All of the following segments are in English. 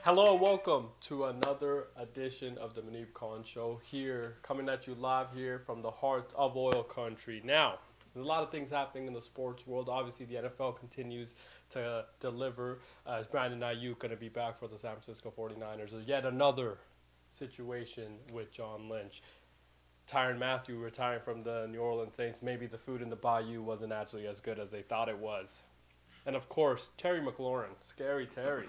Hello and welcome to another edition of the Muneeb Show. Here, coming at you live here from the heart of oil country. Now, there's a lot of things happening in the sports world. Obviously, the NFL continues to deliver. As Brandon Ayuk going to be back for the San Francisco 49ers. There's yet another situation with John Lynch. Tyrann Mathieu retiring from the New Orleans Saints. Maybe the food in the bayou wasn't actually as good as they thought it was. And of course, Terry McLaurin, scary Terry.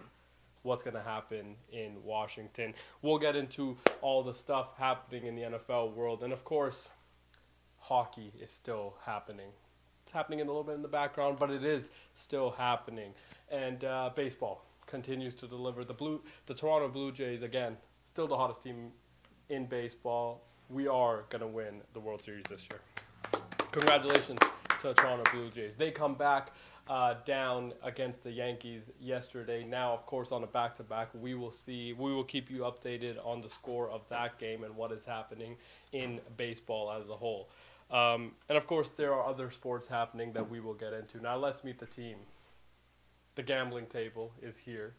What's going to happen in Washington. We'll get into all the stuff happening in the NFL world. And, of course, hockey is still happening. It's happening a little bit in the background, but it is still happening. And baseball continues to deliver. The Toronto Blue Jays, again, still the hottest team in baseball. We are going to win the World Series this year. Congratulations to the Toronto Blue Jays. They come back down against the Yankees yesterday. Now, of course, on a back-to-back, we will keep you updated on the score of that game and what is happening in baseball as a whole. And, of course, there are other sports happening that we will get into. Now, let's meet the team. The gambling table is here,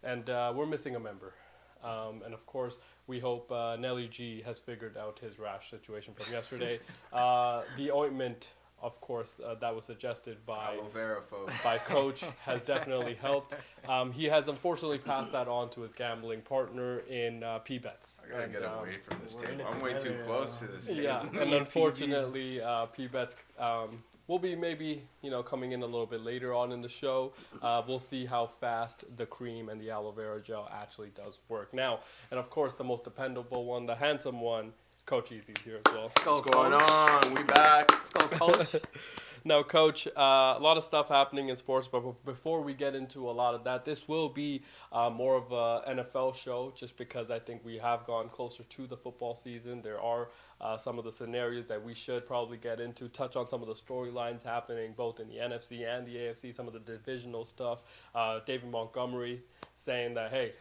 and we're missing a member. And, of course, we hope Nelly G has figured out his rash situation from yesterday. The ointment, of course, that was suggested by Coach has definitely helped. He has unfortunately passed that on to his gambling partner in P-Bets. I gotta get away from this table. I'm way too close to this table. Yeah, and unfortunately, P-Bets will be maybe coming in a little bit later on in the show. We'll see how fast the cream and the aloe vera gel actually does work. Now, and of course, the most dependable one, the handsome one, Coach Easy's here as well. What's going on? We back. Let's go, Coach. Now, Coach, a lot of stuff happening in sports, but before we get into a lot of that, this will be more of an NFL show just because I think we have gone closer to the football season. There are some of the scenarios that we should probably get into, touch on some of the storylines happening both in the NFC and the AFC, some of the divisional stuff. David Montgomery saying that, hey,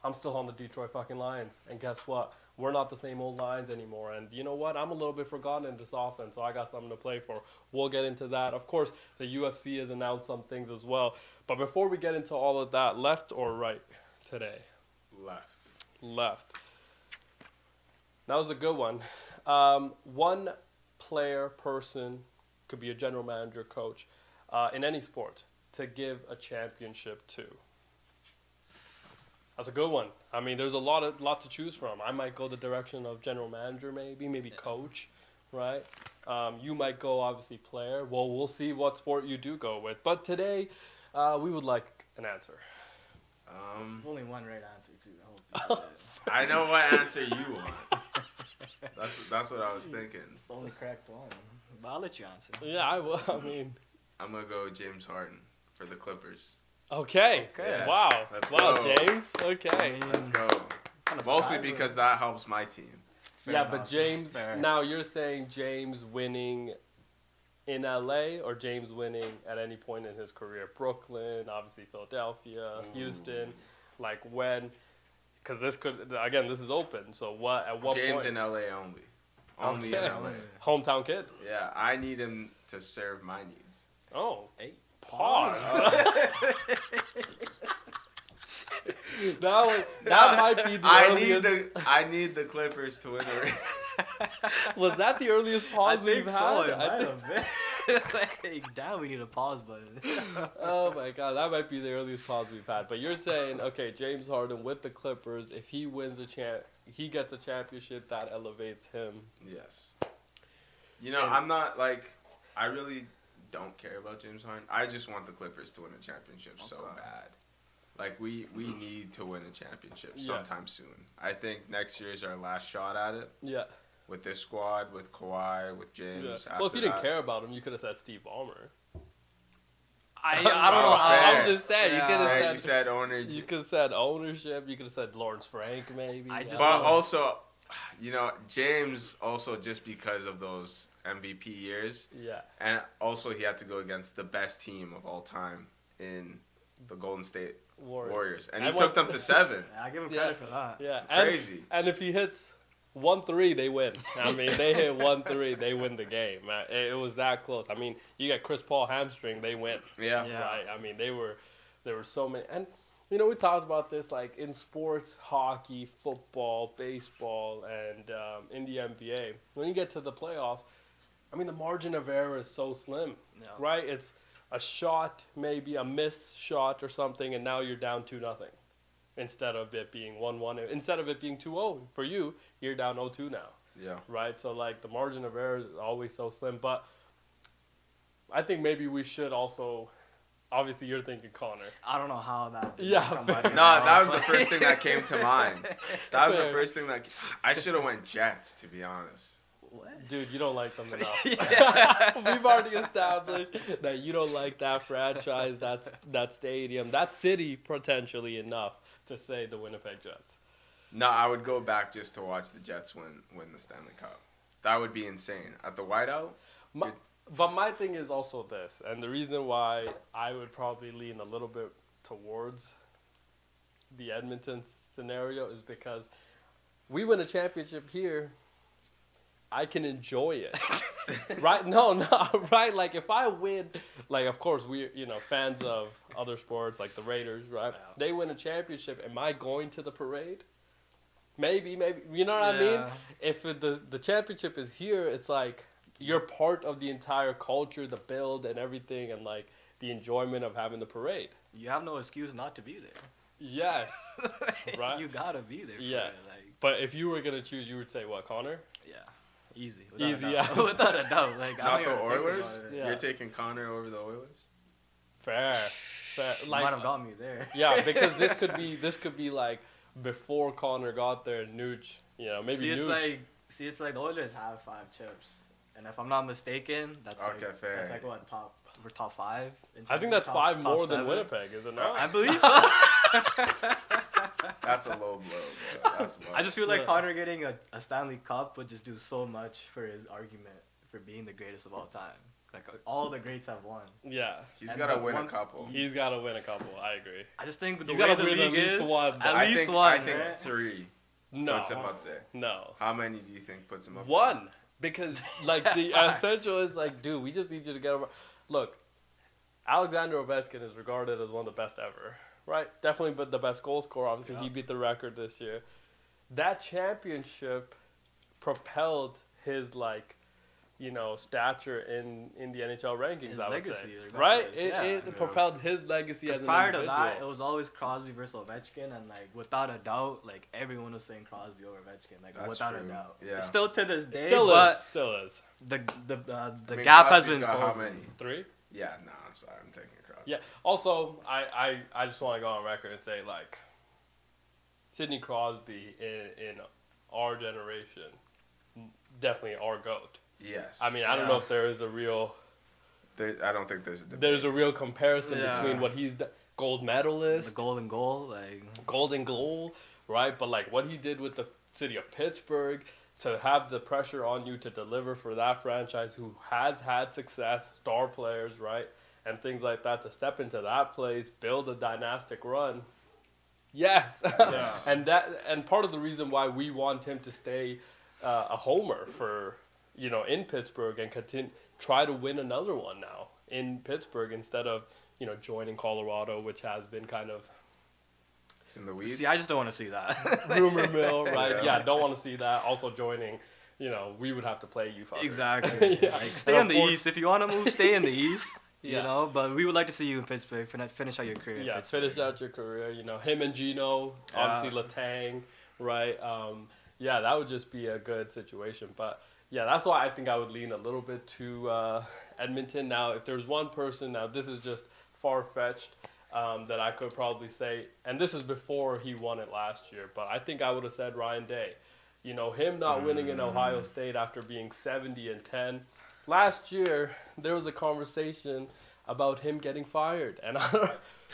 I'm still on the Detroit fucking Lions, and guess what? We're not the same old Lions anymore. And you know what? I'm a little bit forgotten in this offense, so I got something to play for. We'll get into that. Of course, the UFC has announced some things as well. But before we get into all of that, left or right today? Left. That was a good one. One player, person, could be a general manager, coach, in any sport, to give a championship to. That's a good one. I mean, there's a lot to choose from. I might go the direction of general manager, maybe coach, right? You might go, obviously, player. Well, we'll see what sport you do go with. But today, we would like an answer. There's only one right answer, too. I know what answer you want. That's what I was thinking. It's the only correct one. But I'll let you answer. Yeah, I will. I mean, I'm going to go James Harden for the Clippers. Okay. Yes. Wow. Let's wow, go. James. Okay. Let's go. Mostly because that helps my team. Fair enough. But James, now you're saying James winning in LA or James winning at any point in his career? Brooklyn, obviously Philadelphia, Houston. Like when? Because this is open. So at what James point? in LA only. Only in LA. Hometown kid? Yeah, I need him to serve my needs. Oh. Hey. Pause. that might be the earliest. I need the Clippers to win the ring. Was that the earliest pause we've had? So, it might have been. Damn, we need a pause button. Oh my God, that might be the earliest pause we've had. But you're saying, okay, James Harden with the Clippers, if he wins he gets a championship, that elevates him. Yes. I'm not I really don't care about James Harden. I just want the Clippers to win a championship so bad. Like, we need to win a championship sometime soon. I think next year is our last shot at it. Yeah. With this squad, with Kawhi, with James. Yeah. Well, if you didn't care about him, you could have said Steve Ballmer. I don't know. I'm just saying. Yeah. You could have said. You said ownership. You could have said ownership. You could have said Lawrence Frank, maybe. But also, James also just because of those MVP years. Yeah. And also he had to go against the best team of all time in the Golden State Warriors. And he took them to 7. Yeah, I give him credit for that. Yeah. Crazy. And if he hits 1-3, they win. I mean, they hit 1-3, they win the game. It was that close. I mean, you got Chris Paul hamstring, they win. Yeah. Right. I mean, there were so many. And we talked about this like in sports, hockey, football, baseball, and in the NBA. When you get to the playoffs, I mean, the margin of error is so slim, right? It's a shot, maybe a miss shot or something, and now you're down 2-0 instead of it being 1-1. Instead of it being 2-0 for you, you're down 0-2 now. Yeah. Right? So, like, the margin of error is always so slim. But I think maybe we should also... Obviously, you're thinking Connor. I don't know how that. Yeah, No, that was the first thing that came to mind. That was the first thing that... I should have went Jets, to be honest. What? Dude, you don't like them enough. We've already established that you don't like that franchise, that stadium, that city potentially enough to say the Winnipeg Jets. No, I would go back just to watch the Jets win the Stanley Cup. That would be insane. At the Whiteout? But my thing is also this, and the reason why I would probably lean a little bit towards the Edmonton scenario is because we win a championship here, I can enjoy it. Right? No, right? Like, if I win, like, of course, we're, fans of other sports, like the Raiders, right? Yeah. They win a championship. Am I going to the parade? Maybe. You know what I mean? If the championship is here, it's like you're part of the entire culture, the build and everything, and, like, the enjoyment of having the parade. You have no excuse not to be there. Yes. Right? You got to be there for it. Like. But if you were going to choose, you would say what, Connor? Yeah. Easy. Yeah. Without a doubt. Like, not the Oilers? Yeah. You're taking Connor over the Oilers? Fair. You might have got me there. Yeah, because this could be like before Connor got there, Nuge, maybe Nuge. It's like the Oilers have 5 chips. And if I'm not mistaken, that's fair. That's like what, we're top 5? I think that's 5 more than Winnipeg, is it not? I believe so. That's a low blow, bro. That's low. I just feel like Connor getting a Stanley Cup would just do so much for his argument for being the greatest of all time. Like, all the greats have won. Yeah. He's got to win a couple. He's got to win a couple, I agree. I just think the way the league is, at least one. I think 3 puts him up there. No. How many do you think puts him up 1. there? Because, like, the essential is, like, dude, we just need you to get over. Look, Alexander Ovechkin is regarded as one of the best ever, right? Definitely but the best goal scorer. Obviously, he beat the record this year. That championship propelled his, like, stature in the NHL rankings, his I would legacy, say. Right? It Yeah. propelled his legacy as an prior individual. to that, it was always Crosby versus Ovechkin, and, like, without a doubt, like, everyone was saying Crosby over Ovechkin, like, That's without true. a doubt. Yeah. Still to this day, Still is. The I mean, gap Crosby's has been got how closing. many? 3? Yeah, no, I'm sorry. I'm taking Crosby. Yeah. Also, I just want to go on record and say, like, Sidney Crosby in our generation, definitely our GOAT. Yes. I mean, I don't know if there is a real... I don't think there's a debate. There's a real comparison between what he's done. Gold medalist. The golden goal, like... Golden goal, right? But, like, what he did with the city of Pittsburgh, to have the pressure on you to deliver for that franchise who has had success, star players, right? And things like that, to step into that place, build a dynastic run. Yes. Yes. and part of the reason why we want him to stay a homer for... in Pittsburgh and try to win another one now in Pittsburgh instead of, joining Colorado, which has been kind of... It's in the weeds. See, I just don't want to see that. rumor mill, right? Yeah, don't want to see that. Also joining, we would have to play you fuckers. Exactly. Yeah. Like, stay in the East. If you want to move, stay in the East. Yeah. But we would like to see you in Pittsburgh, finish out your career. Yeah, in Pittsburgh. finish out your career. Him and Gino, obviously Letang, right? Yeah, that would just be a good situation. But... yeah, that's why I think I would lean a little bit to Edmonton. Now, if there's one person, now this is just far-fetched, that I could probably say, and this is before he won it last year, but I think I would have said Ryan Day. Him not winning in Ohio State after being 70-10. Last year, there was a conversation about him getting fired. And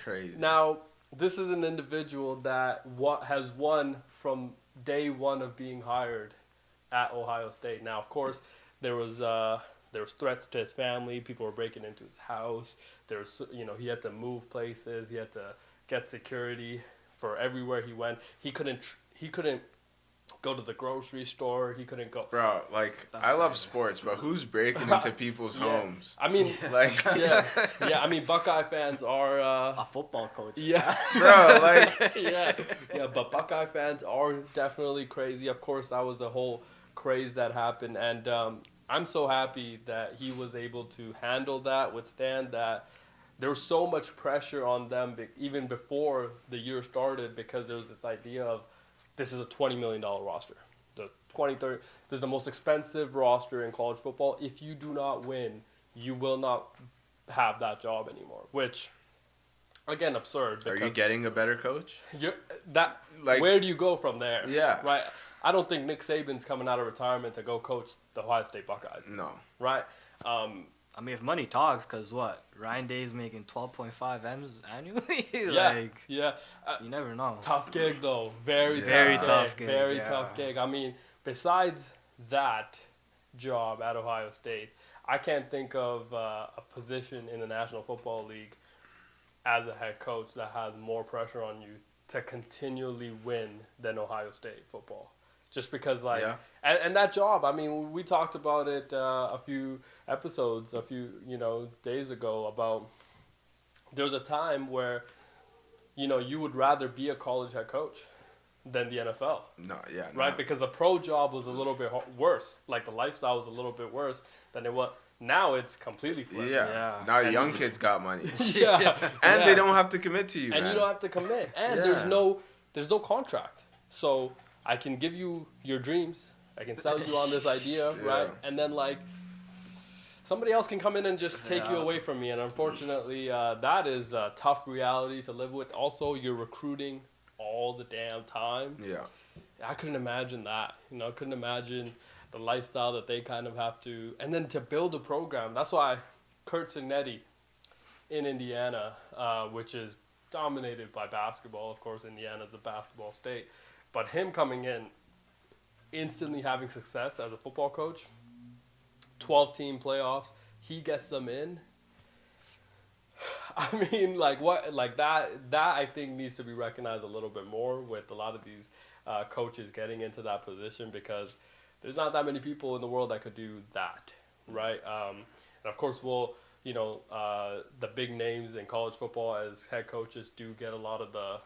Crazy. Now, this is an individual that has won from day one of being hired at Ohio State. Now, of course, there was threats to his family. People were breaking into his house. He had to move places. He had to get security for everywhere he went. He couldn't go to the grocery store. He couldn't go. Bro, like, That's I love crazy. sports, but who's breaking into people's Yeah. homes? I mean, Like, yeah. I mean, Buckeye fans are. A football coach. Yeah. bro, like, yeah, but Buckeye fans are definitely crazy. Of course, that was a whole craze that happened, and I'm so happy that he was able to handle that, withstand that. There was so much pressure on them even before the year started because there was this idea of this is a $20 million roster. The 2030, this is the most expensive roster in college football. If you do not win, you will not have that job anymore, which, again, absurd. are you getting a better coach? Where do you go from there? Yeah. Right. I don't think Nick Saban's coming out of retirement to go coach the Ohio State Buckeyes. No. Right. I mean, if money talks, because what? Ryan Day's making 12.5 M's annually? Yeah. You never know. Tough gig, though. Very Very tough tough gig, Very yeah. tough gig. I mean, besides that job at Ohio State, I can't think of a position in the National Football League as a head coach that has more pressure on you to continually win than Ohio State football. Just because, and that job, I mean, we talked about it a few days ago about there was a time where, you would rather be a college head coach than the NFL. No, yeah. Right? No. Because the pro job was a little bit worse. Like, the lifestyle was a little bit worse than it was. Now it's completely flipped. Yeah. Now young kids got money. Yeah. And Yeah. they don't have to commit to you, And man. you don't have to commit. And Yeah. there's no contract. So I can give you your dreams. I can sell you on this idea, Yeah. right? And then, somebody else can come in and just take you Yeah. away from me. And unfortunately, that is a tough reality to live with. Also, you're recruiting all the damn time. Yeah. I couldn't imagine that. I couldn't imagine the lifestyle that they kind of have to. And then to build a program. That's why Kurt Signetti in Indiana, which is dominated by basketball. Of course, Indiana's a basketball state. But him coming in, instantly having success as a football coach, 12-team playoffs, he gets them in. I mean, that I think needs to be recognized a little bit more with a lot of these coaches getting into that position because there's not that many people in the world that could do that, right? And of course, the big names in college football as head coaches do get a lot of the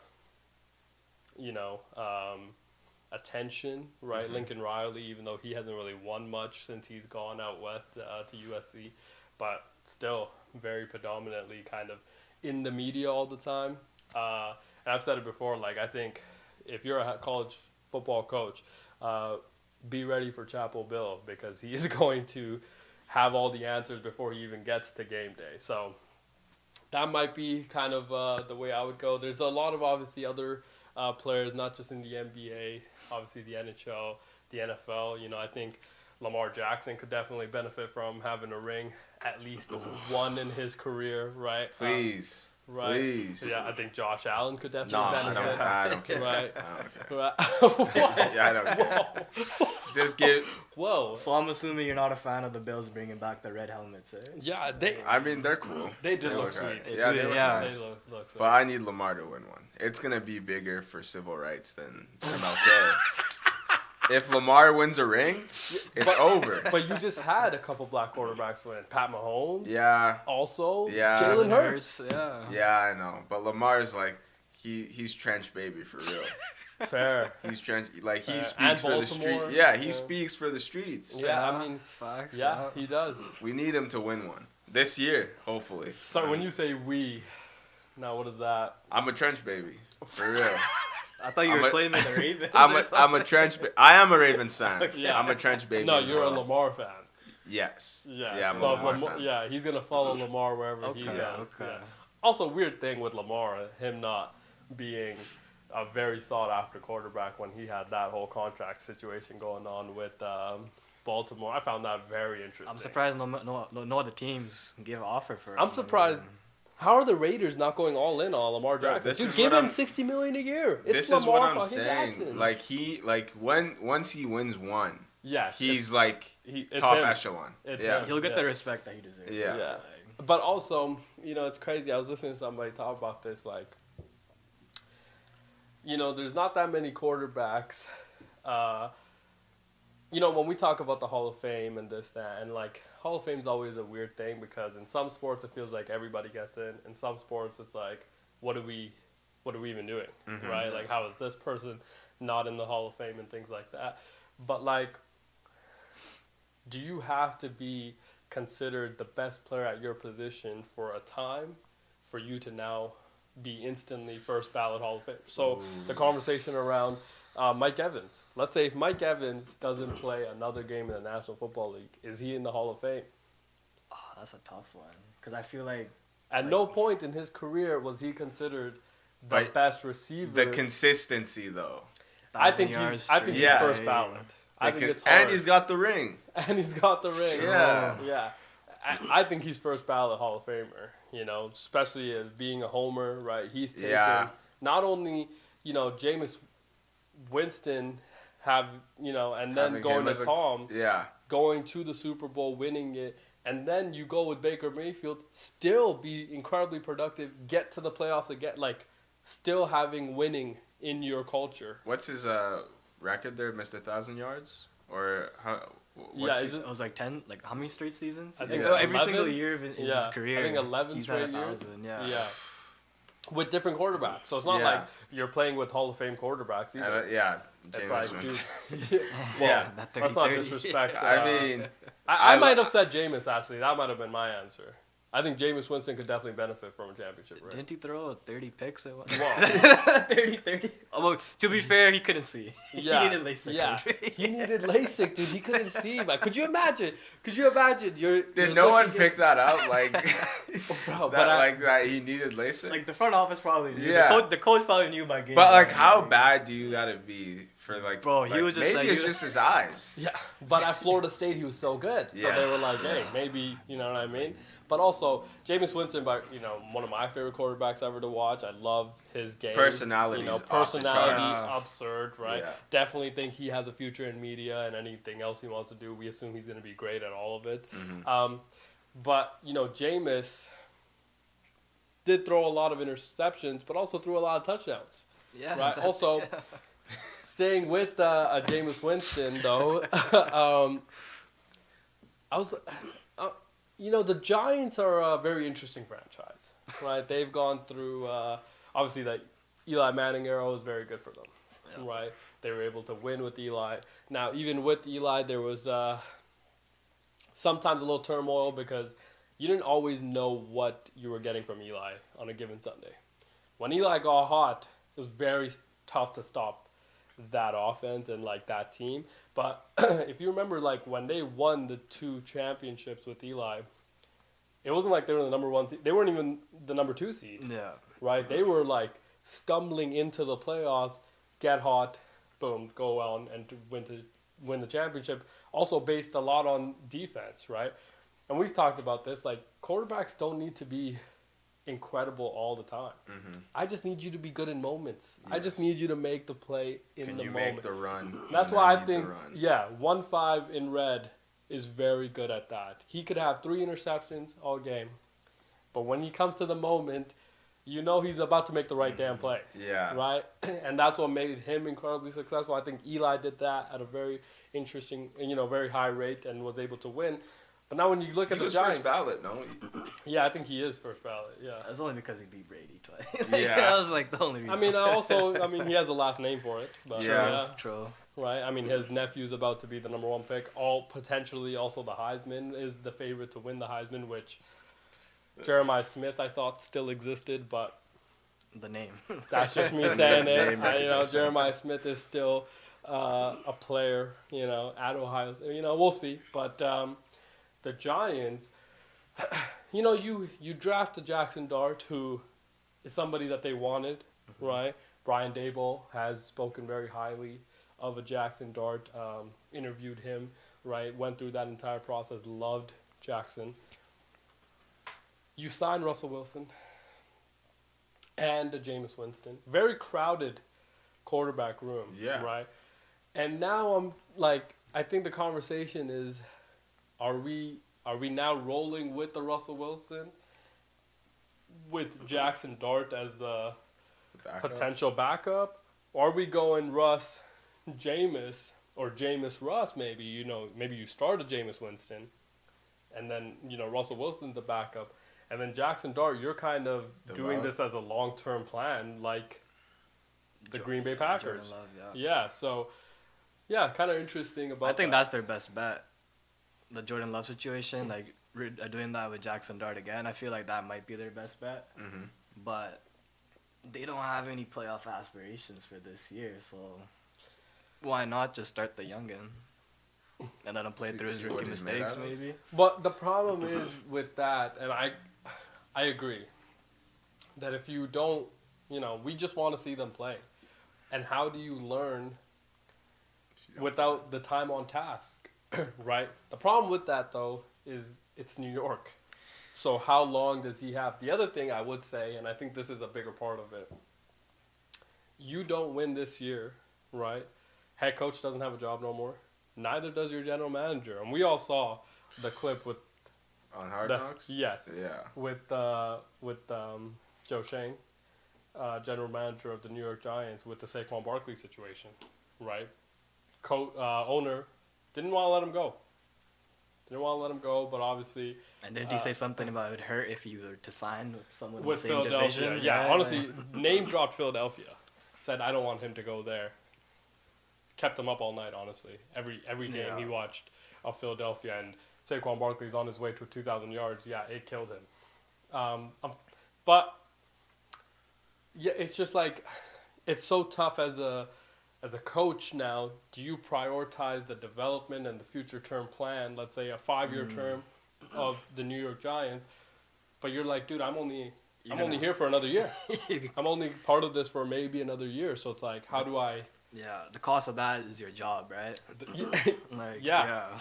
attention, right? Mm-hmm. Lincoln Riley, even though he hasn't really won much since he's gone out west to USC, but still very predominantly kind of in the media all the time. And I've said it before, I think if you're a college football coach, be ready for Chapel Bill because he is going to have all the answers before he even gets to game day. So that might be kind of the way I would go. There's a lot of obviously other players, not just in the NBA, obviously the NHL, the NFL. I think Lamar Jackson could definitely benefit from having a ring, at least one in his career, right? Please. Right. Please. Yeah, I think Josh Allen could definitely benefit. I don't care. Right. I don't care. Right. Yeah, I don't care. Just give. Whoa. So I'm assuming you're not a fan of the Bills bringing back the red helmets, eh? Yeah, I mean, they're cool. they did They look look sweet. right. They Yeah, did. they look Yeah. nice. They look sweet. But I need Lamar to win one. It's gonna be bigger for civil rights than MLK. If Lamar wins a ring, it's over. But you just had a couple black quarterbacks win. Pat Mahomes. Yeah. Also. Yeah. Jalen Hurts. Yeah. Yeah, I know. But Lamar's he's trench baby for real. Fair. He's trench he And speaks for the street. Baltimore. Yeah, he Yeah. speaks for the streets. Yeah, I mean, Facts. yeah, he does. We need him to win one this year, hopefully. So when you say we, now what is that? I'm a trench baby for real. I thought you were claiming the Ravens. I'm a trench. I am a Ravens fan. Yeah. I'm a trench baby. No, as you're a well. Lamar fan. Yes. Yeah. Yeah, I'm so a if Lamar fan. yeah, he's gonna follow Lamar wherever he Okay, goes. okay. Yeah. Also, weird thing with Lamar, him not being a very sought after quarterback when he had that whole contract situation going on with Baltimore. I found that very interesting. I'm surprised no other teams give an offer for him. I'm surprised. How are the Raiders not going all in on Lamar Jackson? this Dude, is give what him I'm- $60 million a year. It's This is Lamar what I'm fucking saying. Jackson. Once he wins one, yeah, he's it's top him. echelon. It's yeah. him. He'll get Yeah. the respect that he deserves. Yeah. Yeah. But also, it's crazy. I was listening to somebody talk about this. There's not that many quarterbacks when we talk about the Hall of Fame and this, that, and like Hall of Fame is always a weird thing because in some sports it feels like everybody gets in. In some sports it's like, what are we even doing, right? Like, how is this person not in the Hall of Fame and things like that? But like, do you have to be considered the best player at your position for a time for you to now be instantly first ballot Hall of Fame? So the conversation around Mike Evans. Let's say if Mike Evans doesn't play another game in the National Football League, is he in the Hall of Fame? Oh, that's a tough one. Because I feel like... At no point in his career was he considered the best receiver. The consistency, though. I think he's first ballot. I think it's hard. And he's got the ring. Yeah. I think he's first ballot Hall of Famer, especially as being a homer, right? He's taken not only, Jameis Winston and then going to Tom, going to the Super Bowl, winning it, and then you go with Baker Mayfield, still be incredibly productive, get to the playoffs again, like still having winning in your culture. What's his record there? Missed 1,000 yards? Or how? It was like 10. Like how many straight seasons? I think every single year in his career. I think 11 straight years. Yeah. With different quarterbacks, so it's not like you're playing with Hall of Fame quarterbacks either. James like, Winston. Let's not disrespect. I might have said Jameis, actually. That might have been my answer. I think Jameis Winston could definitely benefit from a championship ring. Didn't he throw 30 picks at one? 30. Although, to be fair, he couldn't see. Yeah. He needed LASIK surgery. He needed LASIK, dude. He couldn't see, man. Could you imagine? Did no one pick that up? Like, bro, that he needed LASIK? Like, the front office probably knew. Yeah. The coach probably knew by game. But, like, how bad do you gotta be for, like... Bro, he was just maybe it's just his eyes. Yeah, but at Florida State, he was so good. So they were like, hey, maybe, you know what I mean? But also, Jameis Winston, one of my favorite quarterbacks ever to watch. I love his game. Personality absurd, right? Yeah. Definitely think he has a future in media and anything else he wants to do. We assume he's going to be great at all of it. But, Jameis did throw a lot of interceptions, but also threw a lot of touchdowns. Yeah. Right? Also, staying with Jameis Winston, though, the Giants are a very interesting franchise, right? They've gone through, obviously, the Eli Manning era was very good for them, right? They were able to win with Eli. Now, even with Eli, there was sometimes a little turmoil because you didn't always know what you were getting from Eli on a given Sunday. When Eli got hot, it was very tough to stop that offense and like that team. But if you remember, like when they won the 2 championships with Eli, it wasn't like they were the number 1 seed. They weren't even the number 2 seed. Yeah. Right? They were like stumbling into the playoffs, get hot, boom, go on and to win the championship. Also based a lot on defense, right? And we've talked about this, like quarterbacks don't need to be incredible all the time. I just need you to be good in moments. Yes. I just need you to make the play in the moment. Can you make the run? That's why I think, 1-5 in red is very good at that. He could have 3 interceptions all game, but when he comes to the moment, he's about to make the right damn play. Yeah. Right? And that's what made him incredibly successful. I think Eli did that at a very interesting, very high rate and was able to win. But now when you look at the Giants... first ballot, no? Yeah, I think he is first ballot, yeah. That's only because he beat Brady twice. Yeah. That was like the only reason. I mean, he has a last name for it. But, True. Right? I mean, his nephew's about to be the number 1 pick. Potentially also the Heisman is the favorite to win the Heisman, which Jeremiah Smith, I thought, still existed, but... The name. That's just me saying it. Jeremiah Smith is still a player, at Ohio State. We'll see. But... the Giants, you drafted Jackson Dart, who is somebody that they wanted, right? Brian Daboll has spoken very highly of a Jackson Dart, interviewed him, right? Went through that entire process, loved Jackson. You signed Russell Wilson and Jameis Winston. Very crowded quarterback room, right? And now I'm like, I think the conversation is, Are we now rolling with the Russell Wilson with Jackson Dart as the potential backup? Or are we going Russ, Jameis or Jameis Russ, maybe maybe you start a Jameis Winston, and then Russell Wilson's the backup, and then Jackson Dart, you're kind of doing this as a long-term plan, like the Green Bay Packers. Love, yeah. So yeah, kind of interesting about. I think that's their best bet. The Jordan Love situation, like doing that with Jackson Dart again, I feel like that might be their best bet. Mm-hmm. But they don't have any playoff aspirations for this year, so why not just start the youngin and let him play through his rookie mistakes, maybe? But the problem is with that, and I agree, that if you don't, we just want to see them play. And how do you learn without the time on task, right? The problem with that, though, is it's New York. So how long does he have? The other thing I would say, and I think this is a bigger part of it, you don't win this year, right? Head coach doesn't have a job no more. Neither does your general manager. And we all saw the clip with... On Hard Knocks? Yes. Yeah. With Joe Shane, general manager of the New York Giants, with the Saquon Barkley situation, right? Owner didn't want to let him go. But obviously... And didn't he say something about it would hurt if you were to sign with someone with in the same Philadelphia? division? Yeah, honestly, name dropped Philadelphia. Said, I don't want him to go there. Kept him up all night, honestly. Every game he watched of Philadelphia, and Saquon Barkley's on his way to 2,000 yards. Yeah, it killed him. But yeah, it's just like it's so tough as a coach now. Do you prioritize the development and the future term plan? Let's say a 5-year term of the New York Giants, but you're like, dude, I'm only here for another year. I'm only part of this for maybe another year. So it's like, how do I? Yeah, the cost of that is your job, right? Yeah.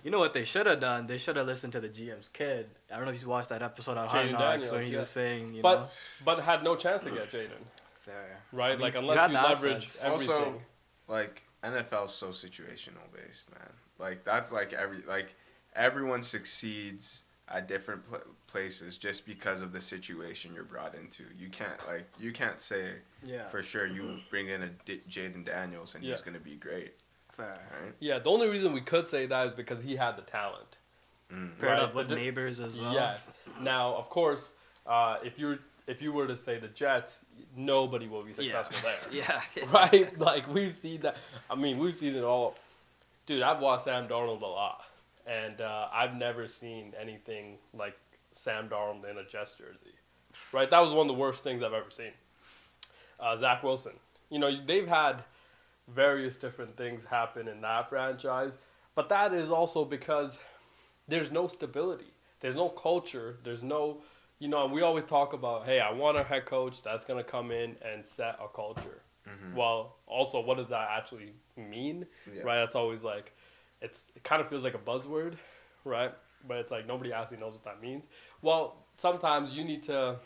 You know what they should have done? They should have listened to the GM's kid. I don't know if you watched that episode on Hard Knocks where he was saying, but had no chance to get Jaden. Fair. Right? I mean, like, unless you leverage everything. Also, like, NFL's so situational based, man. Like, that's like everyone succeeds at different places just because of the situation you're brought into. You can't say for sure you bring in a Jaden Daniels and he's going to be great. Fair. Right? Yeah, the only reason we could say that is because he had the talent. Paired up with neighbors as well. Yes. Now, of course, if you were to say the Jets, nobody will be successful there. Yeah. Right? Like, we've seen that. I mean, we've seen it all. Dude, I've watched Sam Darnold a lot. And I've never seen anything like Sam Darnold in a Jets jersey. Right? That was one of the worst things I've ever seen. Zach Wilson. They've had various different things happen in that franchise. But that is also because there's no stability. There's no culture. There's no... we always talk about, hey, I want a head coach that's going to come in and set a culture. Mm-hmm. Well, also, what does that actually mean? Yeah. Right? That's always like... It kind of feels like a buzzword, right? But it's like nobody actually knows what that means. Well, sometimes you need to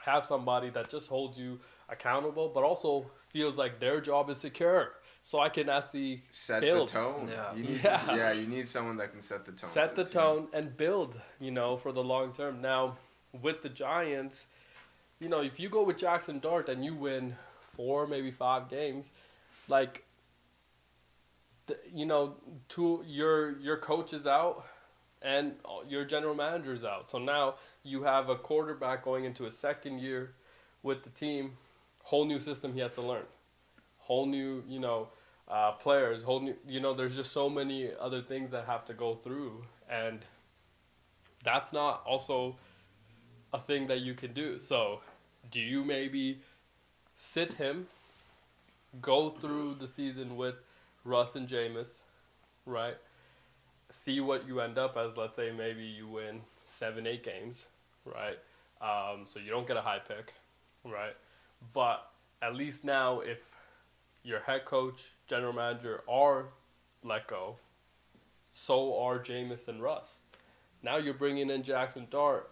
have somebody that just holds you accountable, but also feels like their job is secure. So I can actually build. The tone. Yeah. You need someone that can set the tone. Set the tone and build, for the long term. Now, with the Giants, if you go with Jackson Dart and you win 4, maybe 5 games, like, your coach is out and your general manager is out. So now you have a quarterback going into his second year with the team, whole new system he has to learn, whole new, players, whole new, there's just so many other things that have to go through. And that's not also a thing that you can do. So do you maybe sit him, go through the season with Russ and Jameis, right? See what you end up as. Let's say maybe you win 7-8 games, right? So you don't get a high pick, right? But at least now, if your head coach, general manager are let go, so are Jameis and Russ. Now you're bringing in Jackson Dart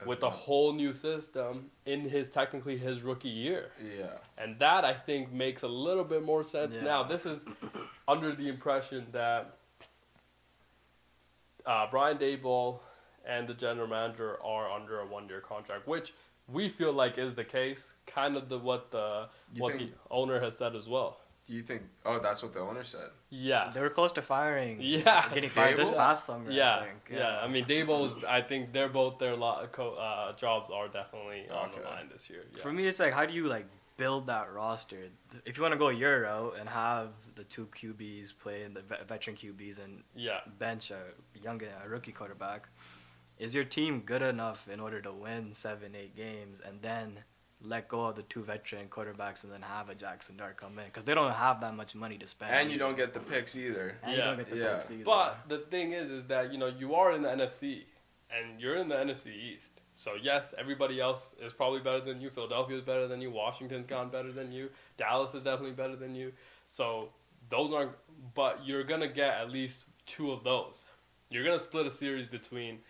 with a whole new system in technically his rookie year. Yeah. And that, I think, makes a little bit more sense. Yeah. Now, this is under the impression that Brian Daboll and the general manager are under a 1-year contract, which we feel like is the case, kind of what the owner has said as well. Do you think? Oh, that's what the owner said. Yeah. They were close to firing. Yeah. Getting fired this Dable? past summer, Yeah. I think. Yeah. I mean, Dabo's. I think they're both their jobs are definitely on the Okay. line this year. Yeah. For me, it's like, how do you like build that roster? If you want to go your route and have the two QBs play in the veteran QBs and Yeah. bench a rookie quarterback, is your team good enough in order to win 7-8 games and then let go of the two veteran quarterbacks and then have a Jackson Dart come in? Because they don't have that much money to spend. And you don't get the picks either. And you Yeah. don't get the Yeah. picks either. But the thing is that you are in the NFC, and you're in the NFC East. So yes, everybody else is probably better than you. Philadelphia is better than you. Washington's gone better than you. Dallas is definitely better than you. So those aren't. But you're gonna get at least two of those. You're gonna split a series between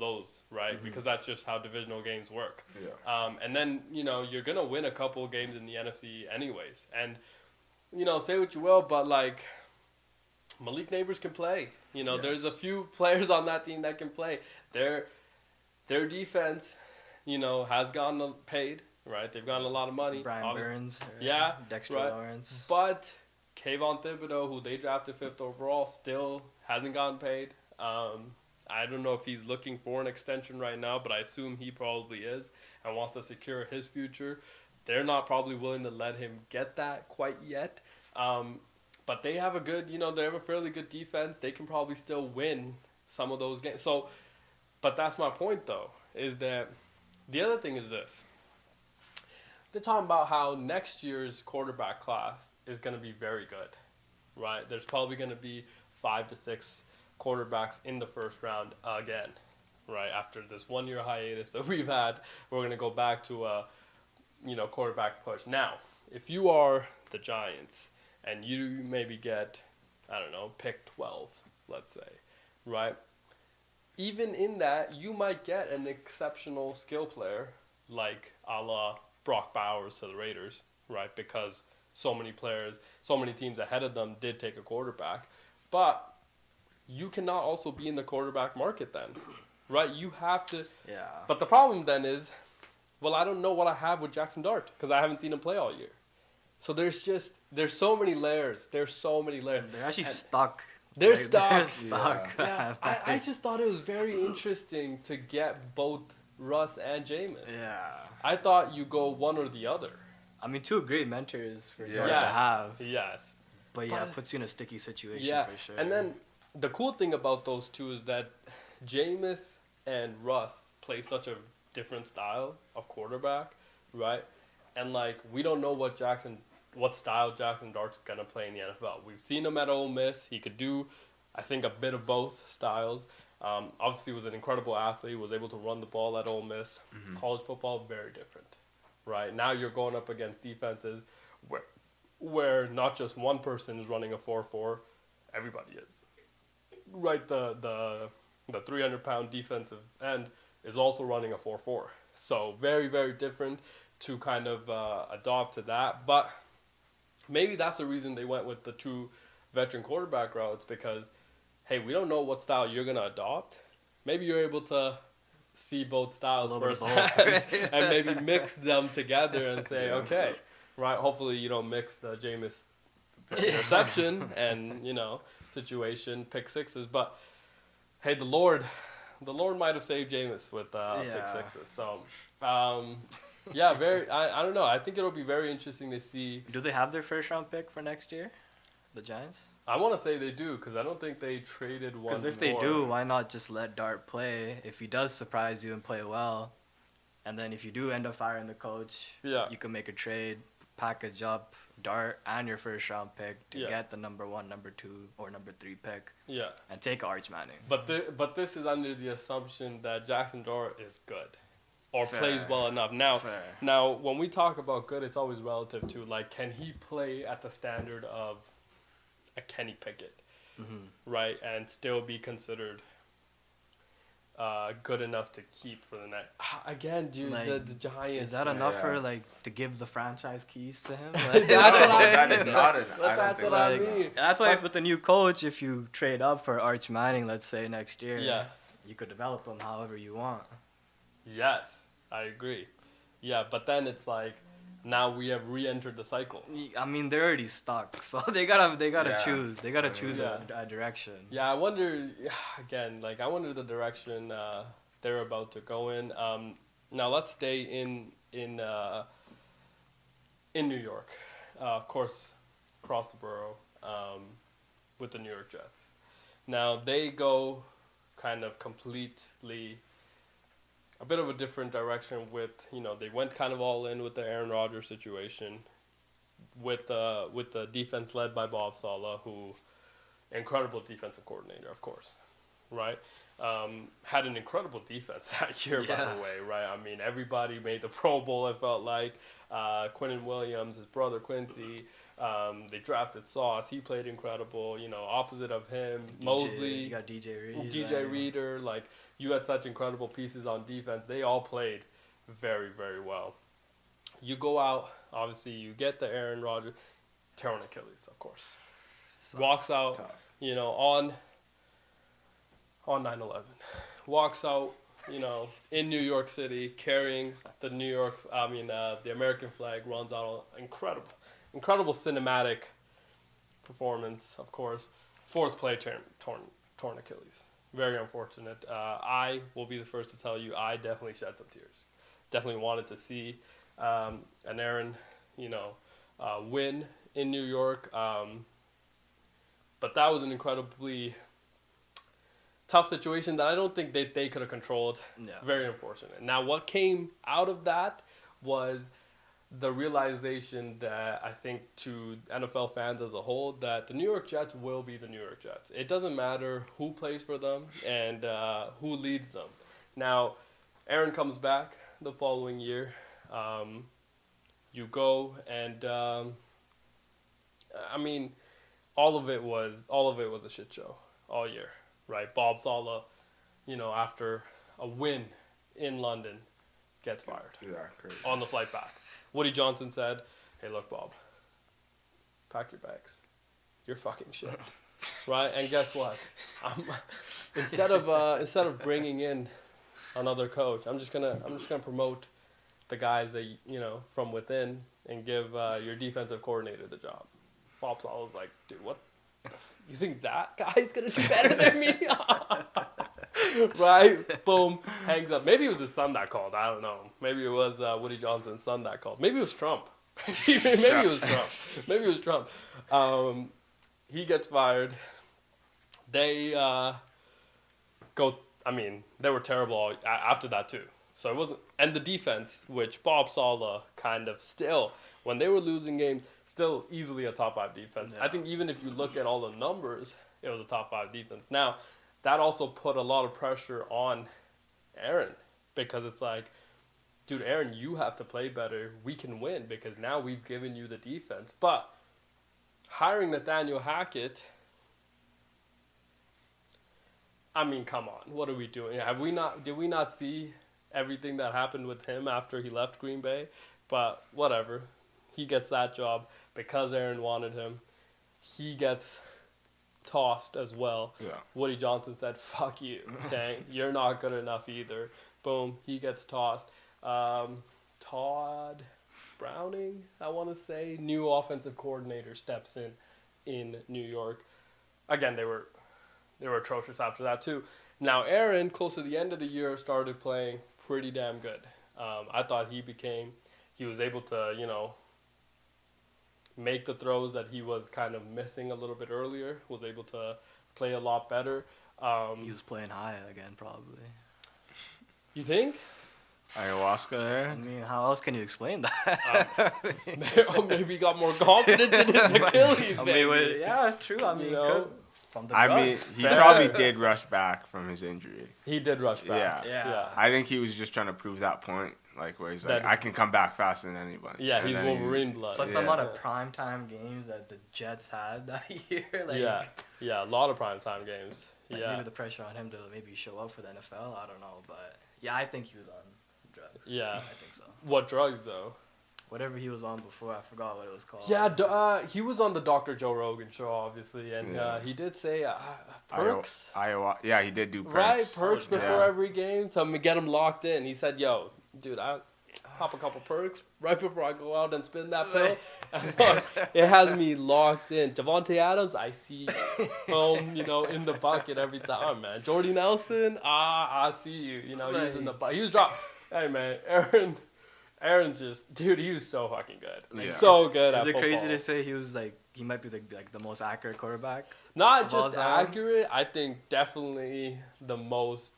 those, right? Mm-hmm. Because that's just how divisional games work. Yeah. And then you're gonna win a couple of games in the NFC anyways. And say what you will, but like Malik Neighbors can play. There's a Yes. few players on that team that can play. Their defense, has gotten paid, right? They've gotten a lot of money. Brian obviously. Burns, Yeah, Dexter right. Lawrence. But Kayvon Thibodeau, who they drafted 5th overall, still hasn't gotten paid. I don't know if he's looking for an extension right now, but I assume he probably is and wants to secure his future. They're not probably willing to let him get that quite yet. But they have they have a fairly good defense. They can probably still win some of those games. So, but that's my point, though, is that the other thing is this. They're talking about how next year's quarterback class is going to be very good, right? There's probably going to be 5 to 6 quarterbacks in the first round again, right? After this 1 year hiatus that we've had, we're going to go back to a, quarterback push. Now, if you are the Giants and you maybe get, I don't know, pick 12, let's say, right? Even in that, you might get an exceptional skill player like a la Brock Bowers to the Raiders, right? Because so many players, so many teams ahead of them did take a quarterback. But you cannot also be in the quarterback market then, right? You have to. Yeah. But the problem then is, well, I don't know what I have with Jackson Dart because I haven't seen him play all year. So there's so many layers. There's so many layers. They're actually And stuck. They're Like, stuck. They're stuck. Yeah, I just thought it was very interesting to get both Russ and Jameis. Yeah. I thought you go one or the other. I mean, two great mentors for Yeah. Dart Yes. to have. Yes. But yeah, But- it puts you in a sticky situation Yeah. for sure. And then the cool thing about those two is that Jameis and Russ play such a different style of quarterback, right? And like we don't know what style Jackson Dart's gonna play in the NFL. We've seen him at Ole Miss. He could do, I think, a bit of both styles. Obviously, was an incredible athlete. Was able to run the ball at Ole Miss. Mm-hmm. College football, very different, right? Now you're going up against defenses where not just one person is running a 4-4, everybody is. Right, the 300-pound defensive end is also running a 4-4. So very, very different to kind of adopt to that. But maybe that's the reason they went with the two veteran quarterback routes because, hey, we don't know what style you're going to adopt. Maybe you're able to see both styles A little bit of firsthand and maybe mix them together and say, okay, right, hopefully you don't mix the Jameis interception and, situation, pick sixes. But, hey, the Lord might have saved Jameis with pick sixes. So, yeah, I don't know. I think it'll be very interesting to see. Do they have their first round pick for next year? The Giants? I want to say they do because I don't think they traded one. Because if they do, why not just let Dart play? If he does surprise you and play well, and then if you do end up firing the coach, Yeah. you can make a trade, package up Dart and your first round pick to get the number 1, number 2, or number 3 pick, Yeah. and take Arch Manning. But this is under the assumption that Jackson Dart is good or Fair. plays well enough. Fair. Now, when we talk about good, it's always relative to, like, can he play at the standard of a Kenny Pickett, right, and still be considered good enough to keep for the next. Again, dude, Like, the Giants. Is that man. enough Yeah. for to give the franchise keys to him? That's what that I is mean. not an. But I don't that's think what I that's mean. enough. That's why But- with the new coach, if you trade up for Arch Manning, let's say next year, Yeah. you could develop him however you want. Yes, I agree. Yeah, but then it's like, Now we have re-entered the cycle. I mean, they're already stuck, so they gotta Yeah. choose. They gotta choose Yeah. a direction. Yeah, I wonder again. Like, I wonder the direction they're about to go in. Now let's stay in New York, of course, across the borough, with the New York Jets. Now they go kind of completely a bit of a different direction with, they went kind of all in with the Aaron Rodgers situation, with the defense led by Bob Saleh, who incredible defensive coordinator, of course, right? Had an incredible defense that year, by the way, right? I mean, everybody made the Pro Bowl, it felt like. Quinnen Williams, his brother Quincy, they drafted Sauce. He played incredible. Opposite of him, Mosley. You got DJ Reed. DJ Reader. Like, you had such incredible pieces on defense. They all played very, very well. You go out, obviously, you get the Aaron Rodgers, torn Achilles, of course. Walks out, Tough. On 9/11, walks out, in New York City, carrying the the American flag, runs out. Incredible cinematic performance, of course. Fourth play, torn Achilles. Very unfortunate. I will be the first to tell you, I definitely shed some tears. Definitely wanted to see an Aaron, win in New York. But that was an incredibly tough situation that I don't think they could have controlled. Yeah. Very unfortunate. Now, what came out of that was the realization that I think to NFL fans as a whole, that the New York Jets will be the New York Jets. It doesn't matter who plays for them and who leads them. Now, Aaron comes back the following year. You go and all of it was a shit show all year. Right, Bob Saleh, after a win in London, gets fired. Yeah, crazy. On the flight back. Woody Johnson said, "Hey, look, Bob, pack your bags. You're fucking shit." Right, and guess what? Instead of bringing in another coach, I'm just gonna promote the guys that from within and give your defensive coordinator the job. Bob Saleh was like, "Dude, what? You think that guy's gonna do better than me?" Right? Boom. Hangs up. Maybe it was his son that called. I don't know. Maybe it was Woody Johnson's son that called. Maybe it was Trump. Maybe it was Trump. Maybe it was Trump. He gets fired. They go. I mean, they were terrible after that too. So it wasn't. And the defense, which Bob Saleh kind of still, when they were losing games, still easily a top 5 defense. Yeah. I think even if you look at all the numbers, it was a top 5 defense. Now, that also put a lot of pressure on Aaron, because it's like, dude, Aaron, you have to play better. We can win because now we've given you the defense. But hiring Nathaniel Hackett, I mean, come on, what are we doing? Did we not see everything that happened with him after he left Green Bay? But whatever. He gets that job because Aaron wanted him. He gets tossed as well. Yeah. Woody Johnson said, "Fuck you, okay? You're not good enough either." Boom, he gets tossed. Todd Browning, I want to say, new offensive coordinator, steps in New York. Again, they were atrocious after that too. Now Aaron, close to the end of the year, started playing pretty damn good. I thought he was able to, make the throws that he was kind of missing a little bit earlier, was able to play a lot better. He was playing high again, probably. You think? Ayahuasca there? I mean, how else can you explain that? Maybe he got more confidence in his Achilles, maybe. Yeah, true. I mean, from the drugs. He probably did rush back from his injury. He did rush back. Yeah. I think he was just trying to prove that point, like where he's like, I can come back faster than anybody. Yeah, he's Wolverine blood. Plus the amount of primetime games that the Jets had that year. Yeah, a lot of primetime games. Maybe the pressure on him to maybe show up for the NFL, I don't know. But, yeah, I think he was on drugs. Yeah. I think so. What drugs, though? Whatever he was on before, I forgot what it was called. Yeah, he was on the Dr. Joe Rogan show, obviously, and he did say perks. Yeah, he did do perks. Right, perks before every game to get him locked in. He said, "Yo, dude, pop a couple perks right before I go out and spin that pill. It has me locked in. Javante Adams, I see him, in the bucket every time, man. Jordy Nelson, I see you. He's in the bucket. He was dropped. Hey, man, Aaron's just, dude, he was so fucking good. Yeah. So good at Is it football. crazy to say he might be the most accurate quarterback? Not just of all time? accurate, I think definitely the most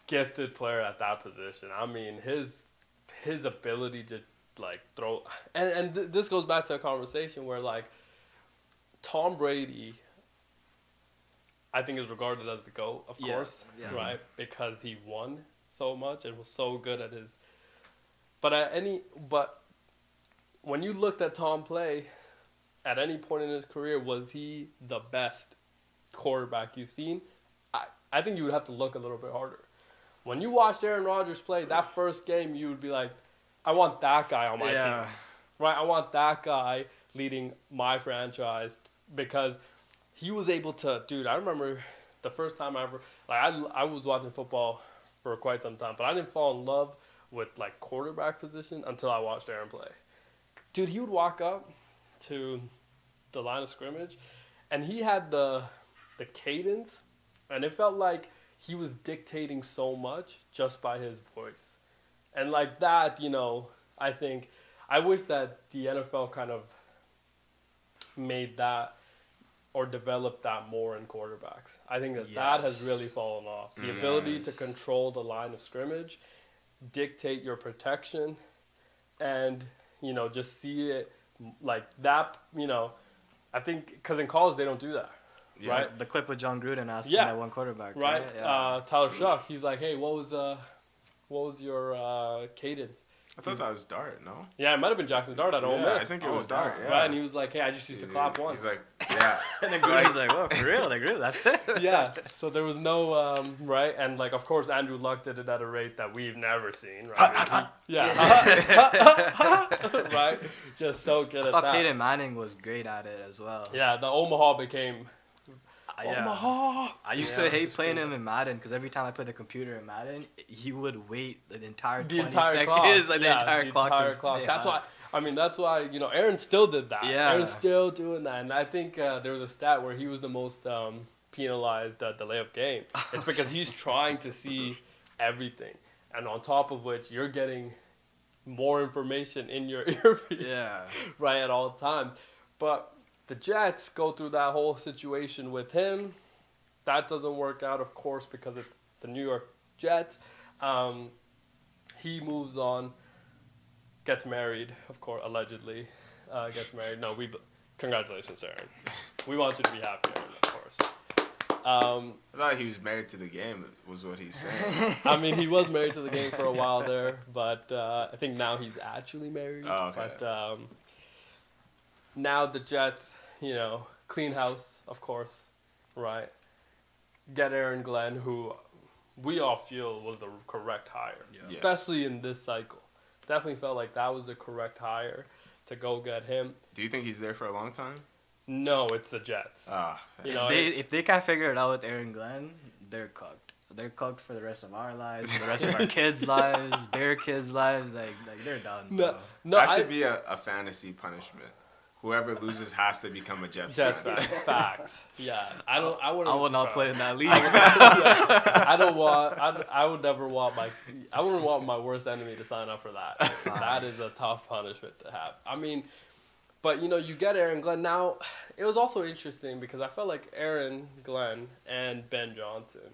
gifted player at that position. I mean, his ability to throw, and this goes back to a conversation where Tom Brady, I think, is regarded as the GOAT, of course, right? Because he won so much and was so good at his. But when you looked at Tom play, at any point in his career, was he the best quarterback you've seen? I think you would have to look a little bit harder. When you watched Aaron Rodgers play that first game, you would be like, I want that guy on my team. Right? I want that guy leading my franchise because he was able to, dude, I remember the first time I ever, I was watching football for quite some time, but I didn't fall in love with quarterback position until I watched Aaron play. Dude, he would walk up to the line of scrimmage and he had the cadence, and it felt like he was dictating so much just by his voice. And that, I think, I wish that the NFL kind of made that or developed that more in quarterbacks. I think that has really fallen off. The ability to control the line of scrimmage, dictate your protection, and, just see it like that, I think, because in college they don't do that. Yeah. Right? The clip with John Gruden asking that one quarterback. Right. Yeah. Tyler Shuck, he's like, hey, what was your cadence? I thought that was Dart, no? Yeah, it might have been Jackson Dart at Ole Miss. I think it was Dart, yeah. Right, and he was like, hey, I just used to clap once. He's like, yeah. And then Gruden's like, oh, for real? Really? That's it? Yeah, so there was no, right? And, of course, Andrew Luck did it at a rate that we've never seen, right? Right? Just so good at that. I thought Peyton Manning was great at it as well. Yeah, the Omaha became... Omaha! I used to hate playing him in Madden because every time I put the computer in Madden, he would wait the entire 20 seconds, clock. the entire clock. That's why, Aaron still did that. Yeah. Aaron's still doing that. And I think there was a stat where he was the most penalized delay of game. It's because he's trying to see everything. And on top of which, you're getting more information in your earpiece. Yeah. Right, at all times. But the Jets go through that whole situation with him. That doesn't work out, of course, because it's the New York Jets. He moves on, gets married, of course, allegedly. Gets married. No, congratulations, Aaron. We want you to be happy, Aaron, of course. I thought he was married to the game, was what he's saying. I mean, he was married to the game for a while there, but I think now he's actually married. Oh, okay. But now the Jets, clean house, of course, right? Get Aaron Glenn, who we all feel was the correct hire, especially in this cycle. Definitely felt like that was the correct hire to go get him. Do you think he's there for a long time? No, it's the Jets. If they can't figure it out with Aaron Glenn, they're cooked. They're cooked for the rest of our lives, for the rest of our kids' lives, their kids' lives. Like they're done. No, that should be a fantasy punishment. Whoever loses has to become a Jets fan. Facts. Yeah, I will not play in that league. I wouldn't want my worst enemy to sign up for that. That is a tough punishment to have. I mean, but you get Aaron Glenn. Now, it was also interesting because I felt like Aaron Glenn and Ben Johnson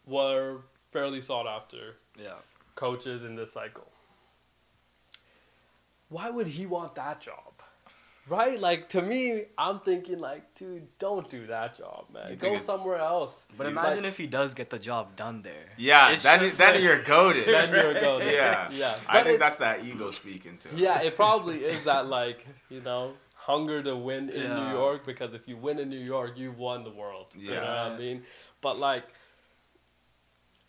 were fairly sought after coaches in this cycle. Why would he want that job? Right? To me, I'm thinking, dude, don't do that job, man. Go somewhere else. But imagine if he does get the job done there. Yeah, then you're goated. Then you're goated. Yeah. I think that's that ego speaking, too. Yeah, it probably is that, hunger to win in New York, because if you win in New York, you've won the world. Yeah. You know what I mean? But,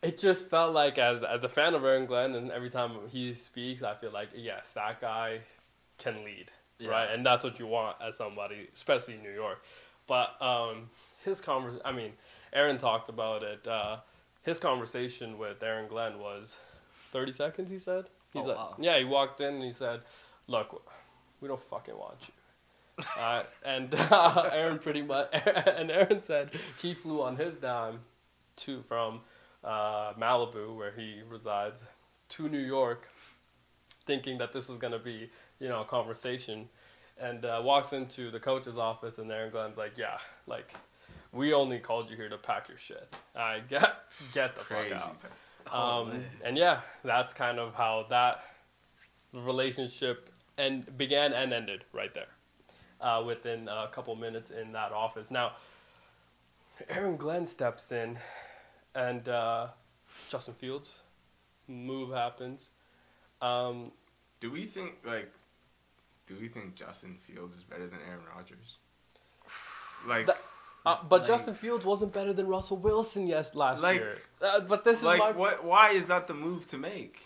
it just felt like, as a fan of Aaron Glenn, and every time he speaks, I feel like, yes, that guy can lead. Yeah. Right, and that's what you want as somebody, especially in New York. But Aaron talked about it. His conversation with Aaron Glenn was 30 seconds, he said. He's wow. Yeah, he walked in and he said, "Look, we don't fucking want you." And Aaron pretty much, and Aaron said he flew on his dime from Malibu, where he resides, to New York, thinking that this was gonna be, a conversation, and walks into the coach's office, and Aaron Glenn's like, "Yeah, like, we only called you here to pack your shit. I get the Crazy. fuck out." And yeah, that's kind of how that relationship began and ended right there, within a couple minutes in that office. Now, Aaron Glenn steps in, and Justin Fields move happens. Do we think Justin Fields is better than Aaron Rodgers? But Justin Fields wasn't better than Russell Wilson last year. But this is why is that the move to make?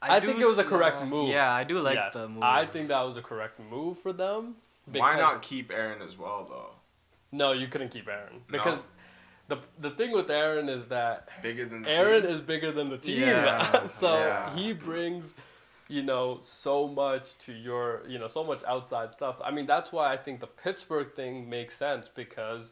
I think it was a correct move. Yeah, I do like the move. I think that was a correct move for them. Why not keep Aaron as well, though? No, you couldn't keep Aaron. Because the thing with Aaron is that Aaron is bigger than the team. Yeah. So he brings, so much to your, so much outside stuff. I mean, that's why I think the Pittsburgh thing makes sense, because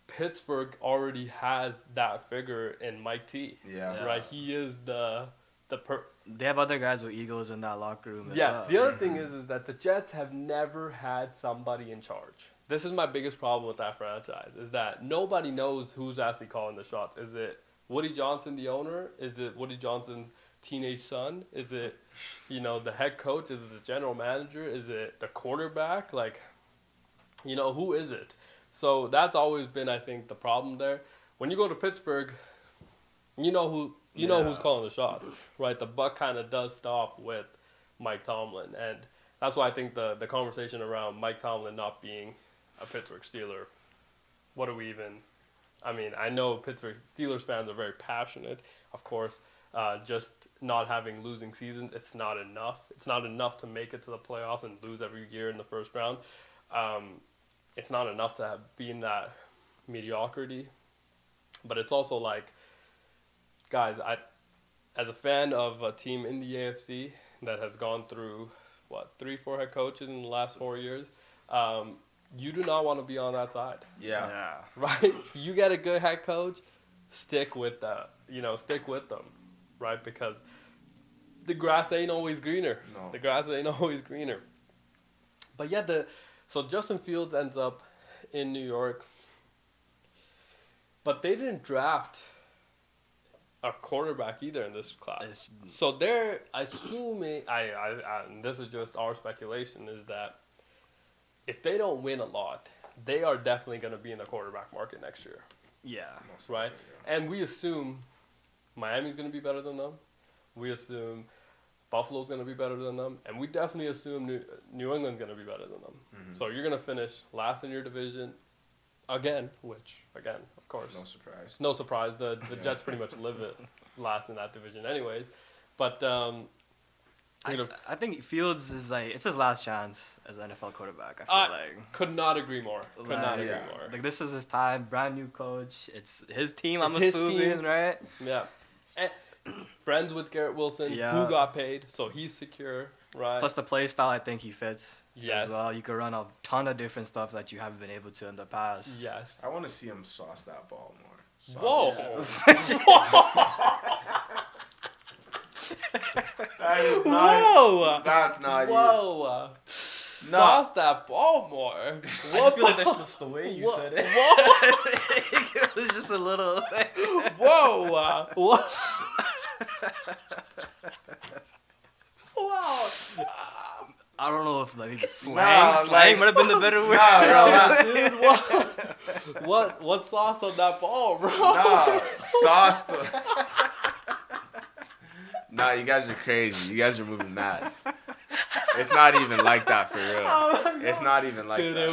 Pittsburgh already has that figure in Mike T. Yeah. Right? He is They have other guys with egos in that locker room as well. The other thing is that the Jets have never had somebody in charge. This is my biggest problem with that franchise, is that nobody knows who's actually calling the shots. Is it Woody Johnson, the owner? Is it Woody Johnson's teenage son? Is it, the head coach? Is it the general manager? Is it the quarterback? Like, who is it? So that's always been, I think, the problem there. When you go to Pittsburgh, who's calling the shots, right? The buck kind of does stop with Mike Tomlin, and that's why I think the conversation around Mike Tomlin not being a Pittsburgh Steeler, what do we even? I mean, I know Pittsburgh Steelers fans are very passionate, of course. Just not having losing seasons, it's not enough. It's not enough to make it to the playoffs and lose every year in the first round. It's not enough to be in that mediocrity, but it's also like, guys, as a fan of a team in the AFC that has gone through, 3-4 head coaches in the last 4 years, you do not want to be on that side. Yeah. Right? You get a good head coach, stick with that. Stick with them, right? Because the grass ain't always greener. No. The grass ain't always greener. But yeah, so Justin Fields ends up in New York, but they didn't draft a quarterback either in this class. So they're assuming, and this is just our speculation, is that if they don't win a lot, they are definitely going to be in the quarterback market next year. Yeah. Right? And we assume Miami's going to be better than them. We assume Buffalo's going to be better than them. And we definitely assume New England's going to be better than them. Mm-hmm. So you're going to finish last in your division again, of course. No surprise. The Jets pretty much live it last in that division anyways. But I think Fields is it's his last chance as an NFL quarterback. I feel like could not agree more. Could not agree more. Like, this is his time. Brand new coach. It's his team. I'm assuming, right? Yeah. And friends with Garrett Wilson, who got paid, so he's secure, right? Plus the play style, I think he fits. Yes. As well, you could run a ton of different stuff that you haven't been able to in the past. Yes. I want to see him sauce that ball more. Whoa. That is not. Whoa. That's not Whoa. Sauce that ball more. I feel like that's just the way you said it. Whoa. It was just a little. Whoa. Whoa. Wow. I don't know if maybe slang might have been the better word. Dude, what sauce on that ball, bro? Nah, sauce. Nah, you guys are crazy. You guys are moving mad. It's not even like that for real. Oh, it's not even like dude, that.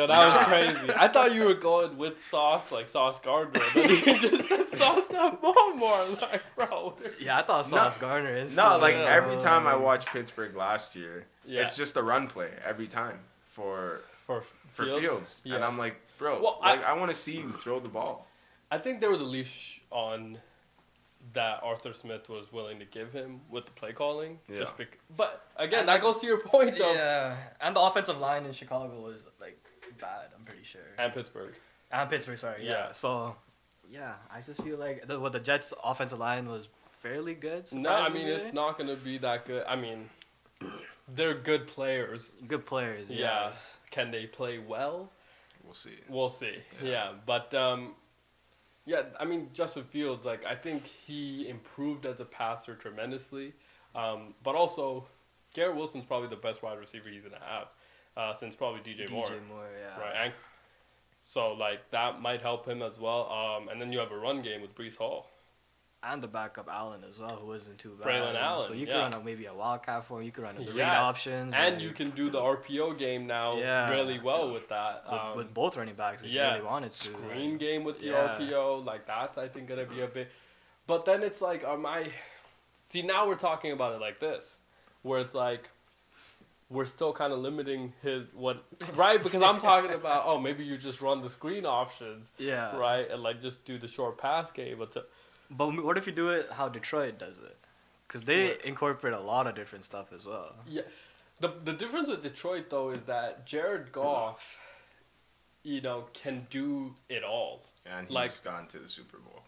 That was crazy. I thought you were going with sauce, like Sauce Gardner, but you just said sauce that ball more. Like, bro. Yeah, I thought Sauce Gardner is. No, like every time I watched Pittsburgh last year, it's just a run play every time for Fields. Yeah. And I'm like, bro, I want to see you throw the ball. I think there was a leash on that Arthur Smith was willing to give him with the play calling. Yeah. But again, that goes to your point of Yeah, and the offensive line in Chicago was like bad. I'm pretty sure. and Pittsburgh. And Pittsburgh, sorry. Yeah. Yeah. So, yeah, I just feel like the Jets' offensive line was fairly good. No, I mean surprisingly. it's not going to be that good. I mean, they're good players. Good players. Yeah. Yes. Can they play well? We'll see. We'll see. Yeah. But yeah, I mean Justin Fields, like I think he improved as a passer tremendously. But also Garrett Wilson's probably the best wide receiver he's gonna have since probably DJ Moore. DJ Moore, yeah. Right. And so like that might help him as well. And then you have a run game with Breece Hall. And the backup Allen as well, who wasn't too bad. Braylon Allen, So you could yeah. run maybe a wildcat for him. You could run the read Yes. options. And like, you can do the RPO game now really well with that. with both running backs if you really wanted to. Screen game with the Yeah. RPO, like that's I think gonna be a bit. But then it's like, see now we're talking about it like this, where it's like, we're still kind of limiting right? Because I'm talking about maybe you just run the screen options, Yeah. right, and like just do the short pass game, But what if you do it how Detroit does it? Because they incorporate a lot of different stuff as well. Yeah, the difference with Detroit though is that Jared Goff, can do it all. And he's Like- gone to the Super Bowl.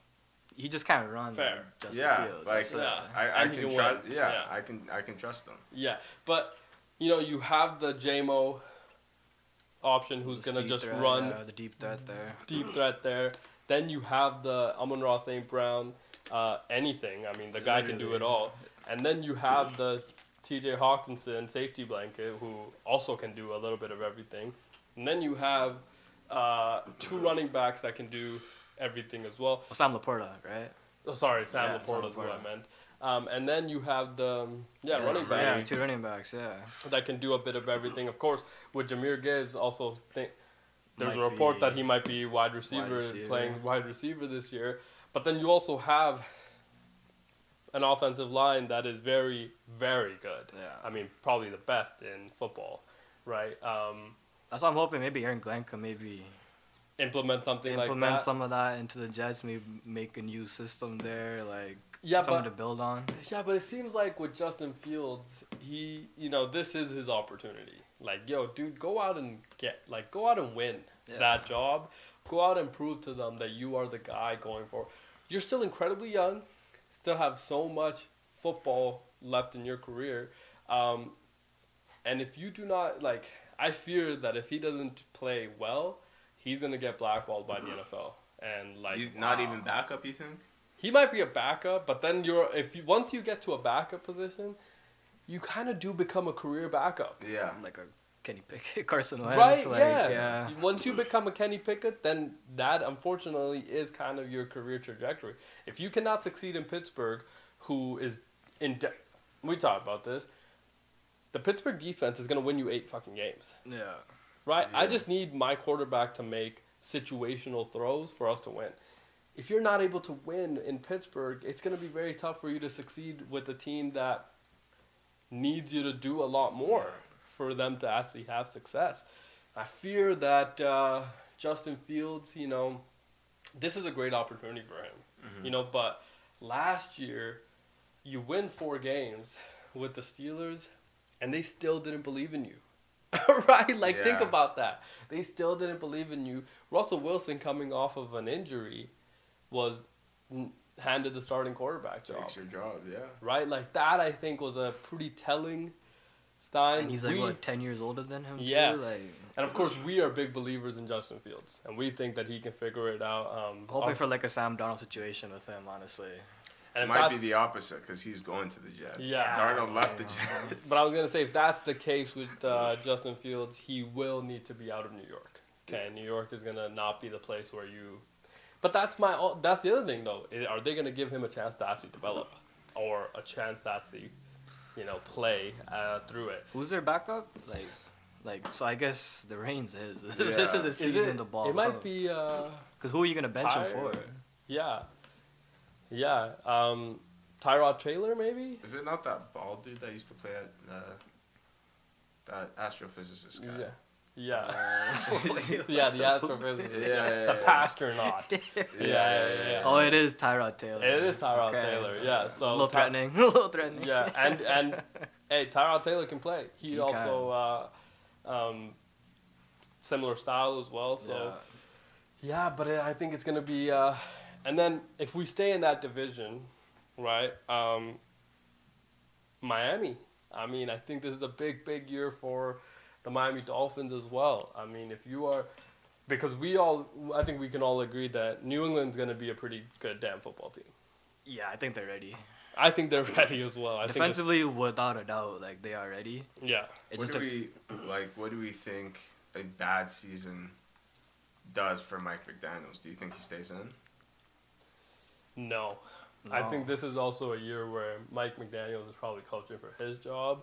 He just can't run. Fair. Like Justin Yeah, Fields. like That's it. I And he can can trust. win. Yeah, Yeah. I can trust them. Yeah, but you have the JMO option who's The gonna speed just threat, run the deep threat there. deep threat there. Then you have the Amon-Ra St. Brown, anything. I mean, the guy can do it Literally. all. And then you have the TJ Hawkinson safety blanket who also can do a little bit of everything. And then you have two running backs that can do everything as well. Well, Sam Laporta, right? Oh, sorry, Sam Yeah, Laporta Sam is what I Laporta. meant. And then you have the running Yeah, backs two running backs, yeah. that can do a bit of everything. Of course, with Jahmyr Gibbs, also there's a Might report be that he might be wide receiver, receiver. playing wide receiver this year. But then you also have an offensive line that is very, very good. Yeah. I mean, probably the best in football, right? That's why I'm hoping maybe Aaron Glenn can maybe Implement something implement like that. some of that into the Jets, maybe make a new system there, like Yeah, something but- to build on. Yeah, but it seems like with Justin Fields, he, this is his opportunity. Like, yo, dude, go out and win Yeah. that job. Go out and prove to them that you are the guy going for. You're still incredibly young, still have so much football left in your career. And if you do not, I fear that if he doesn't play well, he's going to get blackballed by the NFL. And, He's not even backup, you think? he might be a backup, but then once you get to a backup position, you kind of do become a career backup. Yeah. Like a Kenny Pickett, Carson Wentz. Right? Like, yeah. Once you become a Kenny Pickett, then that unfortunately is kind of your career trajectory. If you cannot succeed in Pittsburgh, who is we talked about this. The Pittsburgh defense is going to win you 8 fucking games. Yeah. Right? I Yeah. just need my quarterback to make situational throws for us to win. If you're not able to win in Pittsburgh, it's going to be very tough for you to succeed with a team that needs you to do a lot more for them to actually have success. I fear that Justin Fields, this is a great opportunity for him. Mm-hmm. But last year, you win 4 games with the Steelers, and they still didn't believe in you. Right? Think Yeah. about that. They still didn't believe in you. Russell Wilson, coming off of an injury, was handed the starting quarterback job. Takes your job, yeah. Right? That, I think, was a pretty telling sign. And he's 10 years older than him, Yeah. too? And, of course, we are big believers in Justin Fields, and we think that he can figure it out. Hoping for a Sam Darnold situation with him, honestly. and It if might be that's- the opposite because he's going to the Jets. Yeah. Darnold left the Jets. But I was going to say, if that's the case with Justin Fields, he will need to be out of New York. Okay, New York is going to not be the place where you... But that's the other thing, though. Are they going to give him a chance to actually develop? Or a chance to actually, play through it? Who's their backup? So I guess the reigns is. This Yeah. is the Is season to ball it might out. be... Because who are you going to bench him for? Yeah. Yeah. Tyrod Taylor, maybe? Is it not that bald dude that used to play at that astrophysicist guy? Yeah. Yeah. Yeah, the astrophysicist. Yeah, The pastronaut. Yeah. Oh, it is Tyrod Taylor. It is Tyrod Okay. Taylor, yeah. So a little threatening. A little threatening. Yeah, and hey, Tyrod Taylor can play. He also similar style as well. So yeah, but I think it's gonna be. And then if we stay in that division, right? Miami. I mean, I think this is a big year for the Miami Dolphins as well. I mean, if you are, because I think we can all agree that New England's gonna be a pretty good damn football team. Yeah, I think they're ready. I think they're ready as well. Defensively, without a doubt, like they are ready. Yeah. What do we think a bad season does for Mike McDaniels? Do you think he stays in? No. I think this is also a year where Mike McDaniels is probably coaching for his job.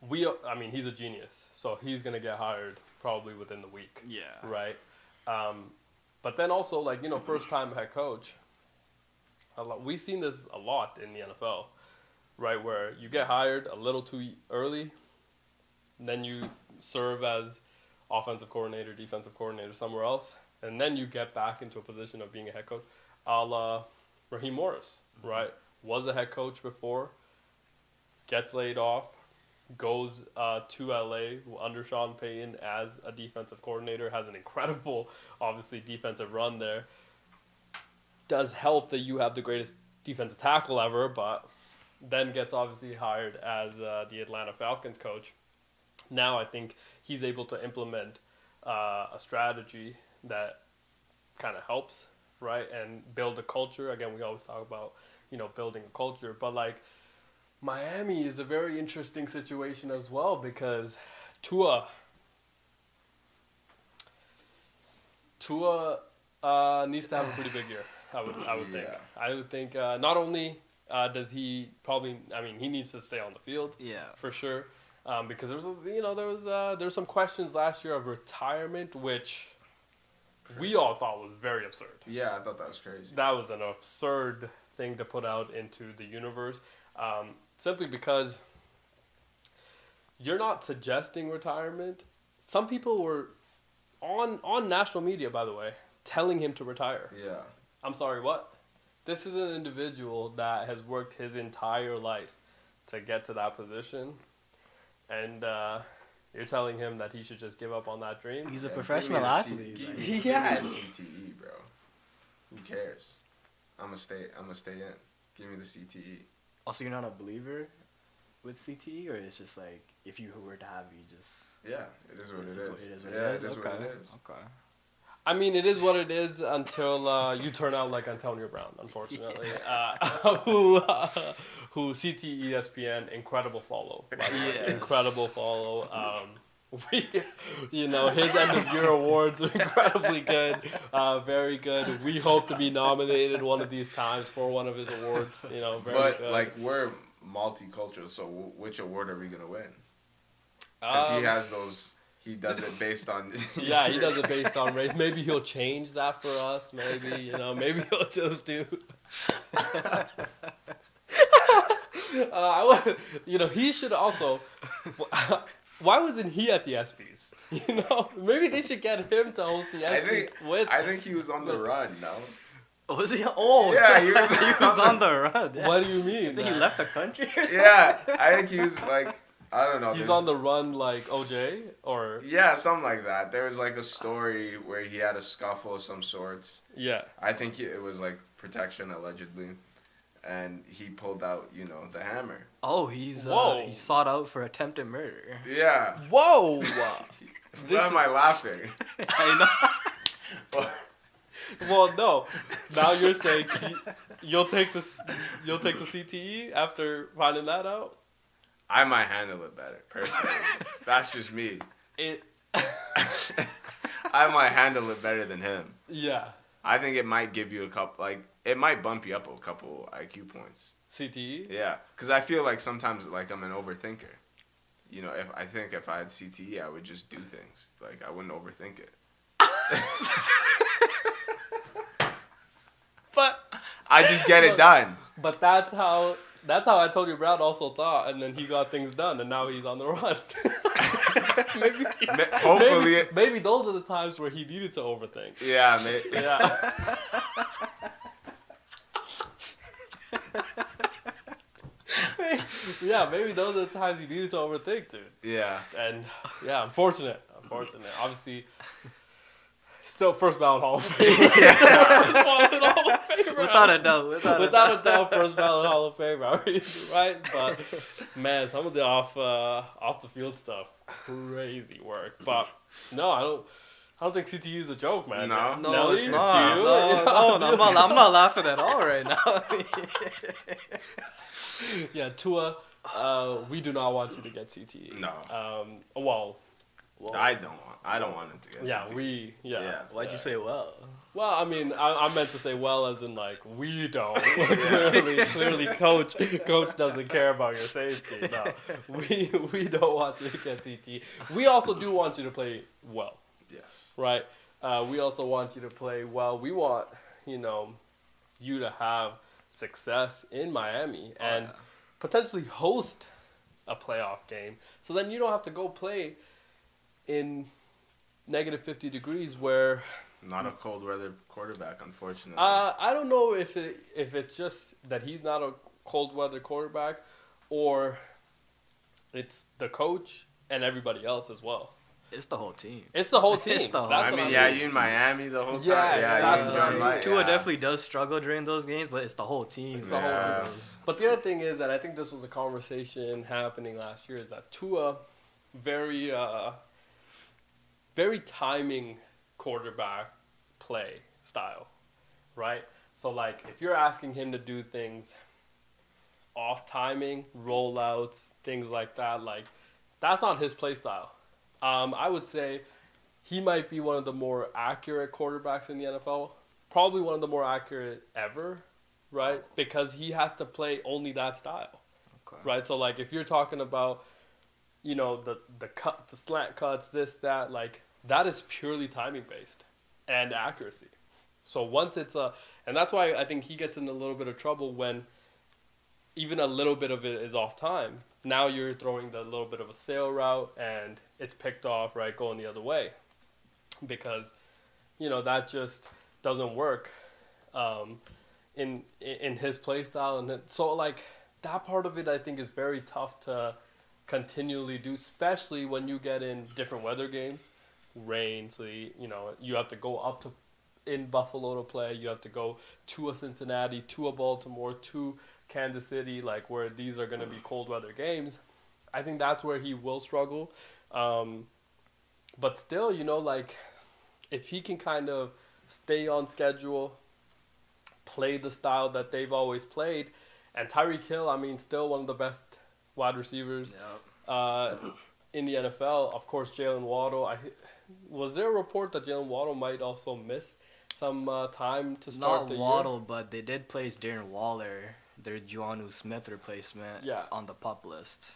He's a genius, so he's gonna get hired probably within the week. Yeah. Right. But then also first time head coach. We've seen this a lot in the NFL, right? Where you get hired a little too early, then you serve as offensive coordinator, defensive coordinator somewhere else, and then you get back into a position of being a head coach. A la Raheem Morris, right? Was a head coach before, gets laid off, goes to LA under Sean Payton as a defensive coordinator, has an incredible, obviously, defensive run there. Does help that you have the greatest defensive tackle ever, but then gets obviously hired as the Atlanta Falcons coach. Now I think he's able to implement a strategy that kind of helps, right, and build a culture. Again, we always talk about, building a culture, but Miami is a very interesting situation as well because Tua needs to have a pretty big year. I would think. I would think not only does he probably, he needs to stay on the field. Yeah. For sure, because there's some questions last year of retirement, which we all thought was very absurd. Yeah, I thought that was crazy. That was an absurd thing to put out into the universe, simply because you're not suggesting retirement. Some people were on national media, by the way, telling him to retire. Yeah. I'm sorry, what? This is an individual that has worked his entire life to get to that position, and you're telling him that he should just give up on that dream? He's a professional athlete. Give me the CTE, bro. Who cares? I'm gonna stay in. Give me the CTE. Also, you're not a believer with CTE, or it's just like if you were to have, you just. Yeah, it is what it is. It is what it is. Okay. It is what it is until you turn out like Antonio Brown, unfortunately. Who CTE ESPN, incredible follow. Yes. Incredible follow. His end of year awards are incredibly good. Very good. We hope to be nominated one of these times for one of his awards. Very good. We're multicultural, so which award are we gonna win? Because he has those. He does it based on. Yeah, he does it based on race. Maybe he'll change that for us. Maybe maybe he'll just do. He should also. Why wasn't he at the ESPYs? Maybe they should get him to host the ESPYs I think he was on the run. No. Was he? Oh, yeah, he was on the run. Yeah. What do you mean? I think he left the country. Or something? Yeah, I think he was I don't know. He's on the run like OJ or. Yeah, something like that. There was a story where he had a scuffle of some sorts. Yeah. I think it was protection allegedly, and he pulled out the hammer. Oh, he's sought out for attempted murder. Yeah. Whoa. Why am I laughing? I know. Well, no. Now you're saying you'll take the CTE after finding that out? I might handle it better, personally. That's just me. I might handle it better than him. Yeah. I think it might give you a couple, it might bump you up a couple IQ points. CTE? Yeah. Because I feel sometimes, I'm an overthinker. If I had CTE, I would just do things. I wouldn't overthink it. But I just get it done. But that's how That's how Antonio Brown also thought, and then he got things done, and now he's on the run. maybe, Hopefully, maybe those are the times where he needed to overthink. yeah, mate. Yeah. Yeah, maybe those are the times he needed to overthink, dude. Yeah. And yeah, unfortunate. Obviously, still first ballot Hall of Fame. First ballot Hall of Famer. Without a doubt. Without a doubt, first ballot Hall of Famer. Right? But man, some of the off the field stuff, crazy work. But no, I don't think CTE is a joke, man. No. No, Nelly, it's not. you. No, I'm not laughing at all right now. Yeah, Tua, we do not want you to get CTE. No. Well, I don't want him to get yeah, CTE. Yeah. Why'd you say well? Well, I mean, I meant to say well as in like we don't. clearly, coach doesn't care about your safety. No, we don't want you to get CTE. We also do want you to play well. Yes. Right. We also want you to play well. We want you to have success in Miami and potentially host a playoff game. So then you don't have to go play in negative 50 degrees where. Not a cold weather quarterback, unfortunately. I don't know if it's just that he's not a cold weather quarterback, or it's the coach and everybody else as well. It's the whole team. It's the whole team. It's the whole That's team. You in Miami the whole time. Yes, that's you what I enjoy mean. life. Tua definitely does struggle during those games, but it's the whole team. It's the whole team. But the other thing is that I think this was a conversation happening last year, is that Tua, very timing quarterback play style, right? So like if you're asking him to do things off timing, rollouts, things like that, like that's not his play style. I would say he might be one of the more accurate quarterbacks in the NFL, probably one of the more accurate ever, right? Because he has to play only that style, right? So like if you're talking about, the slant cuts, this, that, like that is purely timing based and accuracy. So once it's and that's why I think he gets in a little bit of trouble when even a little bit of it is off time. Now you're throwing the little bit of a sail route and it's picked off, right, going the other way. Because, that just doesn't work in his play style. And so, like, that part of it I think is very tough to continually do, especially when you get in different weather games. Rain, so you have to go up to in Buffalo to play. You have to go to a Cincinnati, to a Baltimore, to Kansas City, like where these are going to be cold weather games. I think that's where he will struggle. But still, like if he can kind of stay on schedule, play the style that they've always played, and Tyreek Hill, I mean, still one of the best wide receivers in the NFL. Of course, Jalen Waddle. Was there a report that Jalen Waddle might also miss some time to start the year? Not Waddle, but they did place Darren Waller, their Juanu Smith replacement, on the PUP list.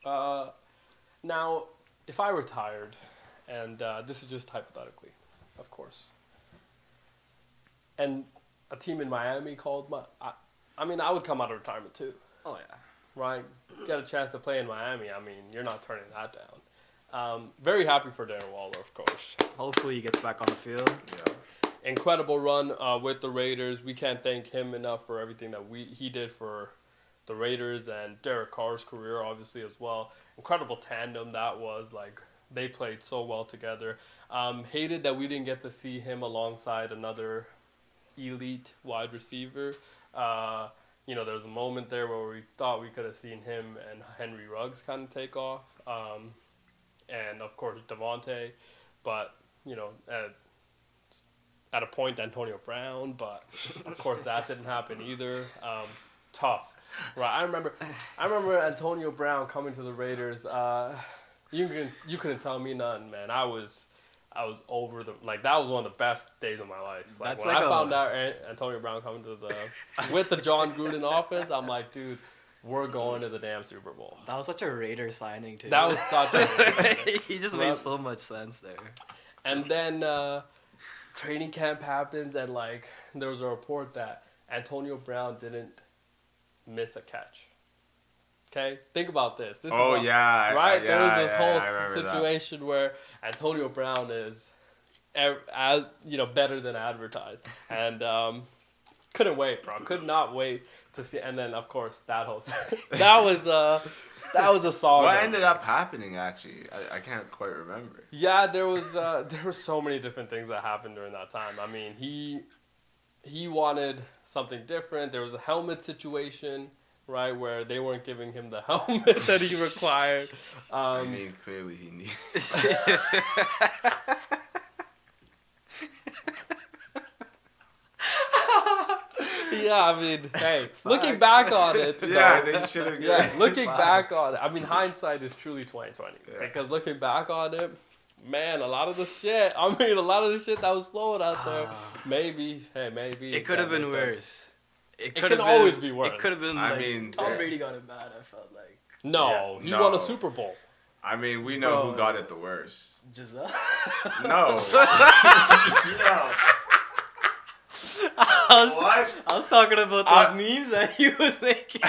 Now, if I retired, and this is just hypothetically, of course, and a team in Miami called I would come out of retirement too. Oh, yeah. Right? Get a chance to play in Miami. I mean, you're not turning that down. Very happy for Darren Waller, of course. Hopefully he gets back on the field. Yeah. Incredible run with the Raiders. We can't thank him enough for everything that he did for the Raiders and Derek Carr's career, obviously, as well. Incredible tandem that was. Like, they played so well together. Hated that we didn't get to see him alongside another elite wide receiver. There was a moment there where we thought we could have seen him and Henry Ruggs kind of take off. And, of course, Devontae. But, at a point, Antonio Brown. But, of course, that didn't happen either. Tough. Right. I remember Antonio Brown coming to the Raiders. You couldn't tell me nothing, man. I was over that was one of the best days of my life. Like when I found out Antonio Brown coming to with the John Gruden offense, I'm like, dude, we're going to the damn Super Bowl. That was such a Raider signing too. That was such a he just made so much sense there. And then training camp happens, and like there was a report that Antonio Brown didn't miss a catch. Okay, think about this. This Oh, is yeah. right. Yeah, There was this I whole remember situation where Antonio Brown is, as better than advertised, and couldn't wait, bro. Could not wait to see. And then of course that whole that was a song. What ended up happening? Actually, I can't quite remember. Yeah, there were so many different things that happened during that time. I mean, he wanted something different. There was a helmet situation, right, where they weren't giving him the helmet that he required. I mean, clearly he needs. Yeah, I mean, hey, looking back on it, Yeah, they should have. yeah, looking back on it, I mean, hindsight is truly 2020. Yeah. Because looking back on it, man, a lot of the shit. I mean, a lot of the shit that was flowing out there. Maybe It could have been worse. It can always be worse. It could have been. I Like, mean, Tom yeah. Brady got it bad. I felt like No, he won a Super Bowl. I mean, we know who got it the worst. Giselle. No. No. I was talking about those memes that he was making.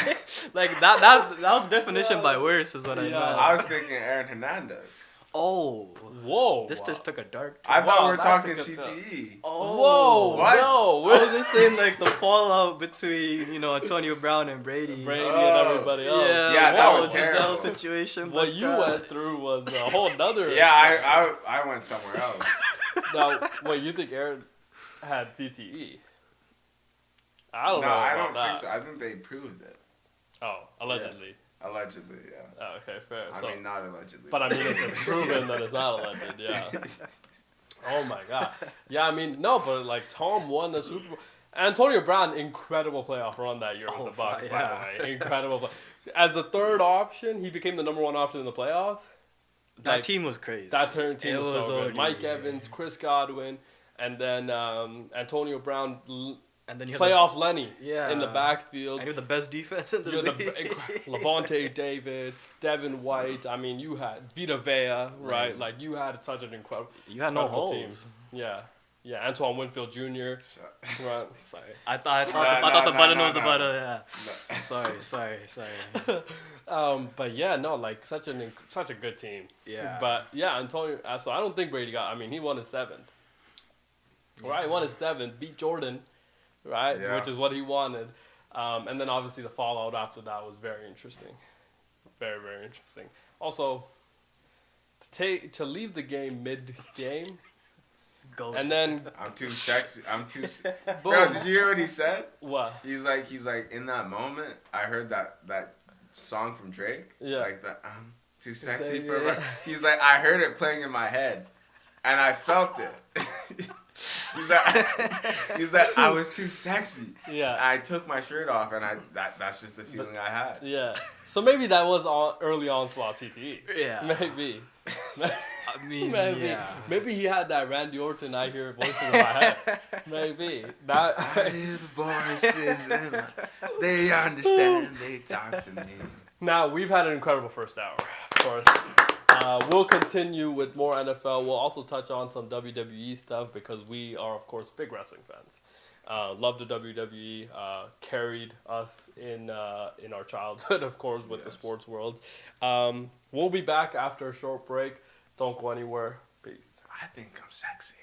Like that was definition by worse is what I meant. I was thinking Aaron Hernandez. Oh. Whoa. This just took a dark I turn. thought Wow, we were that talking took a turn. CTE. Oh. Whoa. What? No. I was just saying like the fallout between, Antonio Brown and Brady. Brady and everybody else. Yeah, that was Giselle terrible. situation. What but, you went through was a whole nother. Yeah, I went somewhere else. Now, wait, you think Aaron had CTE? I don't know. I about don't that. think so. I think they proved it. Oh, allegedly. Allegedly, yeah. Oh, okay, fair. I mean, not allegedly. But I mean, if it's proven, then it's not alleged. Yeah. Oh my God. Yeah, I mean, no, but like Tom won the Super Bowl. Antonio Brown, incredible playoff run that year with the Bucks. yeah. By the way, incredible. As the third option, he became the number one option in the playoffs. That Like, team was crazy. That team It was so was good. OD, Mike yeah. Evans, Chris Godwin, and then Antonio Brown. And then you Playoff Lenny Yeah. in the backfield. And you're the best defense in the You're the league. Levante David, Devin White. I mean, you had Vita Vea, right? Right. Like you had such an incredible. You had no incredible holes. Yeah, yeah. Antoine Winfield Jr. Right. Sorry. I thought No, the button no, was no. about to. Yeah. Sorry. But yeah, no, like such a good team. Yeah. But yeah, Antonio. So I don't think Brady got. I mean, he won his seventh. Right, he won his seventh. Beat Jordan. Right, Yeah. which is what he wanted. And then obviously the fallout after that was very interesting. Very, very interesting. Also, to leave the game mid-game, Go. and then, I'm too sexy. boom. Bro, did you hear what he said? What? He's like, in that moment, I heard that song from Drake. Yeah. Like that, I'm too sexy Say, for. yeah. He's like, I heard it playing in my head, and I felt it. He's like, I was too sexy. Yeah. I took my shirt off, and that's just the feeling I had. Yeah. So maybe that was early onslaught TTE. Yeah. Maybe. I mean, Maybe. yeah. Maybe he had that Randy Orton I hear voices in my head. Maybe. That. I hear the voices, they understand, they talk to me. Now, we've had an incredible first hour, of course. We'll continue with more NFL. We'll also touch on some WWE stuff because we are, of course, big wrestling fans. Love the WWE. Carried us in our childhood, of course, with the sports world. We'll be back after a short break. Don't go anywhere. Peace. I think I'm sexy.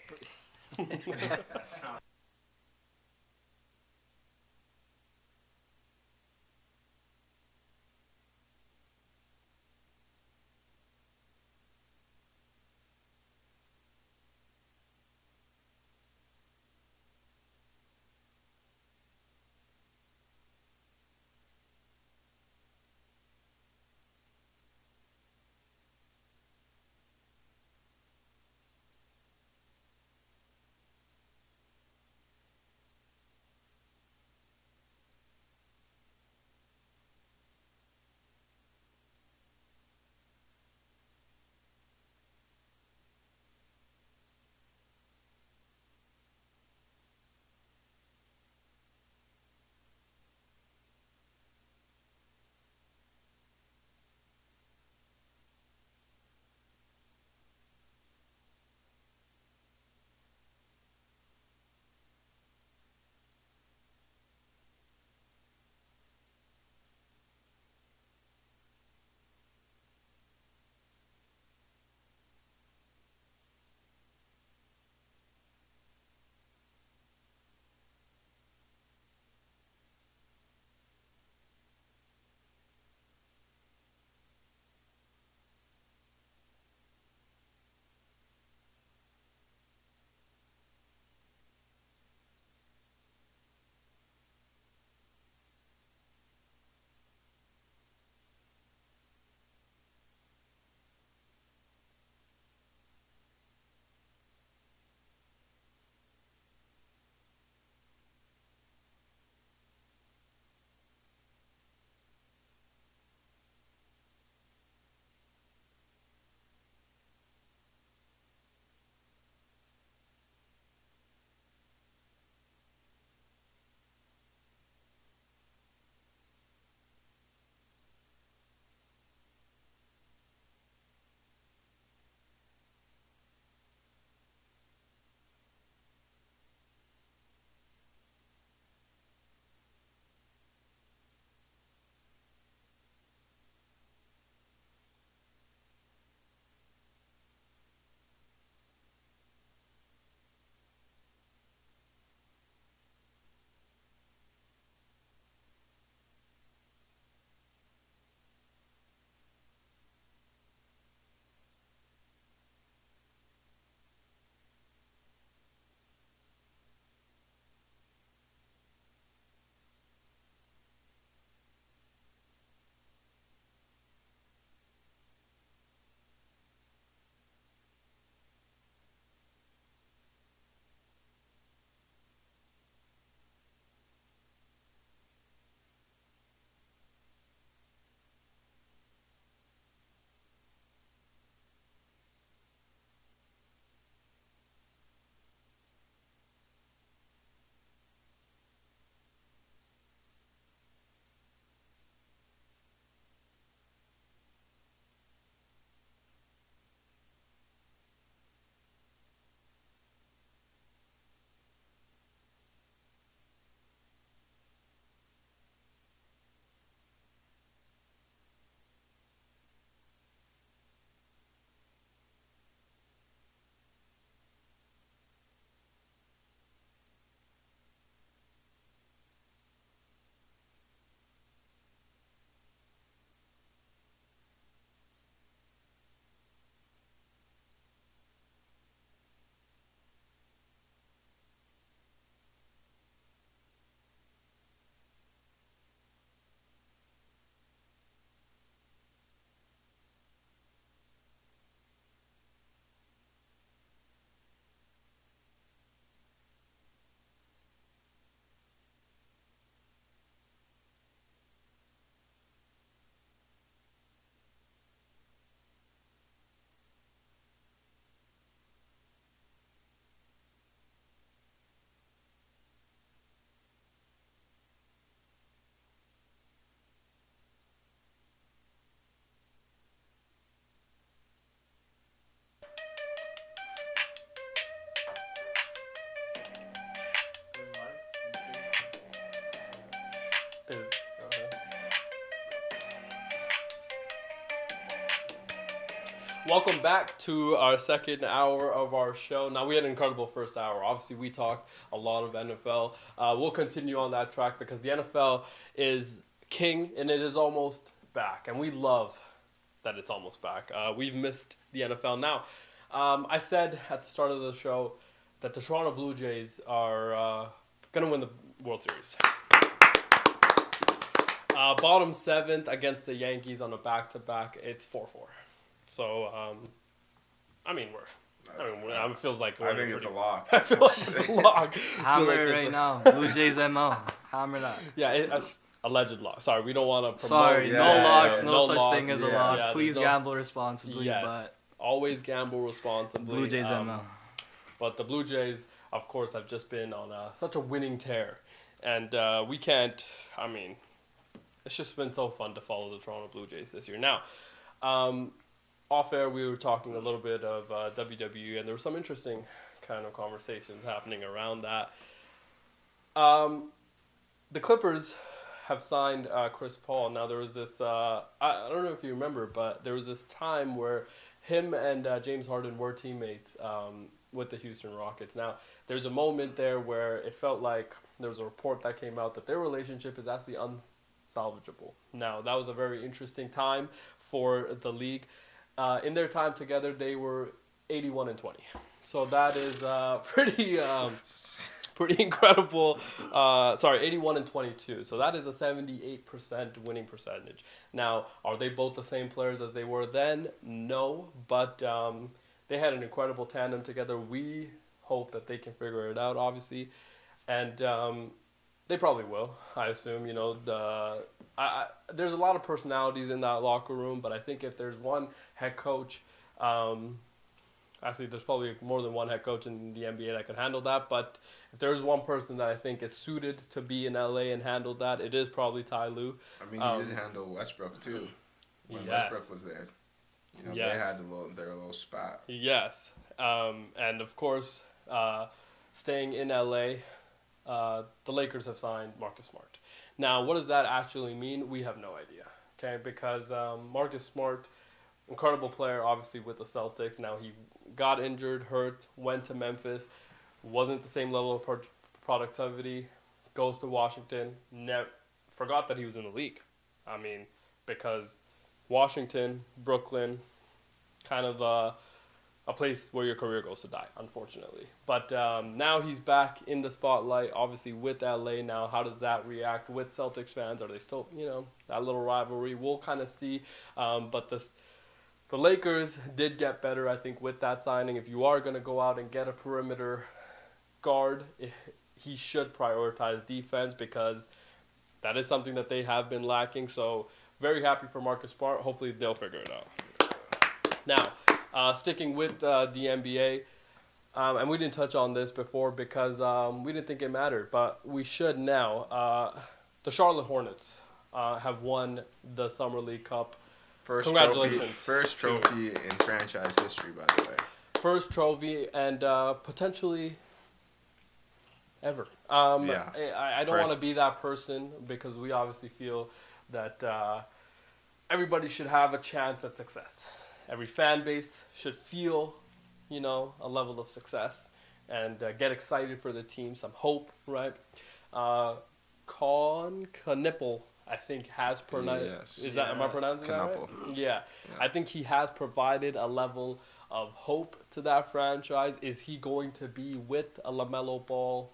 is. Welcome back to our second hour of our show. Now, we had an incredible first hour. Obviously, we talked a lot of NFL. We'll continue on that track because the NFL is king and it is almost back. And we love that it's almost back. We've missed the NFL. Now, I said at the start of the show that the Toronto Blue Jays are going to win the World Series. Bottom 7th against the Yankees on a back-to-back. It's 4-4. So, it feels like I think it's a lock. I feel like it's a lock. Hammer like it right now. Blue Jays ML. Hammer that. Yeah, it's alleged lock. Sorry, we don't want to promote. Sorry, no locks, no such thing as a lock. Yeah, Please gamble responsibly. Yes, but always gamble responsibly. Blue Jays ML. But the Blue Jays, of course, have just been on such a winning tear. And we can't, it's just been so fun to follow the Toronto Blue Jays this year. Now, off air, we were talking a little bit of WWE, and there were some interesting kind of conversations happening around that. The Clippers have signed Chris Paul. Now, there was this, I don't know if you remember, but there was this time where him and James Harden were teammates with the Houston Rockets. Now, there's a moment there where it felt like there was a report that came out that their relationship is actually unsalvageable. Now, that was a very interesting time for the league. In their time together, they were 81-20. So that is pretty incredible. 81-22. So that is a 78% winning percentage. Now, are they both the same players as they were then? No, but they had an incredible tandem together. We hope that they can figure it out, obviously, and they probably will. I assume. There's a lot of personalities in that locker room, but I think if there's one head coach, actually there's probably more than one head coach in the NBA that can handle that, but if there's one person that I think is suited to be in LA and handle that, it is probably Ty Lue. He did handle Westbrook too. When yes. Westbrook was there. Yes. They had their little spot. Yes. And of course, staying in LA, the Lakers have signed Marcus Smart. Now, what does that actually mean? We have no idea, okay? Because Marcus Smart, incredible player, obviously, with the Celtics. Now, he got injured, hurt, went to Memphis, wasn't the same level of productivity, goes to Washington, forgot that he was in the league. Because Washington, Brooklyn, kind of a place where your career goes to die, unfortunately. But now he's back in the spotlight, obviously, with LA now. How does that react with Celtics fans? Are they still, that little rivalry? We'll kind of see. But the Lakers did get better, I think, with that signing. If you are going to go out and get a perimeter guard, he should prioritize defense because that is something that they have been lacking. So very happy for Marcus Smart. Hopefully they'll figure it out. Now, sticking with the NBA, and we didn't touch on this before because we didn't think it mattered, but we should now. The Charlotte Hornets have won the Summer League Cup. Congratulations. First trophy in franchise history, by the way. First trophy and potentially ever. Yeah. I don't want to be that person because we obviously feel that everybody should have a chance at success. Every fan base should feel, a level of success and get excited for the team, some hope, right? Knipple, I think, has pronounced. Yes. Am I pronouncing that right? Yeah. I think he has provided a level of hope to that franchise. Is he going to be with a LaMelo Ball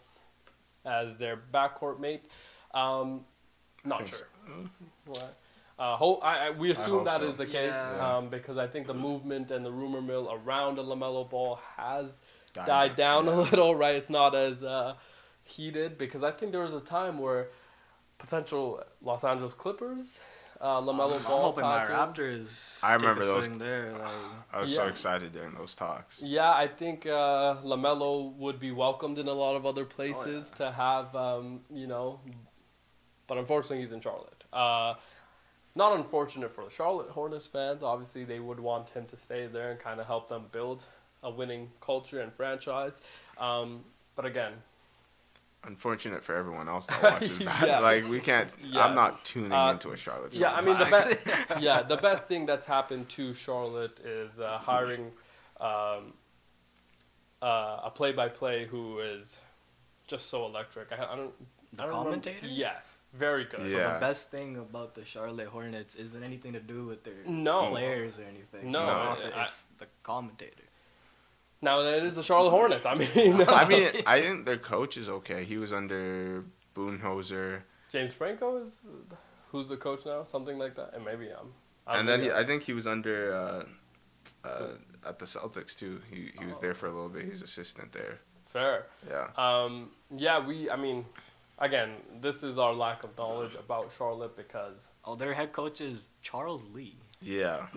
as their backcourt mate? Not sure. What? We assume that is the case because I think the movement and the rumor mill around a LaMelo Ball has died down a little, right? It's not as heated because I think there was a time where potential Los Angeles Clippers, LaMelo Ball. I'm hoping my Raptors. I remember those. There, I was so excited during those talks. Yeah, I think LaMelo would be welcomed in a lot of other places to have, but unfortunately he's in Charlotte. Not unfortunate for the Charlotte Hornets fans. Obviously, they would want him to stay there and kind of help them build a winning culture and franchise. But again, Unfortunate for everyone else that watches that. Yeah. Like we can't. Yes. I'm not tuning into a Charlotte. Yeah, I mean Facts. the best thing that's happened to Charlotte is hiring a play-by-play who is just so electric. I don't. The I don't commentator? remember. Yes, very good. Yeah. So the best thing about the Charlotte Hornets isn't anything to do with their No. players or anything. No, It's the commentator. Now it is the Charlotte Hornets. I mean, I think their coach is okay. He was under Boonhoser, James Franco is who's the coach now, something like that, and maybe and then I think he was under at the Celtics too. He was there for a little bit. He was assistant there. fair. Yeah. I mean, again, this is our lack of knowledge about Charlotte because Their head coach is Charles Lee. Yeah.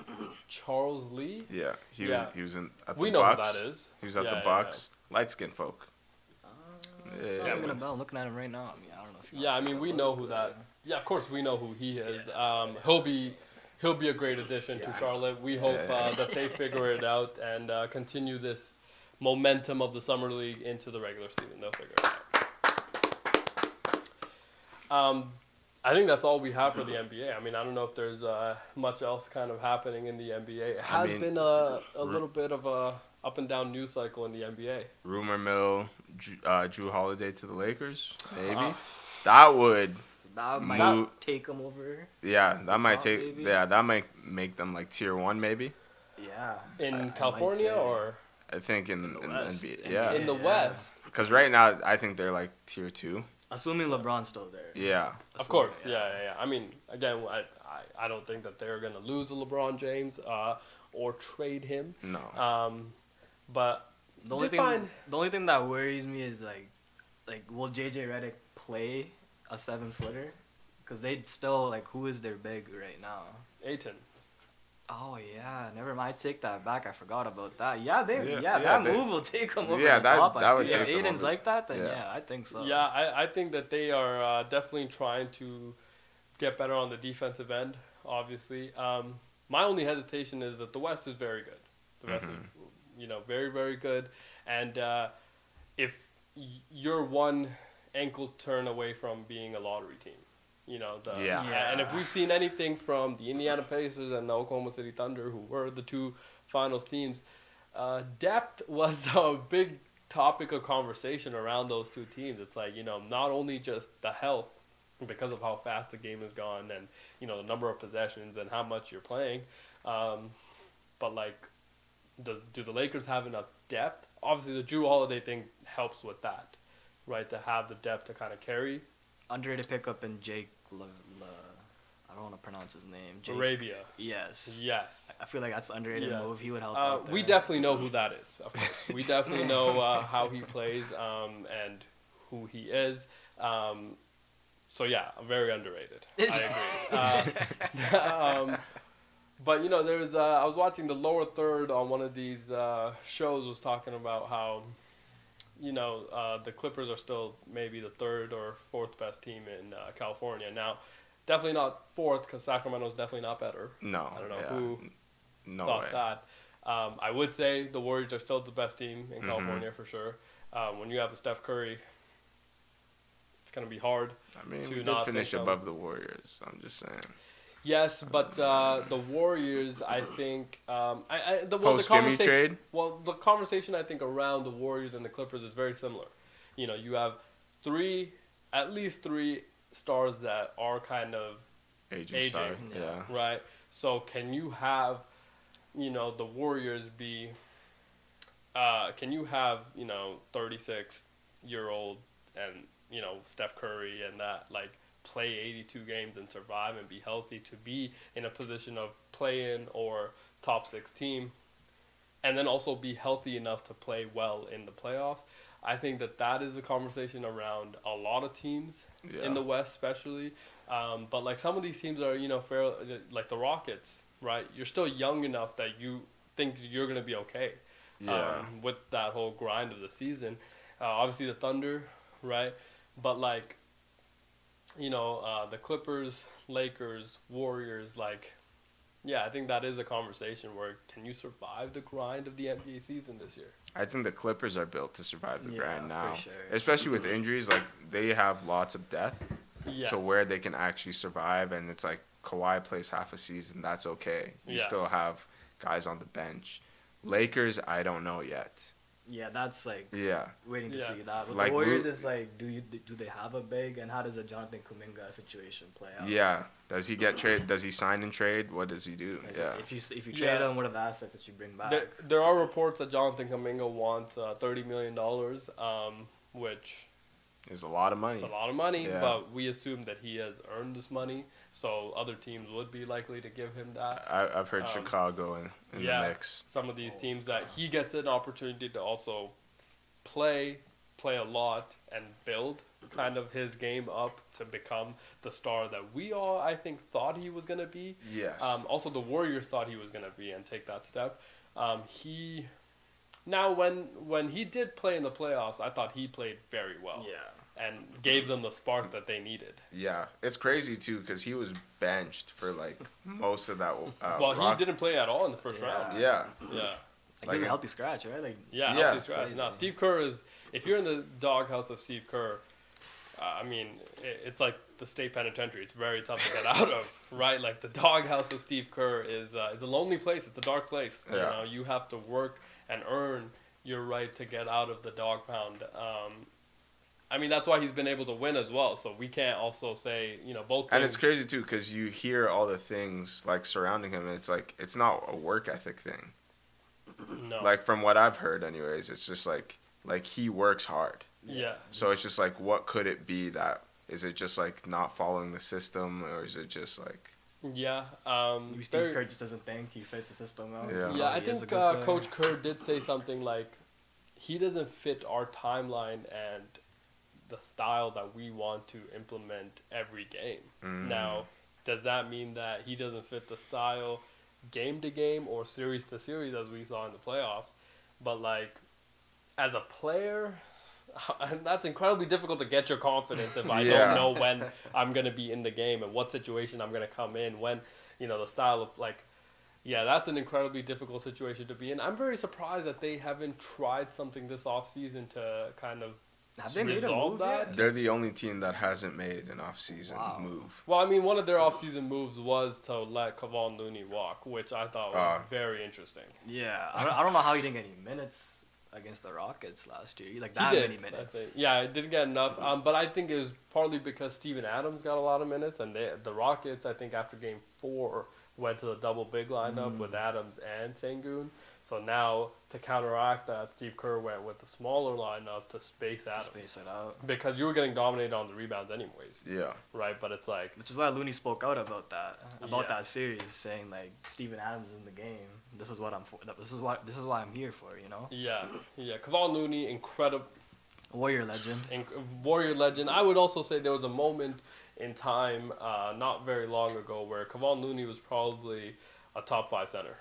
Charles Lee. Yeah. He was in at the We know Bucks. who that is. He was at Yeah, the yeah, Bucks. Light skinned folk. It's not Yeah. ringing a bell. I'm looking at him right now. I mean, I don't know if Yeah, I mean, we know who that. Yeah, of course, we know who he is. He'll be a great addition to Charlotte. We hope that they figure it out and continue this momentum of the summer league into the regular season. They'll figure it out. I think that's all we have for the NBA. I mean, I don't know if there's much else kind of happening in the NBA. It has been a little bit of a up and down news cycle in the NBA. Rumor mill, Drew Holiday to the Lakers, maybe. That would. That might take them over. Yeah, that might top, take. maybe? Yeah, that might make them like tier 1, maybe. Yeah. In California or I think in the West, NBA. NBA. Yeah. in the West? Because right now I think they're like tier 2. Assuming LeBron's still there. Yeah. Of course, yeah. I mean, again, I don't think that they're going to lose a LeBron James or trade him. No. But The only thing that worries me is like will JJ Redick play a 7-footer? Because they'd still who is their big right now? Ayton. Oh yeah, never mind. Take that back. I forgot about that. Yeah, that move will take them over Yeah, the that- top. that would If take them Aiden's over. like that, then Yeah. yeah, I think so. Yeah, I think that they are definitely trying to get better on the defensive end, obviously. My only hesitation is that the West is very good. The West is, very, very good. And if you're one ankle turn away from being a lottery team, and if we've seen anything from the Indiana Pacers and the Oklahoma City Thunder, who were the two finals teams, depth was a big topic of conversation around those two teams. It's like, not only just the health because of how fast the game has gone and, the number of possessions and how much you're playing, but do the Lakers have enough depth? Obviously, the Drew Holiday thing helps with that, right? To have the depth to kind of carry. Underrated pickup in Jake I don't want to pronounce his name. Jake. Arabia. Yes. Yes. I feel like that's an underrated Yes. move. He would help out there. We definitely know who that is, of course. We definitely know how he plays and who he is. So, yeah, very underrated. I agree. But, there's I was watching the lower third on one of these shows was talking about how, the Clippers are still maybe the third or fourth best team in California. Now, definitely not fourth because Sacramento's definitely not better. No. I don't know who no thought way. that. I would say the Warriors are still the best team in California for sure. When you have a Steph Curry, it's going to be hard. I mean, to we did not finish think above the Warriors. I'm just saying. Yes, but the Warriors, I think, the Post Jimmy conversation. trade? Well, the conversation I think around the Warriors and the Clippers is very similar. You have at least three stars that are kind of Aging star. Yeah. right. So can you have, the Warriors be? Can you have 36-year-old and Steph Curry and that play 82 games and survive and be healthy to be in a position of play-in or top 6 team, and then also be healthy enough to play well in the playoffs? I think that is a conversation around a lot of teams in the West, especially. But some of these teams are fair, like the Rockets, right? You're still young enough that you think you're gonna be okay. With that whole grind of the season, obviously the Thunder, right? But the Clippers, Lakers, Warriors, Yeah, I think that is a conversation where can you survive the grind of the NBA season this year? I think the Clippers are built to survive the grind now, for sure. especially with injuries. Like they have lots of depth Yes. to where they can actually survive, and it's like Kawhi plays half a season. That's okay. You Yeah. still have guys on the bench. Lakers, I don't know yet. Yeah, that's like Yeah. waiting to Yeah. see that. But Like, the Warriors is like, do they have a big, and how does the Jonathan Kuminga situation play out? Yeah. Does he get trade? Does he sign and trade? What does he do? Like, Yeah. If you Yeah. trade him, what are the assets that you bring back? There are reports that Jonathan Kuminga wants $30 million, which It's a lot of money. is a lot of money, Yeah. but we assume that he has earned this money, so other teams would be likely to give him that. I've heard Chicago in yeah. the mix. Some of these teams that he gets an opportunity to also play a lot, and build kind of his game up to become the star that we all, I think, thought he was going to be. Yes. Also, the Warriors thought he was going to be and take that step. Now, when he did play in the playoffs, I thought he played very well. Yeah. And gave them the spark that they needed. Yeah, it's crazy too because he was benched for like most of that. Well, he didn't play at all in the first round. Yeah, Yeah. Like he's a healthy scratch, right? Like Yeah, Yeah. healthy scratch. Now, Steve Kerr is, if you're in the doghouse of Steve Kerr, I mean, it's like the state penitentiary. It's very tough to get out of, right? Like the doghouse of Steve Kerr is a lonely place. It's a dark place. Yeah. You know, you have to work and earn your right to get out of the dog pound. I mean, that's why he's been able to win as well. So we can't also say, you know, both. and it's crazy too because you hear all the things like surrounding him, and it's like it's not a work ethic thing. No. Like from what I've heard, anyways, it's just like he works hard. Yeah. So it's just like, what could it be that is it just like not following the system, or is it just like Yeah. maybe Steve Kerr just doesn't think he fits the system out. Yeah. Yeah, I He is think a good player. Coach Kerr did say something like, he doesn't fit our timeline and the style that we want to implement every game. Now, does that mean that he doesn't fit the style game to game or series to series as we saw in the playoffs? But like, as a player, that's incredibly difficult to get your confidence if I Yeah. don't know when I'm going to be in the game and what situation I'm going to come in, when, you know, the style of like, yeah, that's an incredibly difficult situation to be in. I'm very surprised that they haven't tried something this offseason to kind of Have they made a resolve move that. yet? they're the only team that hasn't made an off-season Wow. move? Well, I mean, one of their offseason moves was to let Kevon Looney walk, which I thought was very interesting. Yeah, I don't know how he didn't get any minutes against the Rockets last year. Like He that did, many I minutes. think. Yeah, it didn't get enough. But I think it was partly because Steven Adams got a lot of minutes, and the Rockets, I think after Game 4, went to the double big lineup with Adams and Sengun. So now, to counteract that, Steve Kerr went with the smaller lineup to space Adams. Space it out. Because you were getting dominated on the rebounds anyways, Yeah. right? But it's like, Which is why Looney spoke out about Yeah. that series, saying like Steven Adams is in the game. This is what I'm for. This is why I'm here for. You know, yeah. Kevon Looney, incredible. Warrior legend. Warrior legend. I would also say there was a moment in time, not very long ago, where Kevon Looney was probably a top 5 center.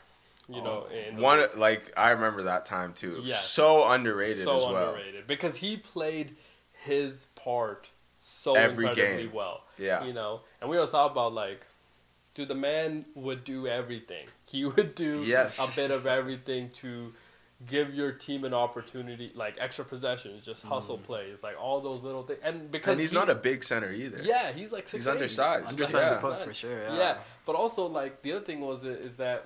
You know, in the One like I remember that time too. Yes. So underrated so as well. underrated because he played his part so Every incredibly game. well. Yeah. You know, and we always talk about like, dude, the man would do everything. He would do Yes. a bit of everything to give your team an opportunity, like extra possessions, just hustle plays, like all those little things. And because And he's not a big center either. yeah, he's like 6'8". He's undersized. Undersized Yeah. foot for sure. Yeah. Yeah, but also like the other thing is that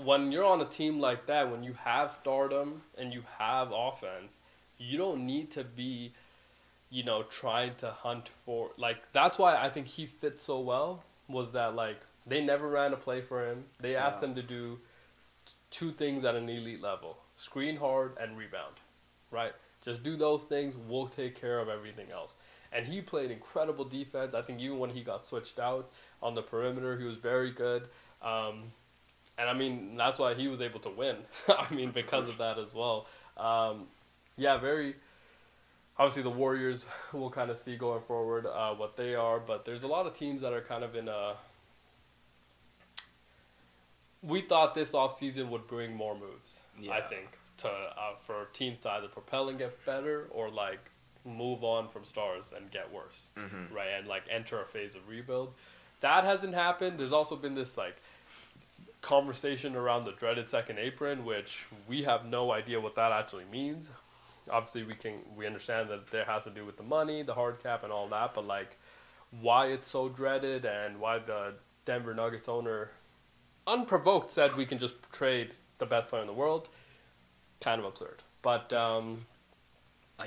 when you're on a team like that, when you have stardom and you have offense, you don't need to be, you know, trying to hunt for like. That's why I think he fit so well. Was that like they never ran a play for him? They asked him to do 2 things at an elite level: screen hard and rebound, right? Just do those things. We'll take care of everything else. And he played incredible defense. I think even when he got switched out on the perimeter, he was very good. And I mean, that's why he was able to win. I mean, because of that as well. Yeah, very. Obviously, the Warriors will kind of see going forward what they are, but there's a lot of teams that are kind of in a. We thought this offseason would bring more moves. I Yeah. think to for teams to either propel and get better or like move on from stars and get worse, right? And like enter a phase of rebuild. that hasn't happened. There's also been this like conversation around the dreaded second apron, which we have no idea what that actually means. Obviously, we understand that there has to do with the money, the hard cap, and all that, but like why it's so dreaded and why the Denver Nuggets owner, unprovoked, said we can just trade the best player in the world, kind of absurd. But a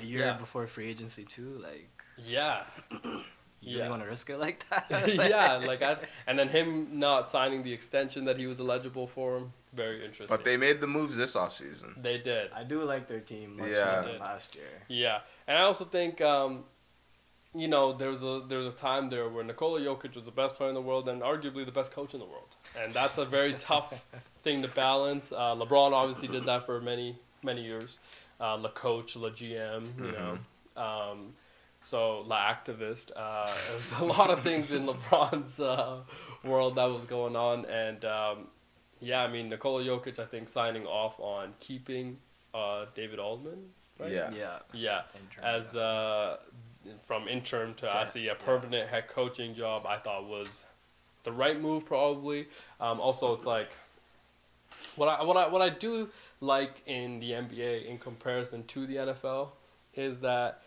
year before free agency too, like yeah. You really want to risk it like that? Yeah, and then him not signing the extension that he was eligible for, very interesting. But they made the moves this offseason. They did. I do like their team much Yeah. more than last year. Yeah, and I also think, you know, there was a time there where Nikola Jokic was the best player in the world and arguably the best coach in the world, and that's a very tough thing to balance. LeBron obviously did that for many years. La coach, la GM, you know. So, la activist, there's a lot of things in LeBron's world that was going on. And, yeah, I mean, Nikola Jokic, I think, signing off on keeping David Altman, right? Yeah. As from interim to actually a permanent head coaching job, I thought was the right move, probably. Also, it's like, what I do like in the NBA in comparison to the NFL is that,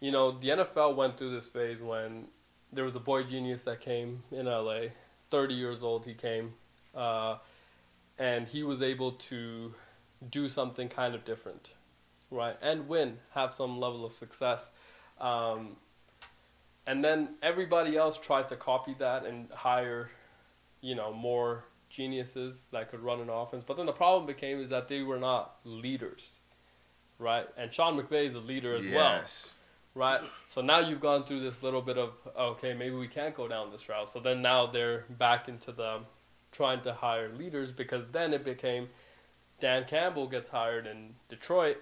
you know, the NFL went through this phase when there was a boy genius that came in LA, 30 years old he came, and he was able to do something kind of different, right, and win, have some level of success. And then everybody else tried to copy that and hire, you know, more geniuses that could run an offense. But then the problem became is that they were not leaders, right? And Sean McVay is a leader as well. Right, so now you've gone through this little bit of, okay, maybe we can't go down this route. So then now they're back into the trying to hire leaders, because then it became Dan Campbell gets hired in Detroit.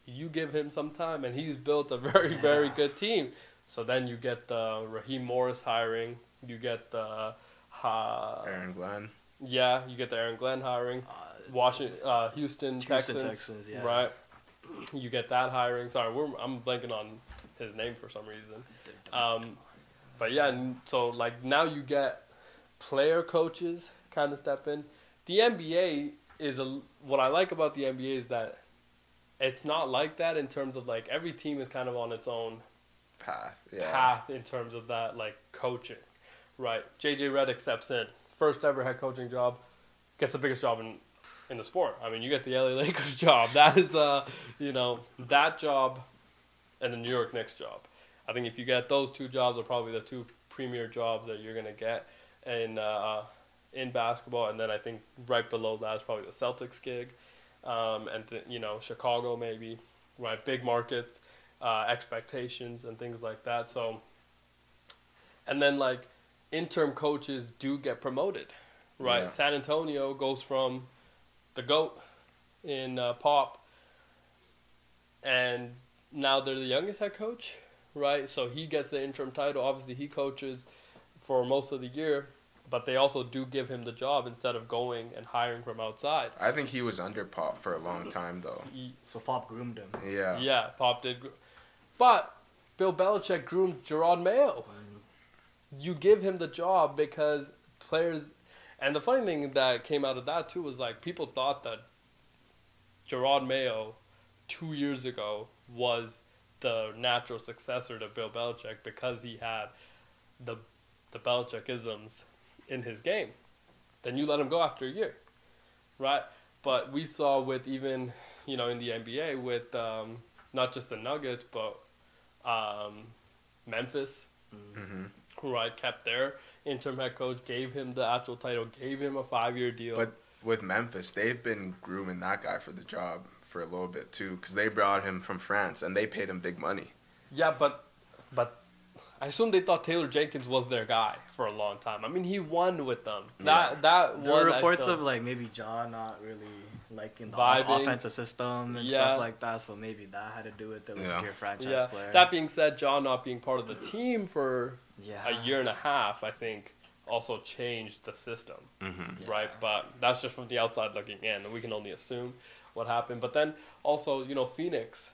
You give him some time, and he's built a very, very good team. So then you get the Raheem Morris hiring. You get the Aaron Glenn. Yeah, you get the Aaron Glenn hiring. Houston Texans, yeah. Right. You get that hiring. Sorry, I'm blanking on his name for some reason. But yeah, so like now you get player coaches kind of step in. The NBA what I like about the NBA is that it's not like that in terms of like every team is kind of on its own path in terms of that, like coaching, right? JJ Redick steps in, first ever head coaching job, gets the biggest job in the sport. I mean, you get the LA Lakers job. That is, you know, that job and the New York Knicks job. I think if you get those two jobs are probably the two premier jobs that you're going to get in basketball. And then I think right below that is probably the Celtics gig. You know, Chicago maybe, right? Big markets, expectations and things like that. So, and then like interim coaches do get promoted, right? Yeah. San Antonio goes from the GOAT in Pop, and now they're the youngest head coach, right? So he gets the interim title. Obviously, he coaches for most of the year, but they also do give him the job instead of going and hiring from outside. I think he was under Pop for a long time, though. So Pop groomed him. Yeah. Yeah, Pop did. But Bill Belichick groomed Gerard Mayo. You give him the job because players... And the funny thing that came out of that, too, was like people thought that Gerard Mayo 2 years ago was the natural successor to Bill Belichick because he had the Belichick-isms in his game. Then you let him go after a year, right? But we saw with even, you know, in the NBA with not just the Nuggets, but Memphis, right, kept their interim head coach, gave him the actual title, gave him a 5-year deal. But with Memphis, they've been grooming that guy for the job for a little bit too, because they brought him from France and they paid him big money. Yeah, but I assume they thought Taylor Jenkins was their guy for a long time. I mean, he won with them. There were reports of like maybe John not really liking the offensive system and stuff like that, so maybe that had to do with it. Was your franchise player. That being said, John not being part of the team for a year and a half, I think, also changed the system, right? But that's just from the outside looking in. We can only assume what happened. But then also, you know, Phoenix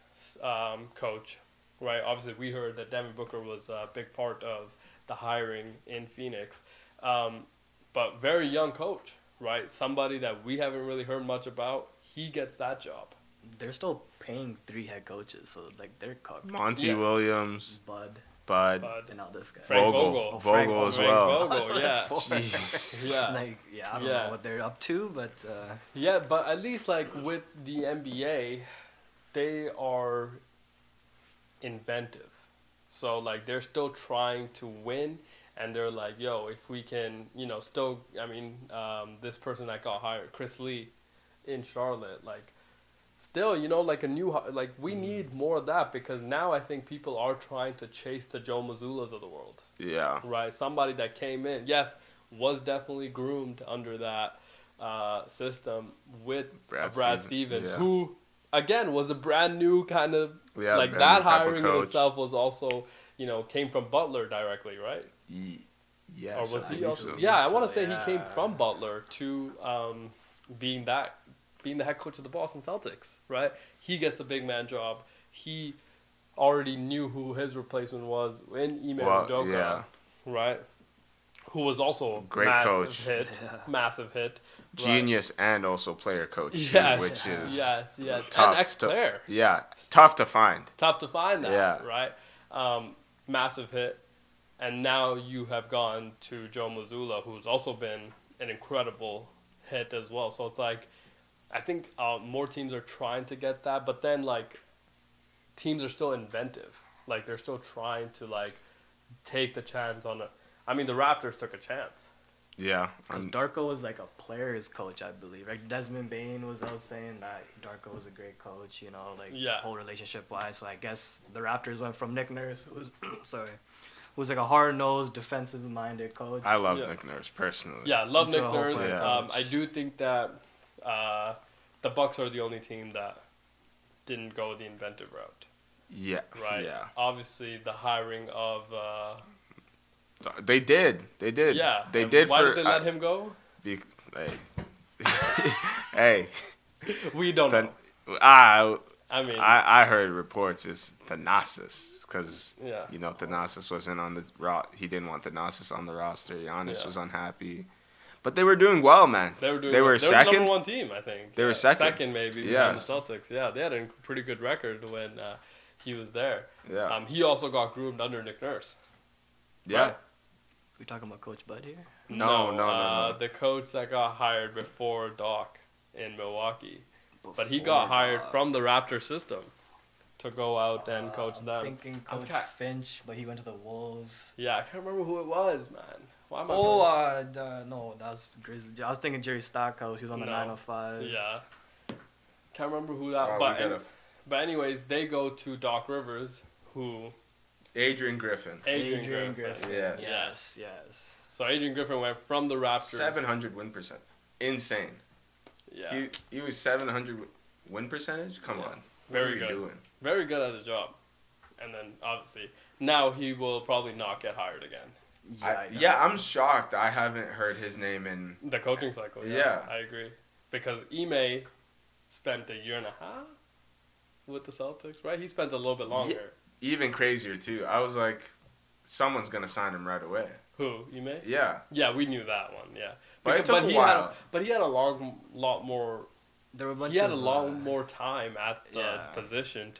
coach, right? Obviously, we heard that Devin Booker was a big part of the hiring in Phoenix. But very young coach, right? Somebody that we haven't really heard much about. He gets that job. They're still paying 3 head coaches, so like they're cooked. Monty Yeah. Williams, Bud, Bud, But and now this guy. Frank Vogel, Vogel. Oh, Frank Vogel as Frank well. Vogel, yeah. Jeez. Yeah. Like, yeah, I don't Yeah. know what they're up to, but Yeah, but at least like with the NBA, they are inventive. So like they're still trying to win, and they're like, yo, if we can, still. I mean, this person that got hired, Chris Lee, in Charlotte, like. Still, like we need more of that because now I think people are trying to chase the Joe Mazzulla's of the world, Yeah. right? Somebody that came in, yes, was definitely groomed under that system with Brad Stevens, yeah. who, again, was a brand new kind of, Yeah, like brand that new type of hiring in coach. itself was also, came from Butler directly, right? Yes. Or was I he think also? so. Yeah, I want to So, say he came yeah. from Butler to being the head coach of the Boston Celtics, right? He gets the big man job. He already knew who his replacement was in Ime Udoka, yeah. right? Who was also a Great massive coach. hit, Yeah. massive hit. Right? Genius and also player coach, too, Yes, which is yes, tough and ex-player. yeah, tough to find. Tough to find that, Yeah. right? Massive hit. And now you have gone to Joe Mazzulla, who's also been an incredible hit as well. So it's like, I think more teams are trying to get that, but then like teams are still inventive. Like they're still trying to like take the chance on it. I mean, the Raptors took a chance. Yeah. because Darko was like a player's coach, I believe. Like Desmond Bain was out saying that Darko was a great coach, like Yeah. whole relationship wise. So I guess the Raptors went from Nick Nurse, who was who was like a hard nosed, defensive minded coach. I love Yeah. Nick Nurse personally. Yeah, love Into Nick a whole Nurse. player coach. I do think that the Bucks are the only team that didn't go the inventive route. Yeah. Right. Yeah. Obviously, the hiring of They did. yeah. They And did why for did they let him go? Hey. Hey. We don't know. I I mean, I heard reports it's Thanasis because yeah. Thanasis wasn't on the he didn't want Thanasis on the roster. Giannis Yeah. was unhappy, but they were doing well, man. They were doing. They well. were They were the second. number one team, I think. They were Yeah, second. Second, maybe. Yeah. Behind the Celtics. Yeah, they had a pretty good record when he was there. Yeah. He also got groomed under Nick Nurse. Yeah. Right. We talking about Coach Bud here? No. The coach that got hired before Doc in Milwaukee, but he got hired from the Raptor system to go out and coach I'm them. thinking I'm Coach ca- Finch, but he went to the Wolves. Yeah, I can't remember who it was, man. Why am I? No, that was Grizzly. I was thinking Jerry Stackhouse. He was on the No. 905. Yeah. Can't remember who that. Oh, But anyways, they go to Doc Rivers, who Adrian Griffin. Adrian Griffin. Yes. Yes. So Adrian Griffin went from the Raptors. 700 win percent. Insane. Yeah. He was 700 win percentage. Come Yeah. on. Very what are good. you doing? Very good at his job. And then obviously now he will probably not get hired again. I'm shocked. I haven't heard his name in. The coaching cycle. Yeah. I agree. Because Ime spent a year and a half with the Celtics, right? He spent a little bit longer. Even crazier too. I was like, someone's gonna sign him right away. Who? Ime? Yeah. Yeah, we knew that one. Yeah. But it took a while. But he had a lot more. There were a bunch He had a of, long more time at the yeah. position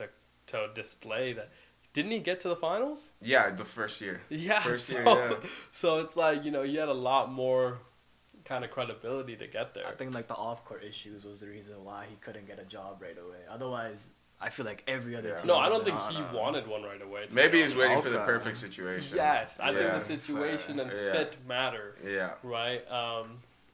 to display that. Didn't he get to the finals? Yeah, the first year. Yeah. First so, year, yeah. so it's like, he had a lot more kind of credibility to get there. I think like the off-court issues was the reason why he couldn't get a job right away. Otherwise, I feel like every other Yeah. team. No, I don't would've think been- he wanted one right away. to Maybe be he's honest. waiting for the Okay. perfect situation. Yes, I think Yeah. the situation and Yeah. fit matter, Yeah. right?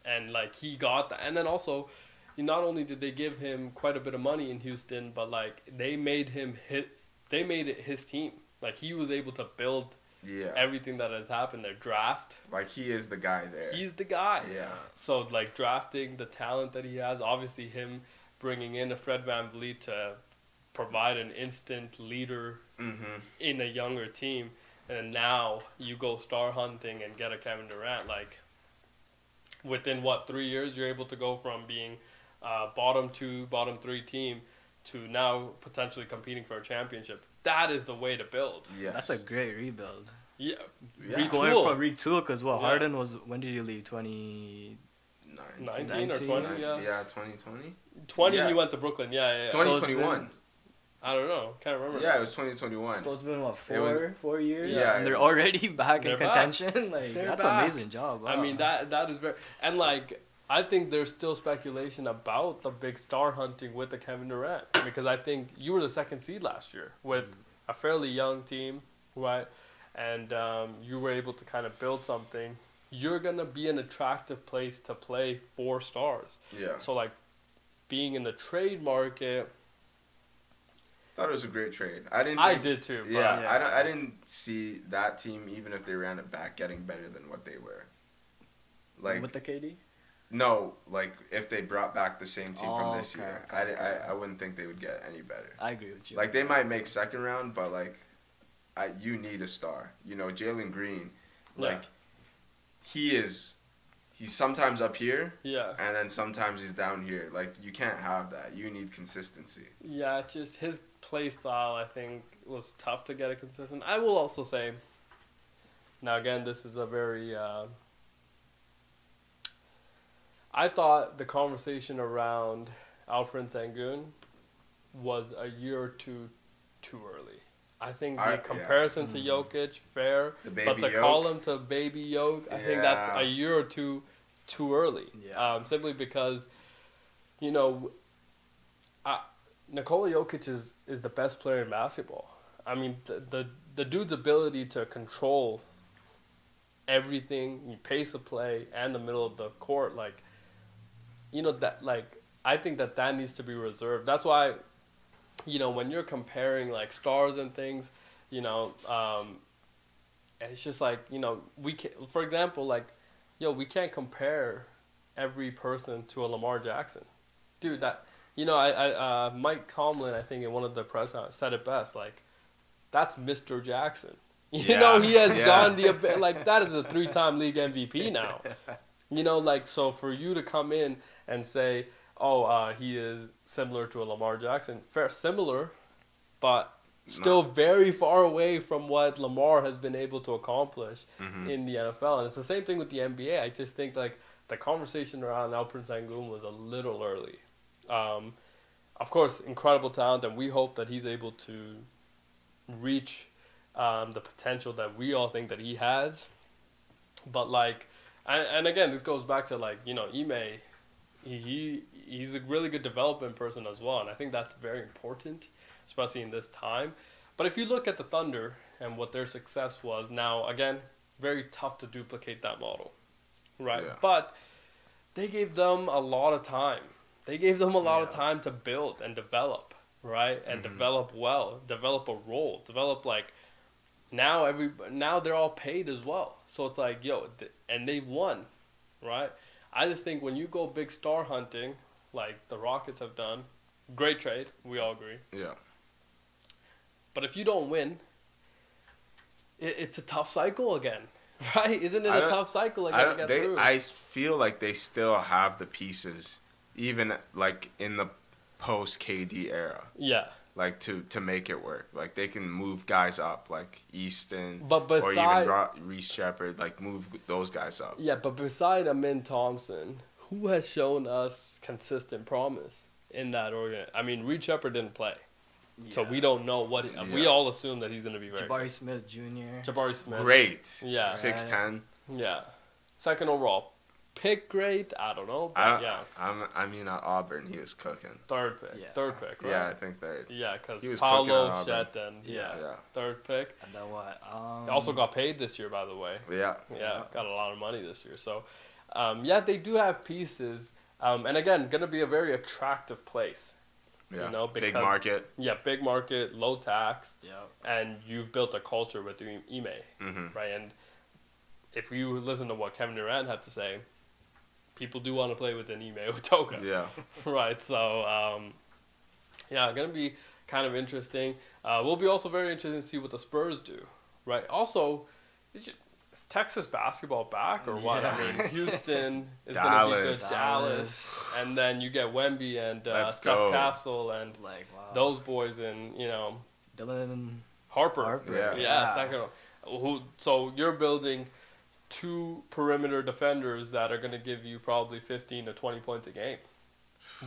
And like he got that, and then also, not only did they give him quite a bit of money in Houston, but like they made it his team. Like he was able to build Yeah. everything that has happened there. Draft, Like he is the guy there. he's the guy. Yeah. So like drafting the talent that he has, obviously him bringing in a Fred VanVleet to provide an instant leader Mm-hmm. in a younger team, and now you go star hunting and get a Kevin Durant. Like within 3 years, you're able to go from being bottom 2, bottom 3 team to now potentially competing for a championship. That is the way to build. Yes. That's a great rebuild. Yeah. Yeah. Going Retool. from retool, because Yeah. Harden was, when did he leave? 20. 19 or 19? 20, yeah. Yeah, 2020. 20, Yeah. he went to Brooklyn. Yeah. So it's 2021. I don't know. Can't remember. Yeah, it was 2021. So it's been what, It was- 4 years? Yeah, and they're yeah. already back They're in back. contention. Like They're that's back. an amazing job. I Wow. mean, that is very. And, like, I think there's still speculation about the big star hunting with the Kevin Durant. Because I think you were the second seed last year with a fairly young team, right? And you were able to kind of build something. You're going to be an attractive place to play for stars. Yeah. So, like, being in the trade market, Thought it was a great trade. I didn't. I think- did too. But Yeah, I didn't see that team, even if they ran it back, getting better than what they were. Like with the KD? no, like if they brought back the same team from this Okay, year, okay. I wouldn't think they would get any better. I agree with you. Like they might make second round, but like, you need a star. You know, Jalen Green, like he's sometimes up here Yeah. and then sometimes he's down here. Like you can't have that. You need consistency. Yeah, just his play style, I think, was tough to get it consistent. I will also say, now again, this is a very. I thought the conversation around Alfred Sengun was a year or two too early. I think the comparison to Jokic, fair, The baby but to yoke. call him to baby yoke, I think that's Yeah. a year or two too early. Yeah. Simply because, you know, Nikola Jokic is the best player in basketball. I mean, the dude's ability to control everything, pace of play, and the middle of the court, like, you know, that, like, I think that needs to be reserved. That's why, you know, when you're comparing, like, stars and things, you know, it's just like, you know, for example, like, we can't compare every person to a Lamar Jackson. Dude, that, you know, I Mike Tomlin, I think in one of the press conferences said it best, like, that's Mr. Jackson. You know, he has gone like, that is a 3-time league MVP now. You know, like, so for you to come in and say, he is similar to a Lamar Jackson, similar, but still very far away from what Lamar has been able to accomplish in the NFL. And it's the same thing with the NBA. I just think, like, the conversation around Alperen Sengun was a little early. Of course, incredible talent, and we hope that he's able to reach the potential that we all think that he has. But, like, and again, this goes back to, like, you know, Ime, he's a really good development person as well, and I think that's very important, especially in this time. But if you look at the Thunder and what their success was, now, again, very tough to duplicate that model, right? Yeah. But they gave them a lot of time. They gave them a lot of time to build and develop, right? And develop well, develop a role, develop, like, now they're all paid as well. So it's like, and they won, right? I just think when you go big star hunting, like the Rockets have done, great trade, we all agree. Yeah. But if you don't win, it's a tough cycle again, right? Isn't it a tough cycle again to get through? I feel like they still have the pieces, even like in the post KD era. Yeah. Like to make it work. Like they can move guys up, like Easton, But or even Reese Shepard, like move those guys up. Yeah, but beside Amin Thompson, who has shown us consistent promise in that organ? I mean, Reed Shepard didn't play. So we don't know what we all assume that he's going to be very Jabari good. Smith Jr. Jabari Smith. Great. Yeah. 6'10". Yeah. Second overall. Pick grade, I don't know. But I mean, at Auburn, he was cooking. Third pick. Yeah. Third pick, right? Yeah, I think that. Yeah, He because was Paolo, cooking at Shet, and Yeah. third pick. And then what? He also got paid this year, by the way. Yeah. Yeah, got a lot of money this year. So, they do have pieces. And again, going to be a very attractive place. Yeah. You know, because, big market. Yeah, big market, low tax. Yeah. And you've built a culture with Ime, right? And if you listen to what Kevin Durant had to say, people do want to play with an Ime Udoka. Yeah. Right, so, going to be kind of interesting. We'll be also very interested to see what the Spurs do, right? Also, is Texas basketball back or what? Yeah. I mean, Houston is going to be good. Dallas. Dallas. And then you get Wemby and Let's Steph go. Castle and Like, wow. those boys and, Dylan Harper. Harper. Yeah. Yeah, second. So you're building 2 perimeter defenders that are going to give you probably 15 to 20 points a game.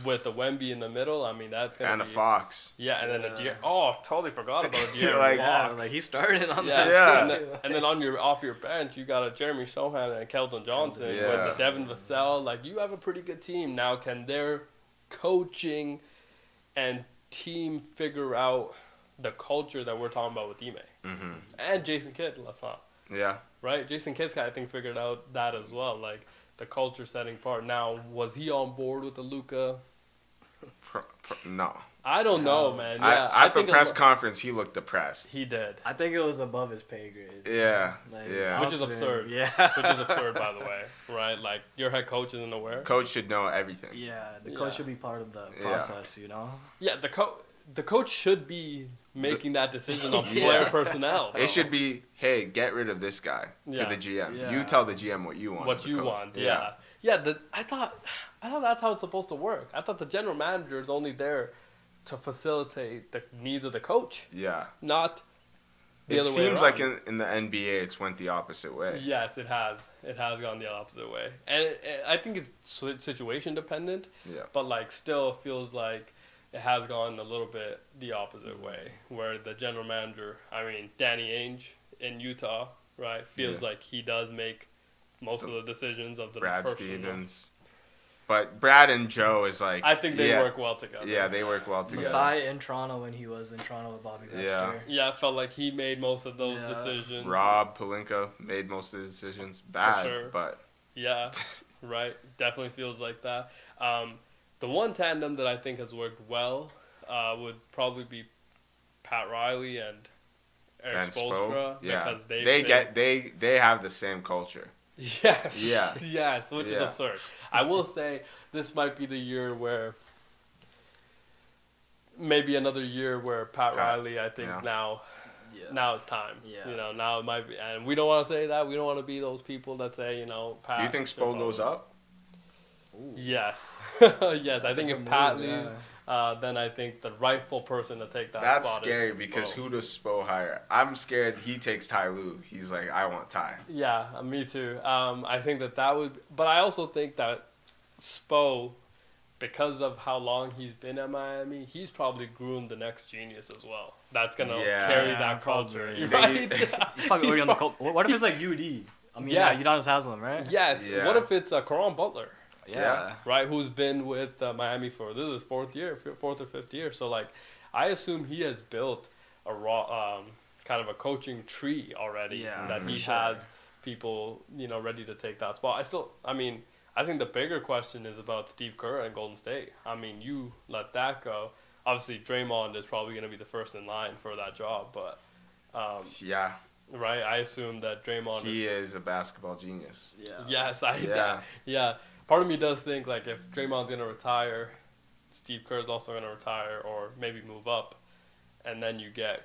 With the Wemby in the middle, I mean, that's going to be... And a Fox. Yeah, and then a De'Aaron... Oh, totally forgot about a De'Aaron Like, Fox. Like he started on Yeah, that. Yeah. and then off your bench, you got a Jeremy Sohan and a Keldon Johnson with the Devin Vassell. Like, you have a pretty good team. Now, can their coaching and team figure out the culture that we're talking about with Ime? Mm-hmm. And Jason Kidd, let's not. Yeah. Right? Jason Kidd's I think figured out that as well, like the culture setting part. Now, was he on board with the Luka? No. I don't know, man. Yeah, At the press conference, he looked depressed. He did. I think it was above his pay grade. Yeah. Like, Yeah. Which is absurd. Yeah. Which is absurd, by the way. Right? Like, your head coach isn't aware. Coach should know everything. Yeah, the Yeah. coach should be part of the process, you know? Yeah, the coach should be making that decision on Yeah. player personnel. Bro. It should be, hey, get rid of this guy Yeah. to the GM. Yeah. You tell the GM what you want. what as a you coach. want. Yeah. Yeah, I thought that's how it's supposed to work. I thought the general manager is only there to facilitate the needs of the coach, Yeah. not the It other way seems around. like in the NBA, it's went the opposite way. Yes, it has. It has gone the opposite way, and I think it's situation dependent. Yeah. But like, still feels like it has gone a little bit the opposite way, where the general manager, I mean, Danny Ainge in Utah, right, feels like he does make most of the decisions of the Brad personnel. Stevens. But Brad and Joe is like... I think they yeah. work well together. Yeah, they work well together. Masai in Toronto when he was in Toronto with Bobby Yeah. Webster. Yeah, I felt like he made most of those Yeah. decisions. Rob Pelinka made most of the decisions. Bad, sure. but... Yeah, right. Definitely feels like that. The one tandem that I think has worked well would probably be Pat Riley and Eric And Spoelstra. yeah. Because They have the same culture. Yes. Yeah. Yes, which is Yeah. absurd. I will say this might be the year where maybe another year where Pat Riley, I think now it's time. Yeah. You know, now it might be, and we don't want to say that. We don't want to be those people that say, you know, Pat. Do you think Spo goes up? Ooh. Yes. Yes, I think a if good Pat move, leaves, then I think the rightful person to take that That's spot scary is because Spo. who does Spo hire? I'm scared he takes Ty Lue. He's like, I want Ty. Yeah, me too. I think that would, but I also think that Spo, because of how long he's been at Miami, he's probably groomed the next genius as well. That's gonna carry that culture, probably. right? He's probably already on the cult. What if it's like UD? I mean, Yes. Udonis Haslam, right? Yes. Yeah. What if it's Caron Butler, Yeah. right? Who's been with Miami for this is his fourth or fifth year. So like, I assume he has built a raw, kind of a coaching tree already. Yeah, that for he sure. has people, ready to take that spot. I think the bigger question is about Steve Kerr and Golden State. I mean, you let that go. Obviously, Draymond is probably going to be the first in line for that job, but Yeah. right, I assume that Draymond He is a basketball genius. Yeah. Yes, Yeah. yeah. Part of me does think like if Draymond's gonna retire, Steve Kerr's also gonna retire or maybe move up, and then you get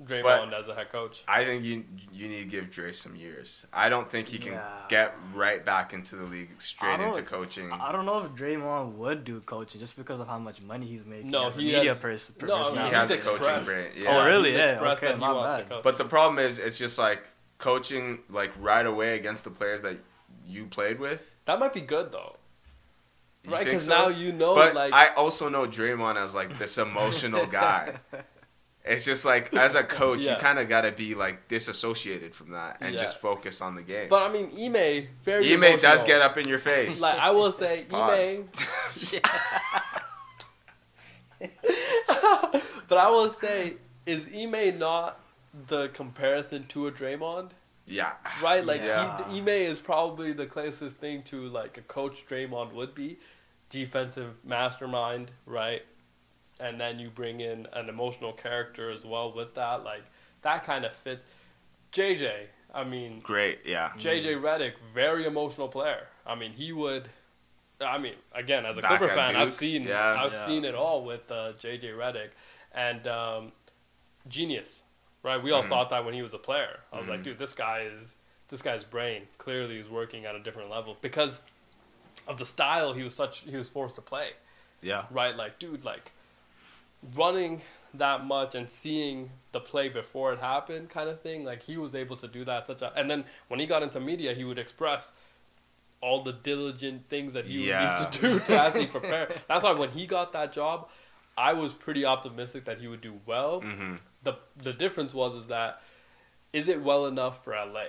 Draymond as a head coach. I think you need to give Dre some years. I don't think he can Yeah. get right back into the league straight I into don't- coaching. I don't know if Draymond would do coaching just because of how much money he's making. No, as a he media has- person. no, He he's has a coaching expressed- brain. Oh, Yeah. really? He's Yeah, expressed okay, that he my wants bad. to coach. But the problem is, it's just like coaching like right away against the players that you played with. That might be good though, You right? think Because so? now you know, But like I also know Draymond as like this emotional guy. It's just like as a coach, Yeah. you kind of got to be like disassociated from that and Yeah. just focus on the game. But I mean, Ime very Ime does emotional. get up in your face. Like I will say, Pause. Ime. But I will say, is Ime not the comparison to a Draymond? Yeah. Right, like Yeah. Ime is probably the closest thing to like a coach Draymond would be, defensive mastermind, right? And then you bring in an emotional character as well with that, like that kind of fits. JJ, I mean, Great. Yeah. JJ Redick, very emotional player. I mean, he would. I mean, again, as a Back Clipper at fan, I've Duke, seen yeah. I've Yeah. seen it all with JJ Redick, and genius, right? We all Mhm. thought that when he was a player. I was like, Mhm. dude, this guy's brain clearly is working at a different level because of the style he was forced to play, Yeah. right? Like, dude, like running that much and seeing the play before it happened kind of thing. Like, he was able to do that. And then when he got into media, he would express all the diligent things that he would need to do to actually prepare. That's why when he got that job, I was pretty optimistic that he would do well. Mm-hmm. The difference is it well enough for LA?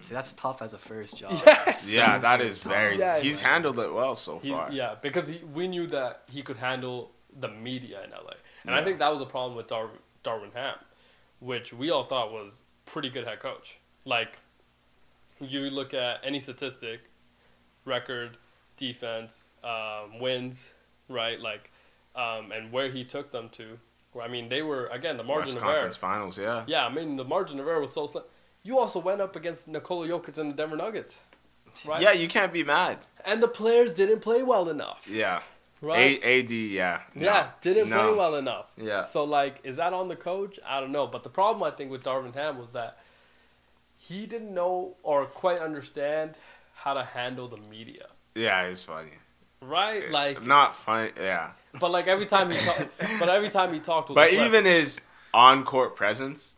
See, that's tough as a first job. Yes. Yeah, that is very. Yeah, he's handled it well so far. Yeah, because we knew that he could handle the media in LA, and I think that was a problem with Darvin Ham, which we all thought was pretty good head coach. Like, you look at any statistic, record, defense, wins, right? Like, and where he took them to. I mean, they were, again, the margin West of error. Conference Finals, yeah. Yeah, I mean, the margin of error was so slim. You also went up against Nikola Jokic and the Denver Nuggets, right? Yeah, you can't be mad. And the players didn't play well enough. Yeah. Right? AD, yeah. Yeah, didn't play well enough. Yeah. So, like, is that on the coach? I don't know. But the problem, I think, with Darvin Ham was that he didn't know or quite understand how to handle the media. Yeah, it's funny. Right? Like, not funny, yeah. But, like, every time he talked with But the even his on-court presence,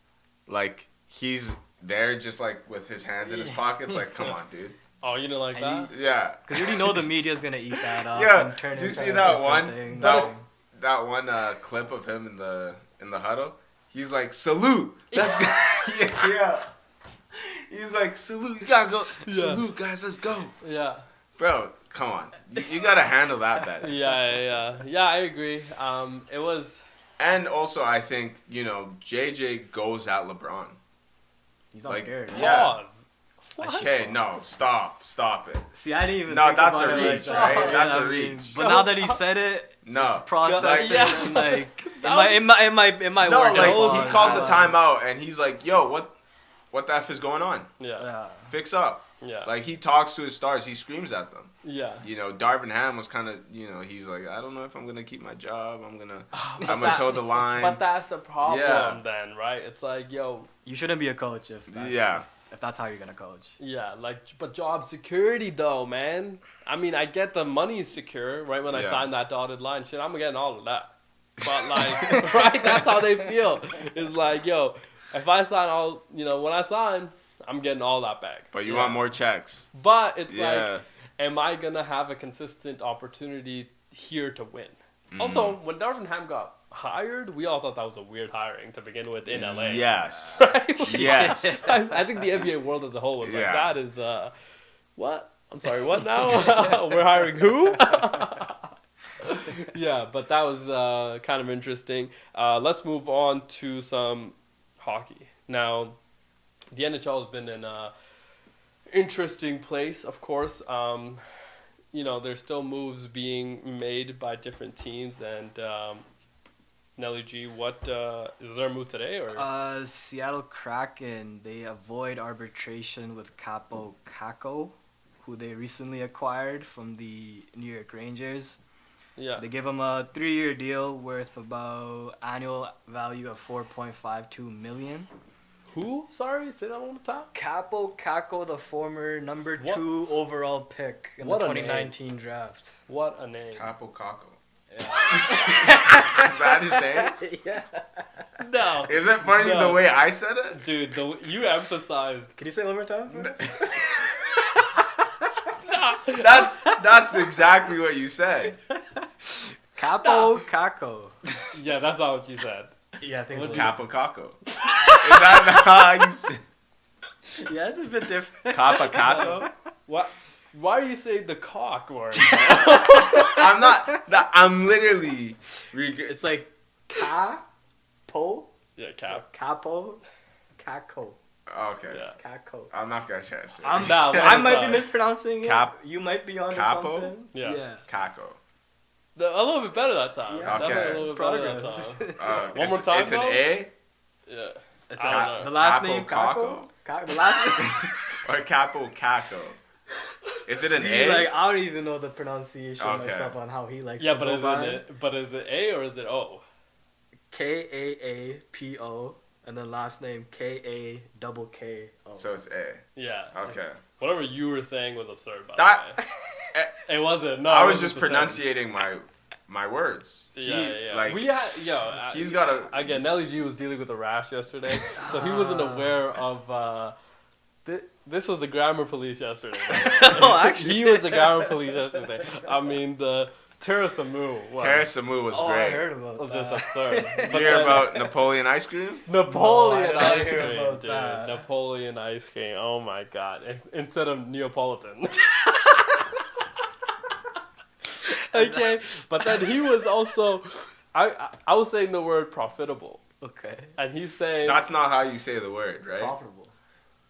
like, he's there just, like, with his hands in his pockets. Like, come on, dude. Oh, you didn't like that? Yeah. Because you already know the media's going to eat that up Yeah. and turn it Did you into see a that different one? thing. That one clip of him in the huddle? He's like, salute. Let's go. Yeah. He's like, salute. You gotta go. Yeah. Salute, guys. Let's go. Yeah. Bro, come on. You gotta handle that better. Yeah, I agree. It was... And also, I think, JJ goes at LeBron. He's not Like, scared. yeah. Pause. What? Okay, no. Stop it. See, I didn't even No, think that's about a it like reach, that. right? Yeah, That's a I mean, reach. But now that he said it, No. processing, Yeah. and like, it might No, work like, out. he calls a timeout, and he's like, yo, what the F is going on? Yeah. Fix up. Yeah. Like, he talks to his stars. He screams at them. Yeah. Darvin Ham was kind of, he's like, I don't know if I'm going to keep my job. I'm going to toe the line. But that's the problem then, right? It's like, yo. You shouldn't be a coach if that's how you're going to coach. Yeah, but job security, though, man. I mean, I get the money's secure, right, when I sign that dotted line. Shit, I'm getting all of that. But, like, right, that's how they feel. It's like, yo, if I sign when I sign, I'm getting all that back. But you want more checks. But it's like, am I going to have a consistent opportunity here to win? Also, when Darvin Ham got hired, we all thought that was a weird hiring to begin with in LA. Yes. Right? Yes. I think the NBA world as a whole was like, that is, what? I'm sorry, what now? We're hiring who? Yeah, but that was kind of interesting. Let's move on to some hockey. Now, the NHL has been an interesting place, of course. There's still moves being made by different teams. And Nelly G, is there a move today? Or Seattle Kraken, they avoid arbitration with Capo Caco, who they recently acquired from the New York Rangers. Yeah. They give him a 3-year deal worth about annual value of $4.52 million. Who? Sorry, say that one more time. Capo Caco, the former number 2 overall pick in the 2019 draft. What a name. Capo Caco. Yeah. Is that his name? Yeah. No. Is it funny the way I said it? Dude, you emphasized. Can you say it one more time? That's exactly what you said. Capo Caco. Yeah, that's not what you said. Yeah, I think so. Capo Caco. Is that not how you say? Yeah, it's a bit different. Capo Caco? What? Why are you saying the cock word? I'm not. I'm literally. It's like capo. Yeah, cap. So capo, caco. Okay. Yeah. Caco. I'm not gonna try to say. I might be mispronouncing it. You might be on Capo? something. Yeah. Caco. A little bit better that time. Yeah. Definitely Okay. a little bit better that time. One It's- more time, It's an though? A Yeah. It's I don't know. the last Capo name Caco? Caco. The last name. or Capo Caco. Is it an See, A? like I don't even know the pronunciation Okay. myself on how he likes Yeah, to but go is by. it A or is it O? Kaapo, and then last name Kako. So it's A. Yeah. Okay. Whatever you were saying was absurd, by That. the way. It wasn't. No, I it was wasn't just the same. pronunciating my words. Yeah. Like, he's got a... Again, Nelly G was dealing with a rash yesterday, so he wasn't aware of... this was the grammar police yesterday. Oh, actually. He was the grammar police yesterday. I mean, the Terrasamu was... Terrasamu was great. I heard about was that. just absurd. Did you hear about Napoleon ice cream? Napoleon No, I didn't ice hear cream, about dude. that. Napoleon ice cream. Oh my god. Instead of Neapolitan. Okay, but then he was also... I was saying the word profitable. Okay. And he's saying... That's not how you say the word, right? Profitable.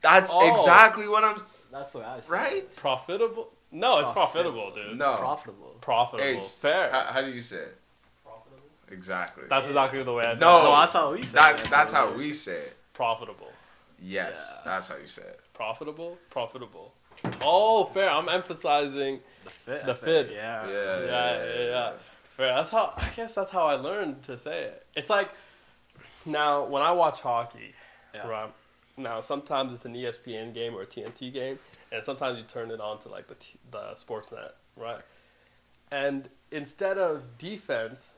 That's exactly what I'm... That's what I said. Right? Profitable? No, it's profitable, dude. No. Profitable. Profitable. H, Fair. How do you say it? Profitable. Exactly. That's exactly the way I say No. it. No, that's how we say it. That's how we say it. Profitable. Yes, Yeah. that's how you say it. Profitable? Profitable. Oh, fair. I'm emphasizing The fit. The fit. Yeah. Yeah. Fair. I guess that's how I learned to say it. It's like, now, when I watch hockey, Yeah. right? Now, sometimes it's an ESPN game or a TNT game, and sometimes you turn it on to, like, the Sportsnet, right? And instead of defense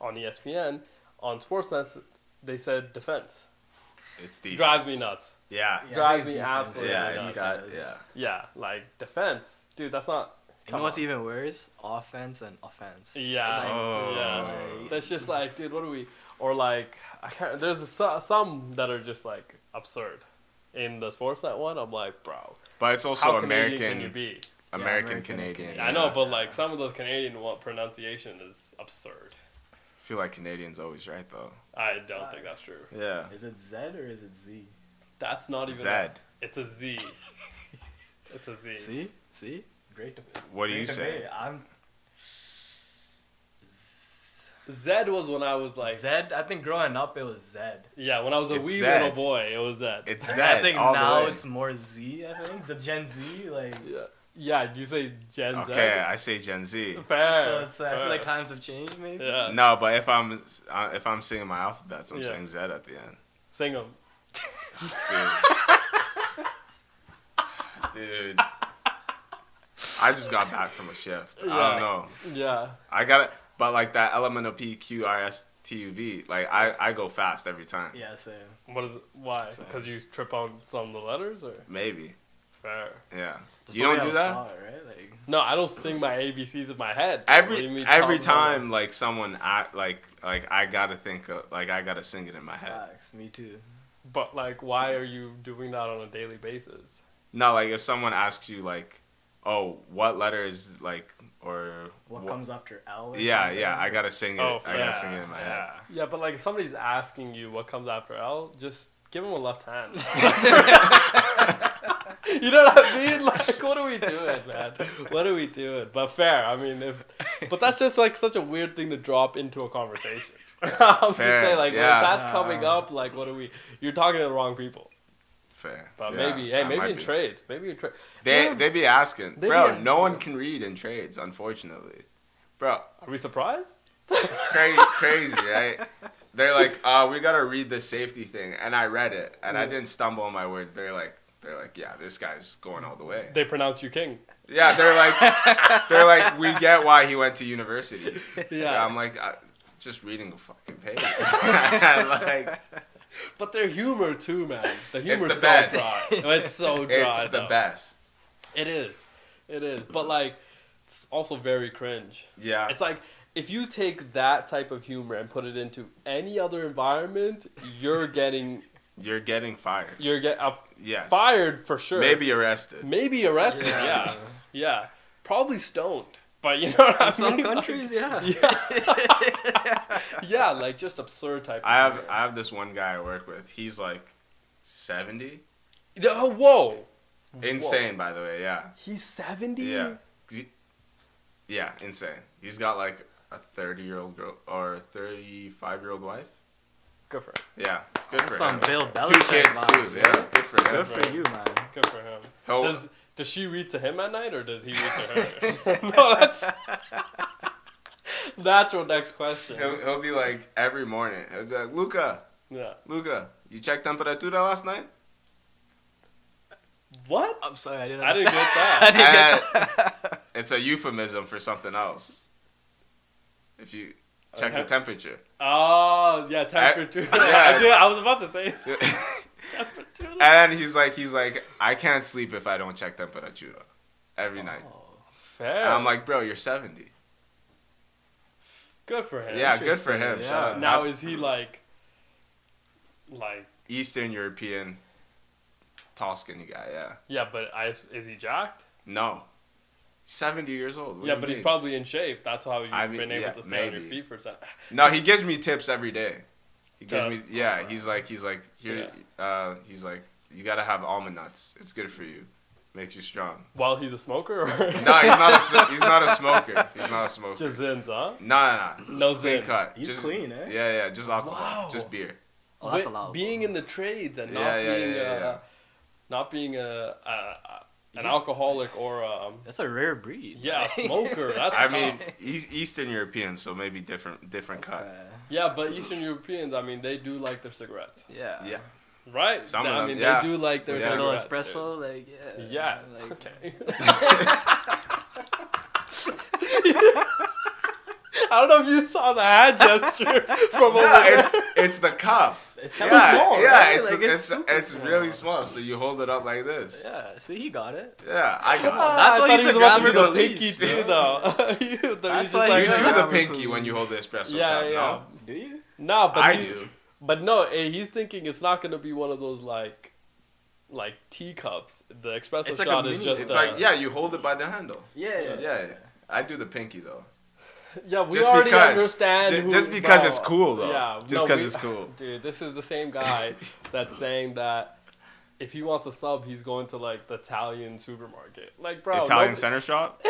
on ESPN, on Sportsnet, they said defense. It's defense. Drives me nuts. Yeah. Drives me defense. absolutely Yeah, nuts. it's got, yeah. Yeah, like, defense. Dude, that's not... You know what's even worse? Offense and offense. Yeah, Oh. yeah. That's just like, dude, what do we... Or, like, I can't... There's some that are just, like, absurd. In the Sportsnet one, I'm like, bro. But it's also How American. Canadian can you be? American Canadian. I know, but, like, some of the Canadian pronunciation is absurd. I feel like Canadians always right, though. I don't think that's true. Yeah. Is it Z or is it Z? That's not even... Zed. It's a Z. It's a Z. See? Great debate. What do you Great say? debate. I'm Zed was when I was like... Zed. I think growing up it was Zed. Yeah, when I was a It's wee Zed. little boy, it was Zed. It's I Zed. think all the now way. it's more Z. I think the Gen Z like. Yeah, do you say Gen Z? Okay, I say Gen Z. Fair. So it's I feel fair. like times have changed maybe. Yeah. No, but if I'm singing my alphabets, I'm Yeah. saying Z at the end. Sing them. Dude. I just got back from a shift. I Yeah. don't know. Yeah. I got it, but like that element of PQRSTUV, like I go fast every time. Yeah, same. What is it? Why? Same. Because you trip on some of the letters, or Maybe. fair? Yeah. Just You the way don't I do was that? taught, right? Like, No, I don't sing my ABCs in my head. What do you mean Every top level? time like someone act like I gotta think of, like I gotta sing it in my head. facts. Me too. But like, why are you doing that on a daily basis? No, like if someone asks you like, oh, what letter is like or What comes after L? Or Yeah, something? yeah, I gotta sing it. Oh, I gotta fair. sing it in my head. Yeah. Yeah, but like, if somebody's asking you what comes after L, just give them a left hand. You know what I mean? Like, what are we doing, man? What are we doing? But fair. I mean, but that's just like such a weird thing to drop into a conversation. I'm just Fair, saying, like, yeah. if that's coming up, like, what are we? You're talking to the wrong people. Fair. But Yeah, maybe that maybe might in be. trades, maybe in trade. They be asking, They bro. be- No one can read in trades, unfortunately, bro. Are we surprised? Crazy, right? They're like, we gotta read the safety thing, and I read it, and I didn't stumble on my words. They're like, yeah, this guy's going all the way. They pronounce you king. Yeah, they're like, we get why he went to university. Yeah. I'm like, just reading the fucking page. Like, But their humor too, man. The humor's the so best. dry. It's so dry. it's the though. best. It is. It is. But like, it's also very cringe. Yeah. It's like, if you take that type of humor and put it into any other environment, you're getting You're getting fired. Yes. fired for sure. Maybe arrested. Maybe arrested. Yeah. Yeah. Yeah. Probably stoned. But you know what I mean? In some Like, countries, yeah. yeah, like just absurd type. I Of have this one guy I work with. He's like 70. Oh, whoa. Insane, by the way. Yeah. He's 70? Yeah. Yeah, insane. He's got like a 30-year-old girl or a 35-year-old wife. Good for him. Yeah, it's good for Some him. Bill 2 Belichick kids vibes, too. Yeah, good for him. Good for you, man. Good for him. He'll- Does she read to him at night or does he read to her? No, that's natural next question. He'll be like every morning. He'll be like, Luca, you checked temperatura last night? What? I'm sorry, I didn't I didn't understand. get that. And it's a euphemism for something else. If you check the temperature. Oh, yeah, temperature. Yeah. I was about to say. Temperature. And he's like, I can't sleep if I don't check temperature every night. Fair. And I'm like, bro, you're 70. Good for him. Yeah, good for him. Yeah. Shout out. Now is he like Eastern European, tall, skinny guy? Yeah. Yeah, but is he jacked? No. 70 years old. What Yeah, do but you he's mean? probably in shape. That's how you've I mean, been able yeah, to stay on your maybe. feet for that. No, he gives me tips every day. He gives To- me, yeah. He's like, here. He's like, you gotta have almond nuts. It's good for you. Makes you strong. While he's a smoker, or No, he's not. He's not a smoker. He's not a smoker. just Zins, huh? No. No Clean Zins. cut. He's Just, clean, eh? Yeah. Just alcohol. Wow. Just beer. Oh, that's allowed. Being in the trades and not Yeah, being yeah. not being an alcoholic or That's a rare breed. a smoker. That's I tough. mean, he's Eastern European, so maybe different cut. Yeah, but Eastern Europeans, I mean, they do like their cigarettes, Yeah. Yeah. right? Some of I them, mean, yeah. they do like their Yeah. Little cigarettes. espresso, like Dude. yeah. Yeah. Like, Okay. I don't know if you saw the hand gesture from over Yeah, there. it's the cup. It's Yeah, hella small, yeah, right? it's Like, super it's small. really small. So you hold it up like this. Yeah. See, he got it. Yeah, I got That's I why thought you he was should about to grab do it the the pinky least. too, though. That's it. why You you do grab the it pinky from- when you hold the espresso Yeah, cup. yeah. No, Do you? No, but I do. But no, he's thinking it's not gonna be one of those like teacups. The espresso It's like a shot is mini- just It's like you hold it by the handle. Yeah. Yeah. I do the pinky though. yeah. We Just already because. understand. Just because it's cool though. Yeah, Just because it's cool. Dude, this is the same guy that's saying that if he wants a sub, he's going to like the Italian supermarket. Like, bro, Italian nobody- center shop.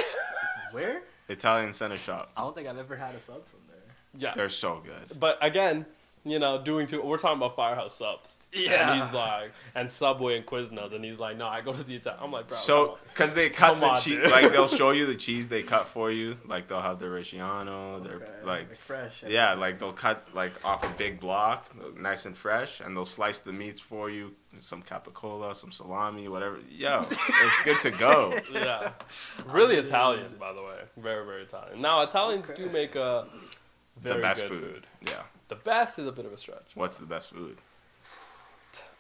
Where? Italian center shop. I don't think I've ever had a sub from there. Yeah, They're so good. but again, we're talking about Firehouse subs. Yeah. And he's like, and Subway and Quiznos, and he's like, no, I go to the Italian. I'm like, bro. come So, on. because they cut Come the on, cheese, dude. like they'll show you the cheese they cut for you. Like they'll have the Reggiano, they're Okay, like fresh. yeah, like they'll cut like off a big block, nice and fresh, and they'll slice the meats for you. Some capicola, some salami, whatever. Yo, it's good to go. Yeah, really Italian, by the way. Very, very Italian. Now, Italians do make a very the best good food. Yeah. The best is a bit of a stretch. What's the best food?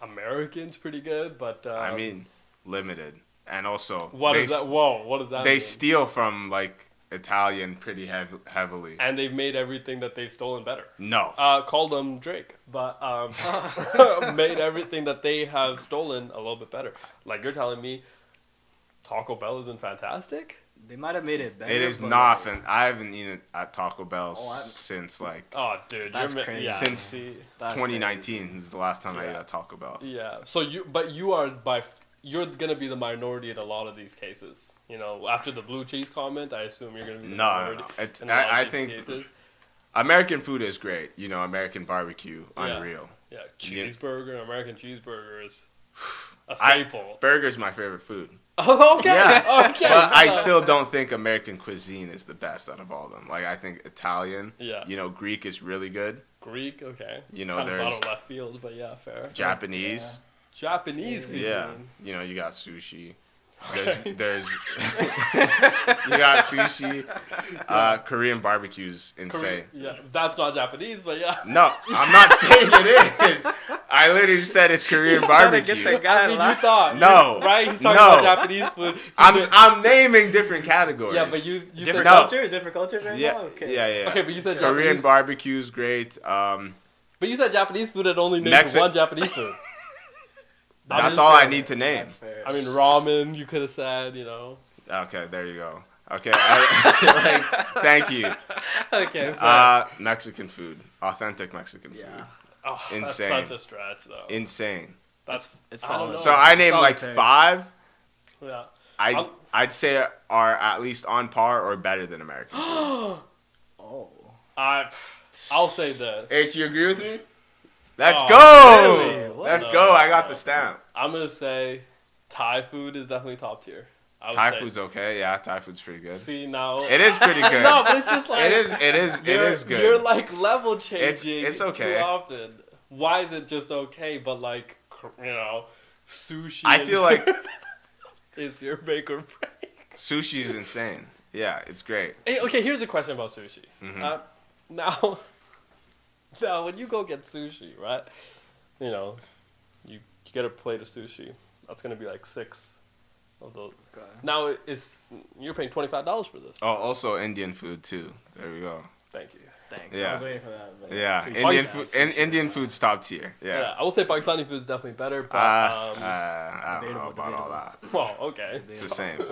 American's pretty good, but I mean, limited, and also what is that? Whoa, what does that They mean? steal from like Italian pretty heavily. And they've made everything that they've stolen better. No. Call them Drake, but made everything that they have stolen a little bit better. Like you're telling me, Taco Bell isn't fantastic? They might have made it better. It is but, not. like, I haven't eaten at Taco Bell Oh, since like Oh, dude, That's you're crazy. Yeah, Since see, that's 2019 is the last time I ate Yeah. at Taco Bell. yeah. So you are you're gonna be the minority in a lot of these cases. You know, after the blue cheese comment, I assume you're gonna be the No. minority. It's, in a lot I of these think cases. American food is great. You know, American barbecue, Yeah. unreal. Yeah, cheeseburger, American cheeseburger is a I- staple. Burger's my favorite food. Oh, okay, Yeah. okay. But I still don't think American cuisine is the best out of all of them. Like, I think Italian, Yeah. you know, Greek is really good. Greek, okay. You It's know, kind of out there's of left field, but yeah, fair. Japanese. Japanese cuisine. Yeah. You know, you got sushi. Okay. There's you got sushi. Korean barbecue's insane. Yeah, that's not Japanese, but yeah. No, I'm not saying it is. I literally said it's Korean trying to get barbecue. the guy I mean, to you thought. No. Right? He's talking No. about Japanese food. I'm naming different categories. Yeah, but you different said No. cultures, different cultures right Yeah, now. Okay. yeah. Okay, but you said Korean Japanese. barbecue's great. But you said Japanese food and only named Mexi- one Japanese food. I'm That's just all I saying. need to name. That's fair. I mean, ramen. You could have said, you know. Okay, there you go. Okay, like, thank you. Okay. Fair. Mexican food, authentic Mexican food, Yeah. Oh, insane. That's such a stretch, though. insane. That's It's I don't solid. know. So I named Solid like pick. 5. Yeah. I'd say are at least on par or better than American. food. Oh. I'll say this. H, you agree with me? Let's Oh, go. really? What? Let's No, go. I got no. the stamp. I'm gonna say Thai food is definitely top tier. I would Thai say. food's okay. Yeah, Thai food's pretty good. See now. It is pretty good. No, but it's just like It is good. You're like level changing. It's okay. Too often. Why is it just okay? But like sushi. I feel like is your make or break. sushi's insane. Yeah, it's great. Hey, okay, here's a question about sushi. Mhm. Now, now when you go get sushi, right? You know, you get a plate of sushi. That's gonna be like 6 of those. Okay. Now you're paying $25 for this. Oh, also Indian food too. There we go. Thank you. Thanks. Yeah. I was waiting for that. But Yeah, appreciate Indian that, food. appreciate Indian that. food's top tier. Yeah. I would say Pakistani food is definitely better, but I don't know Debatable, about all debatable. that. well, okay. It's the same. Yeah,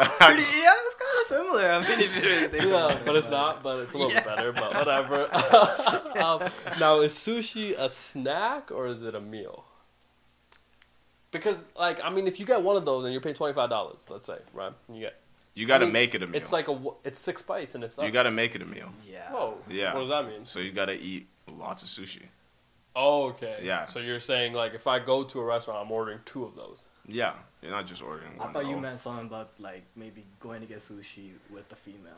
it's kind of similar. I mean, if you really think about Yeah, it, but it's not. But it's a little bit better. But whatever. Now, is sushi a snack or is it a meal? Because, like, I mean, if you get one of those and you're paying $25, let's say, right? You got to I mean, make it a meal. It's like it's 6 bites and it's You got to make it a meal. Yeah. Whoa. Yeah. What does that mean? So you got to eat lots of sushi. Oh, okay. Yeah. So you're saying, like, if I go to a restaurant, I'm ordering 2 of those. Yeah. You're not just ordering I one. thought you though. meant something about like maybe going to get sushi with a female.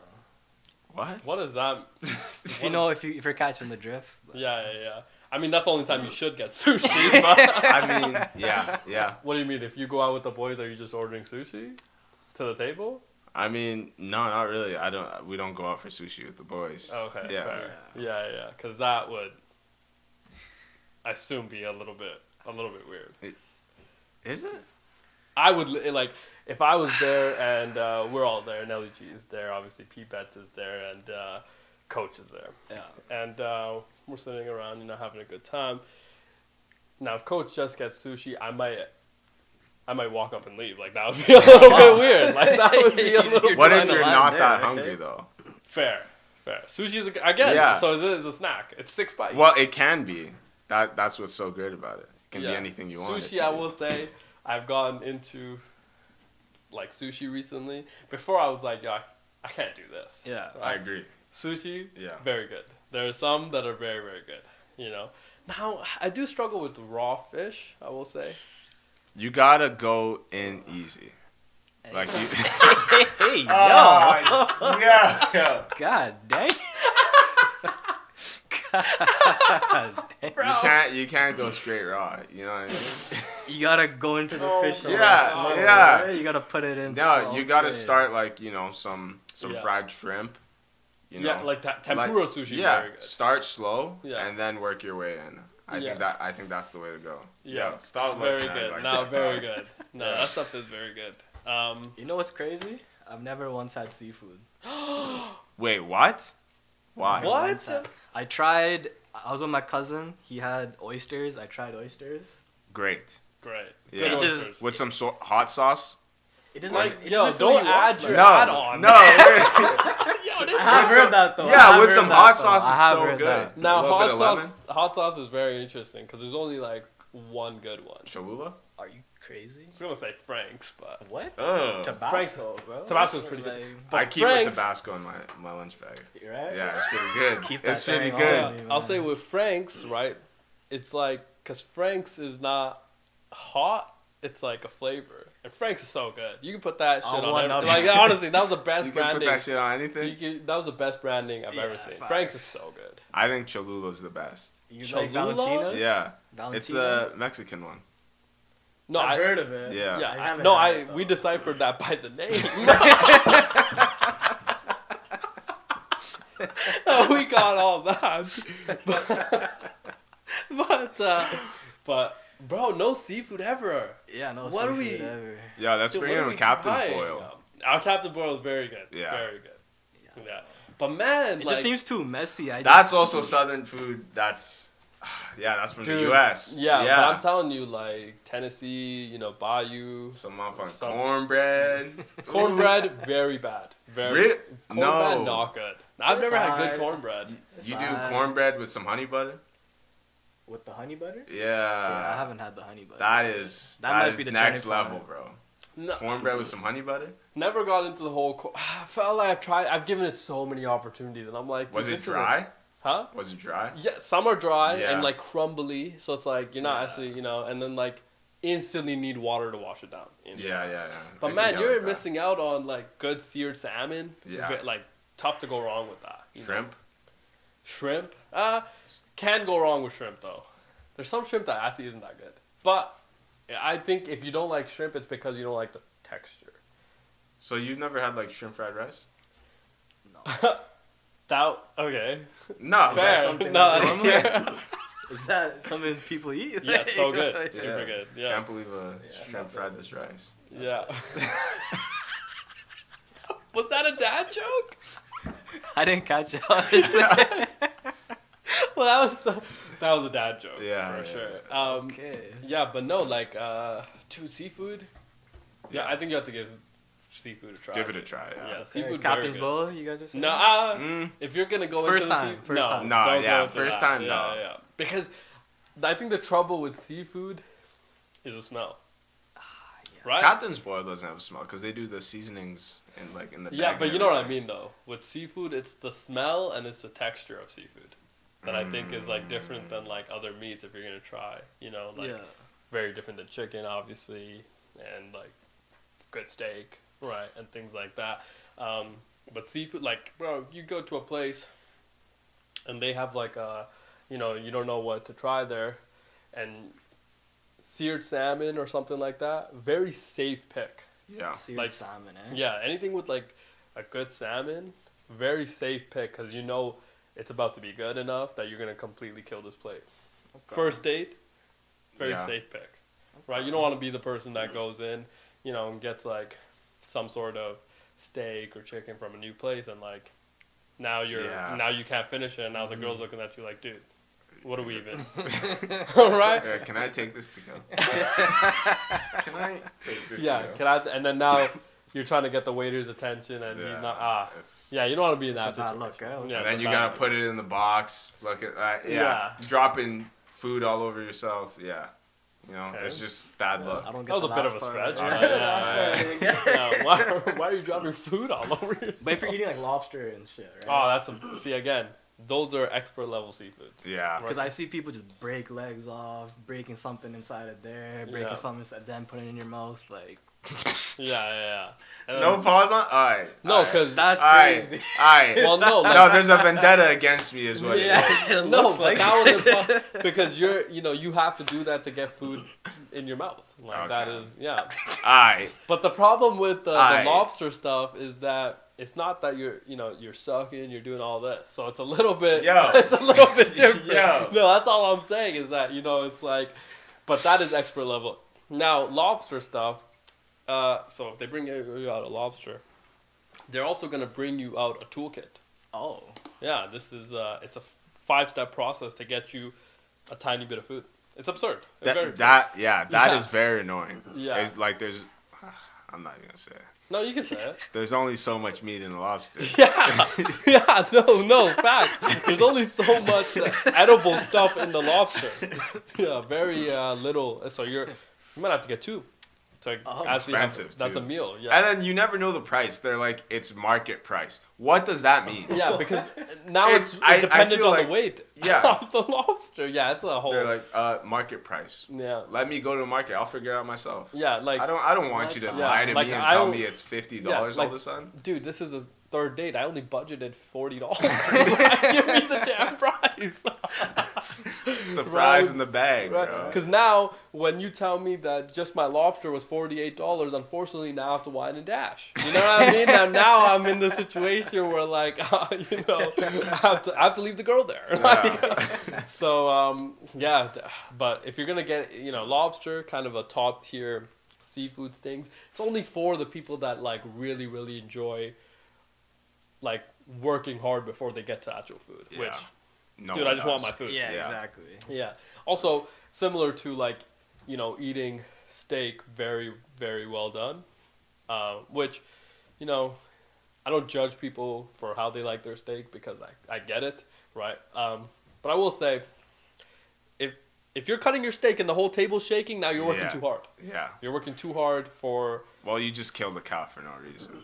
What? What is that? If you know, if you're catching the drift. But Yeah. I mean, that's the only time you should get sushi. But I mean, yeah. what do you mean? If you go out with the boys, are you just ordering sushi to the table? I mean, no, not really. We don't go out for sushi with the boys. Okay. Yeah. Fair. Yeah. Because that would, I assume, be a little bit weird. Is it? I would like if I was there and we're all there. Nelly G is there, obviously. Pete Betts is there, and Coach is there. yeah. And we're sitting around, having a good time. Now, if Coach just gets sushi, I might walk up and leave. Like, that would be a little bit weird. Like, that would be a little. What drawing if the you're line not there, that okay? hungry though? Fair. Sushi is again. Yeah. So it is a snack. It's 6 bites. Well, it can be. That's what's so great about it. It can be anything you want. it Sushi, to I be. will say, I've gotten into like sushi recently. Before I was like, yo, I can't do this. Yeah. I agree. Sushi, Yeah. very good. There are some that are very, very good. Now I do struggle with raw fish. I will say. You gotta go in easy. Hey. Like you. Hey, yo. yeah. God dang. God dang. You can't go straight raw. You know what I mean? You gotta go into the fish. a little Yeah, slower, yeah. right? You gotta put it in. No, you gotta slow. start like some Yeah. fried shrimp. Yeah, like tempura sushi. Yeah, Very good. start slow Yeah. and then work your way in. I think that's the way to go. Yeah, stop very looking at it good. like No, that. very good. No, that stuff is very good. You know what's crazy? I've never once had seafood. Wait, what? Why? What? Once I tried. I was with my cousin. He had oysters. I tried oysters. Great. Great. Yeah. Good Just- oysters. With some hot sauce? It doesn't. Like, it yo, doesn't fill don't you add up, your like- No, add-on. no. Yo, this I have heard that though. I Yeah, have with heard some that, hot though. sauce I is have so heard good. that. Now, A little bit of lemon. hot sauce is very interesting because there's only like one good one. Cholula? Are you crazy? I was gonna say Frank's, but What? Ugh. Tabasco, bro. Tabasco's pretty good. Like, But I keep a Frank's- Tabasco in my lunch bag. right? Yeah, it's pretty good. Keep it's that pretty thing good. on. yeah, I'll say with Frank's, right? It's like because Frank's is not hot. It's like a flavor, and Frank's is so good. You can put that shit I'll on one up everything. Like honestly, that was the best You can put branding. that shit on anything? That was the best branding I've ever Yeah, seen. facts. Frank's is so good. I think Cholula's the best. You Cholula? like Valentino's? Yeah. Valentino? It's the Mexican one. No, I've heard of it. Yeah. Yeah, I haven't no, had it, we though. deciphered that by the name. We got all that, but bro, no seafood ever. Yeah, no What do seafood we- ever. Yeah, let's Dude, bring what are in we Captain's trying? Boil. Our Captain Boil is very good. Yeah. Very good. Yeah. Yeah. But man, It like, just seems too messy. That's also Southern food. That's from the dude, U.S. Yeah, but I'm telling you, like Tennessee, Bayou, Some motherfucking Some- cornbread. cornbread, very bad. Very Re- cornbread, no. not good. I've never had good Side. cornbread. You do Side. cornbread with some honey butter? with the honey butter. Yeah. Yeah, I haven't had the honey butter. That yet. is That might is be the next turning level, point. bro. No, Cornbread with some honey butter? never got into the whole. I felt like I've given it so many opportunities, and I'm like, Was dude, it this is dry? huh? Was it dry? Yeah, some are dry Yeah. and like crumbly, so it's like you're not Yeah. actually, and then like instantly need water to wash it down. Instantly. Yeah. But It man, can get you're like that. missing out on like good seared salmon. Yeah. Like tough to go wrong with that. you know? Shrimp? Shrimp. Can go wrong with shrimp though. There's some shrimp that actually isn't that good. But I think if you don't like shrimp, it's because you don't like the texture. So you've never had like shrimp fried rice? No. Okay. No. Is that Fair. something No, that's normal? yeah. Is that something people eat? Yeah, so good. Yeah. Super good. Yeah. Can't believe a shrimp fried this rice. Yeah. Was that a dad joke? I didn't catch it, honestly. Well, that was a dad joke. Yeah, for yeah, sure. Okay. Yeah, but no, like, dude, seafood. Yeah, I think you have to give seafood a try. Give it a try. Yeah. Yeah, seafood. Captain's very good. Bowl, you guys are saying? No, if you're gonna go First into time, the seafood, first no, time. No, don't yeah, go into first that. time, yeah, no. yeah, because I think the trouble with seafood is the smell. Right? Captain's Boil doesn't have a smell because they do the seasonings in the Yeah, bag but and you know what I everything. mean though. With seafood, it's the smell and it's the texture of seafood that I think is like different than like other meats if you're gonna try. You know, like Yeah. very different than chicken, obviously, and like good steak, right, and things like that. But seafood, like, bro, you go to a place and they have like you don't know what to try there, and seared salmon or something like that, very safe pick. Yeah. Seared Like- salmon, eh? Yeah, anything with like a good salmon, very safe pick because you know it's about to be good enough that you're gonna completely kill this plate. Okay. First date, very Yeah. safe pick, right? You don't want to be the person that goes in, and gets like some sort of steak or chicken from a new place and like now now you can't finish it and now the girl's looking at you like, dude, what are we even? All right. Can I take this to go? Can I take this Yeah, to go? and then now you're trying to get the waiter's attention and he's not. It's, Yeah, you don't want to be in that It's a bad situation. look, eh? Yeah, and then it's you a gotta bad put it in the box. Look at that. Yeah. Dropping food all over yourself. Yeah. Okay. It's just bad look. I don't That get was the a bit of a last stretch. part. but Yeah. yeah, Last part I didn't get. yeah. Why are you dropping food all over yourself? But if you're eating like lobster and shit, right? Oh, see again. Those are expert level seafoods. Yeah. Because I see people just break legs off, breaking something inside of there, breaking Yeah. something inside, then putting it in your mouth. Like, Yeah. And No then- pause on. All right. No, because that's All right. crazy. All right. well, no, like, No, there's a vendetta against me, is what it is. Yeah, it no, looks but like that it. was a fun, because you have to do that to get food in your mouth. Like that Okay. is, yeah. All right. But the problem with the Aye. lobster stuff is that it's not that you're sucking, you're doing all this. So it's a little bit, Yo. it's a little bit different. Yo. No, that's all I'm saying is that it's like, but that is expert level. Now lobster stuff. So if they bring you out a lobster, they're also gonna bring you out a toolkit. Oh. Yeah, this is it's a 5-step process to get you a tiny bit of food. It's absurd. It's very absurd. That Yeah. is very annoying. Yeah. It's like there's, I'm not even gonna say it. No, you can say it. There's only so much meat in a lobster. Yeah, no, fact. There's only so much edible stuff in the lobster. Yeah, very little. So you might have to get two. It's like Expensive, that's too. a meal. Yeah. And then you never know the price. They're like, it's market price. What does that mean? Yeah, because now It's- it's I dependent feel on like- the weight Yeah. of the lobster. Yeah, it's a whole. They're like, market price. Yeah. Let me go to the market. I'll figure it out myself. Yeah, like I don't want you to Yeah, lie to like me and I tell don't- me it's $50 yeah, all like- of a sudden. dude, this is a third date. I only budgeted $40. Give me the damn price. The fries Right. in the bag, Right? bro. Because now, when you tell me that just my lobster was $48, unfortunately now I have to wine and dash. You know what I mean? Now I'm in the situation where like I have to leave the girl there. Yeah. So but if you're gonna get lobster, kind of a top tier seafood things, it's only for the people that like really really enjoy like working hard before they get to actual food. Yeah. Which, No dude, one I just want does. my food. Yeah, Yeah. exactly. Yeah. Also, similar to like, eating steak very, very well done, which, I don't judge people for how they like their steak because I get it, right? But I will say, if you're cutting your steak and the whole table's shaking, now you're working Yeah. too hard. Yeah. You're working too hard for. Well, you just killed a cow for no reason.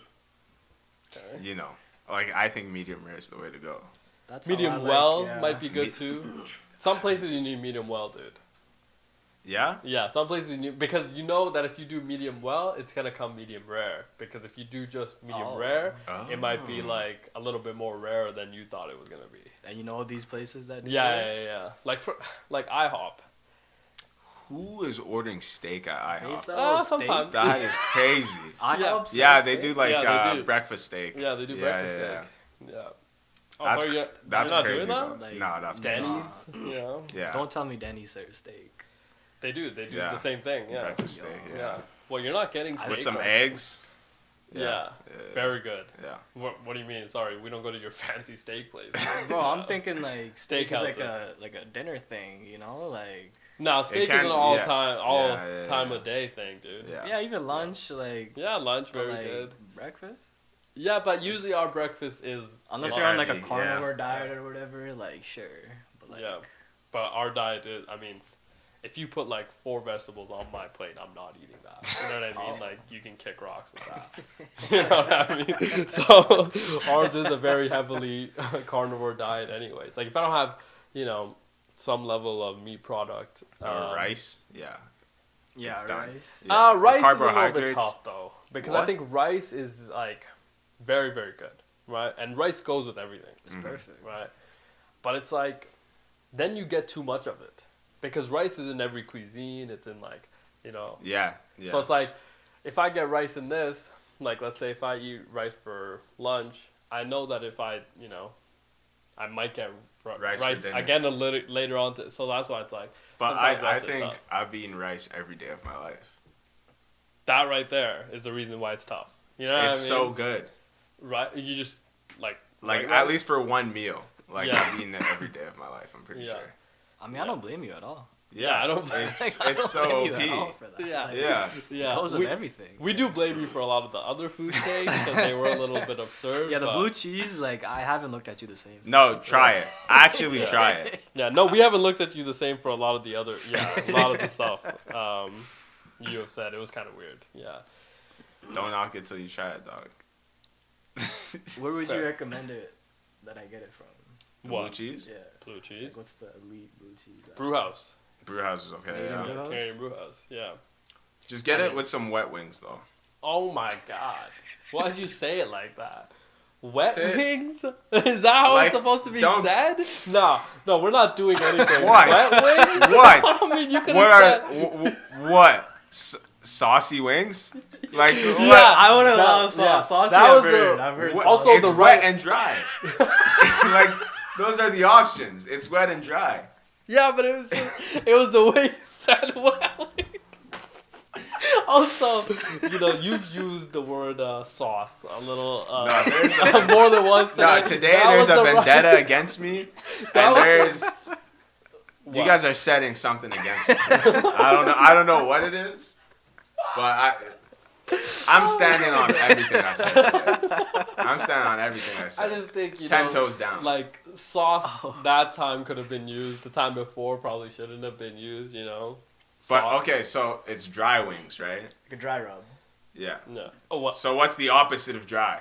You know. Like, I think medium rare is the way to go. That's how I Medium like, well yeah. might be good too. Some places you need medium well, dude. Yeah? Yeah, some places you need, because you know that if you do medium well, it's gonna come medium rare. Because if you do just medium rare, it might be like a little bit more rare than you thought it was gonna be. And you know these places that do Yeah, this? yeah. Like IHOP. Who is ordering steak at They IHOP? sell steak. sometimes. That is crazy. IHOP Yeah, sells they steak? do like Yeah, they do. breakfast steak. Yeah, they do breakfast steak. Yeah. Oh, That's so you're that's not crazy. doing that? Though. Like, Nah, that's crazy. Denny's, you know, Yeah. Don't tell me Denny's serves steak. they do Yeah. the same thing. Yeah, Breakfast steak. yeah. Yeah. Well, you're not getting steak With some though. eggs. Yeah. Very good. Yeah. What do you mean? Sorry, we don't go to your fancy steak place. Bro, I'm thinking like steak is Steakhouses. like a dinner thing, you know, like No, steak can- is an all yeah. time Yeah. of day thing, dude. yeah, even lunch, like Yeah, lunch but, very like, good. breakfast. Yeah, but usually our breakfast is Unless It's you're on like a heavy, carnivore yeah. diet or whatever, like sure, but like yeah, but our diet is. I mean, if you put like 4 vegetables on my plate, I'm not eating that. You know what I mean? Oh. Like you can kick rocks with that. You know what I mean? So ours is a very heavily carnivore diet, anyways. Like if I don't have, you know, some level of meat product. Or rice. Yeah. yeah, It's done. rice. Yeah. Rice is a little bit Carbohydrates. tough though, because What? I think rice is like very very good, right? And rice goes with everything, It's Mhm. perfect. right? But it's like then you get too much of it because rice is in every cuisine. It's in like, you know. Yeah. Yeah. So it's like if I get rice in this, like let's say if I eat rice for lunch, I know that if I, you know, I might get Rice for dinner. again later on. So that's why it's like. But sometimes I rice is think tough. I've eaten rice every day of my life. That right there is the reason why it's tough. You know what It's I mean? so good. Right, you just like Like white at rice? least for one meal. Like Yeah. I've eaten it every day of my life. I'm pretty Yeah. sure. I mean, I don't blame you at all. Yeah, I don't. It's Like, I it's don't so blame you at all OP. for that. Yeah. Like, Yeah. Yeah, it goes with everything. we do blame you for a lot of the other food takes because they were a little bit absurd. Yeah, the but- blue cheese, like I haven't looked at you the same. No, try it. Actually Yeah. try it. Yeah, no, we haven't looked at you the same for a lot of the other. Yeah, a lot of the stuff you have said. It was kind of weird. Yeah. Don't knock it till you try it, dog. Where would Fair. you recommend it that I get it from? Blue What? cheese? Yeah. Blue cheese. Like, what's the elite blue cheese? Brew house. Brew house is okay. Canadian Yeah. brew house? Canadian brew house. Yeah. Just get I it mean- with some wet wings though. Oh my God! Why did you say it like that? Wet Say it- wings? Is that how Like, it's supposed to be don't- said? No, we're not doing anything. What? Wet wings? What? I mean, you could What have are said. what? Saucy wings? Like Yeah, what? I would That- allow sauce. yeah, Saucy, that I've was heard. the- I've heard What- saucy. Also, it's the wet right- and dry. Like those are the options. It's wet and dry. Yeah, but it was the way you said wet wings. Also, you know, you've used the word sauce a little No, there's a- more than once No, today. today That there's was a the right- vendetta against me, That and was- there's you What? guys are setting something against me. I don't know what it is, but I'm standing on everything I said today. I'm standing on everything I I said. just think, you 10 know, toes down. like sauce that time could have been used. The time before probably shouldn't have been used, you know. But Sauce- okay, so it's dry wings, right? Like a dry rub. Yeah. No. Oh, what? So what's the opposite of dry?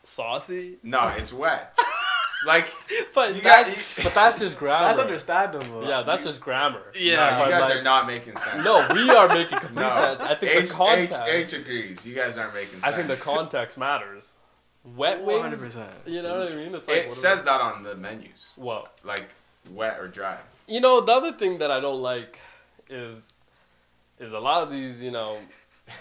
Saucy? No, it's wet. Like But You that, got- but that's just grammar. That's understandable. Yeah, that's just grammar. no, Yeah, you guys like- are not making sense. No, we are making complete No. sense. I think H, the context. H agrees. You guys aren't making sense. I think the context matters. Wet wings. 100%. You know what I mean? It's like, It what says are that on the menus, we- Well, like wet or dry. you know, the other thing that I don't like is a lot of these, you know,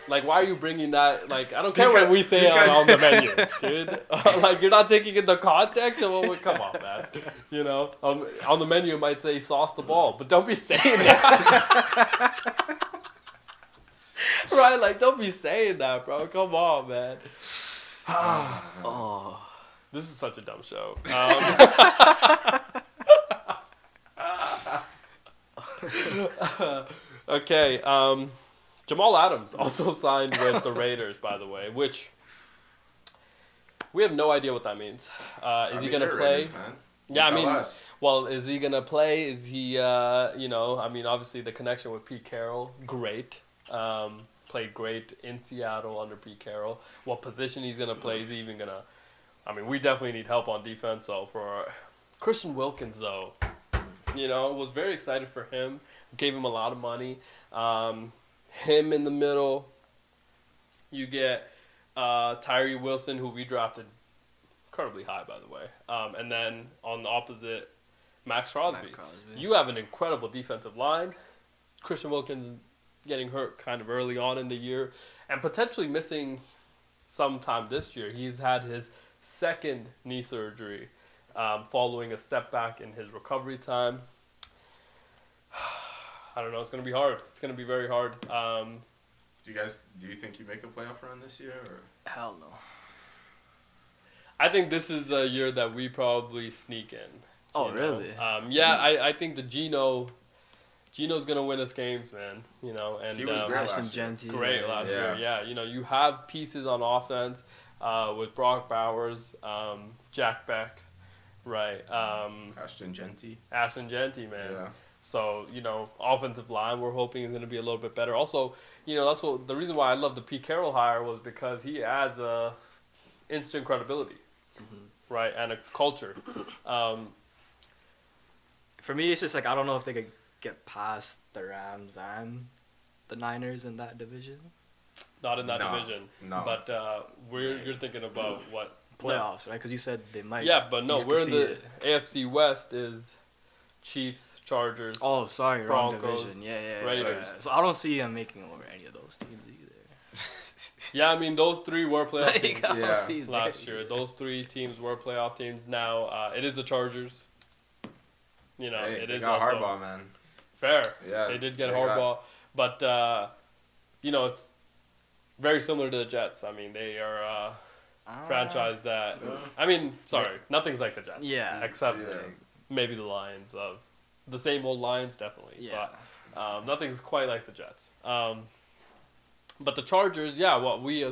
like, why are you bringing that? Like, I don't care what Because- we say because- on the menu, dude. Like, you're not taking in the context of what we come on, man. You know, on the menu it might say sauce the ball, but don't be saying that. Right? Like, don't be saying that, bro. Come on, man. Oh. This is such a dumb show. Okay. Jamal Adams also signed with the Raiders, by the way, which we have no idea what that means. Is he gonna play? Yeah, I mean, us. well, is he gonna play? Is he, you know, I mean, obviously the connection with Pete Carroll, great. Played great in Seattle under Pete Carroll. What position he's gonna play? Is he even gonna? I mean, we definitely need help on defense. So for Christian Wilkins, though, you know, was very excited for him. Gave him a lot of money. Him in the middle. You get Tyree Wilson, who we drafted incredibly high, by the way. And then on the opposite, Max Crosby. Max Crosby. You have an incredible defensive line. Christian Wilkins getting hurt kind of early on in the year and potentially missing sometime this year. He's had his second knee surgery. following a setback in his recovery time. I don't know. It's going to be hard. It's going to be very hard. Do you think you make a playoff run this year? Or? Hell no. I think this is the year that we probably sneak in. Oh, really? I think the Gino's gonna win us games, man. And he was great last year. Yeah, you have pieces on offense with Brock Bowers, Jack Beck, right? Ashton Genty, man. Yeah. So, offensive line we're hoping is going to be a little bit better. Also, that's the reason why I love the Pete Carroll hire was because he adds instant credibility, right, and a culture. For me, it's just like I don't know if they could get past the Rams and the Niners in that division. Not in that division. No. But you're thinking about what? Playoffs, right? Because you said they might. Yeah, but no, we're in the AFC West is Chiefs, Chargers. Oh, sorry, Broncos, wrong division. Yeah. Raiders. So I don't see them making over any of those teams either. Yeah, I mean those three were playoff teams Yeah. last year. Those three teams were playoff teams. Now it is the Chargers. It is got also Harbaugh, man. fair. Yeah, they did get Harbaugh, but it's very similar to the Jets. I mean, they are a franchise that. I mean, sorry, nothing's like the Jets. Yeah. Except maybe the Lions of the same old Lions, definitely. Yeah. But nothing's quite like the Jets. But the Chargers, we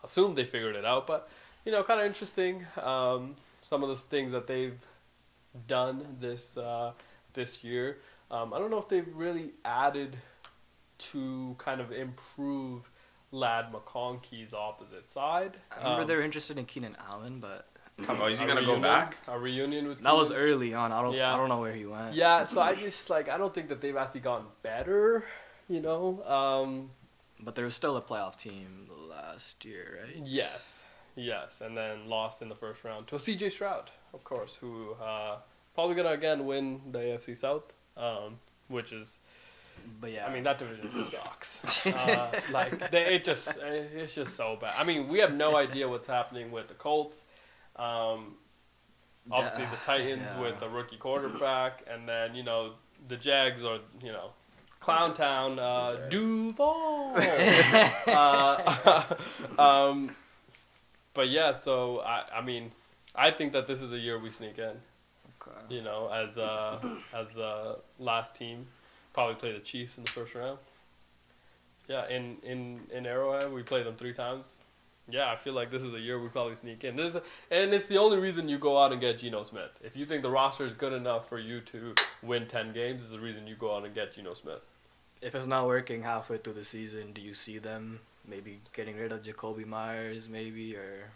assumed they figured it out. But, kind of interesting. Some of the things that they've done this year. I don't know if they've really added to kind of improve Lad McConkey's opposite side. I remember they were interested in Keenan Allen, but Is he gonna go back? A reunion with that Keenan? was early on. I don't know where he went. Yeah, so I just I don't think that they've actually gotten better. But there was still a playoff team last year, right? Yes, and then lost in the first round to a C.J. Stroud, of course, who probably gonna again win the AFC South, which is. But yeah, I mean that division sucks. It's just so bad. I mean, we have no idea what's happening with the Colts. Obviously the Titans with the rookie quarterback, and then the Jags are Clown Town, Duval. But yeah, so I mean, I think that this is a year we sneak in. Okay. As the last team. Probably play the Chiefs in the first round. Yeah, in Arrowhead, we played them 3 times. Yeah, I feel like this is a year we probably sneak in. And it's the only reason you go out and get Geno Smith. If you think the roster is good enough for you to win 10 games, is the reason you go out and get Geno Smith. If it's not working halfway through the season, do you see them maybe getting rid of Jacoby Myers, maybe, or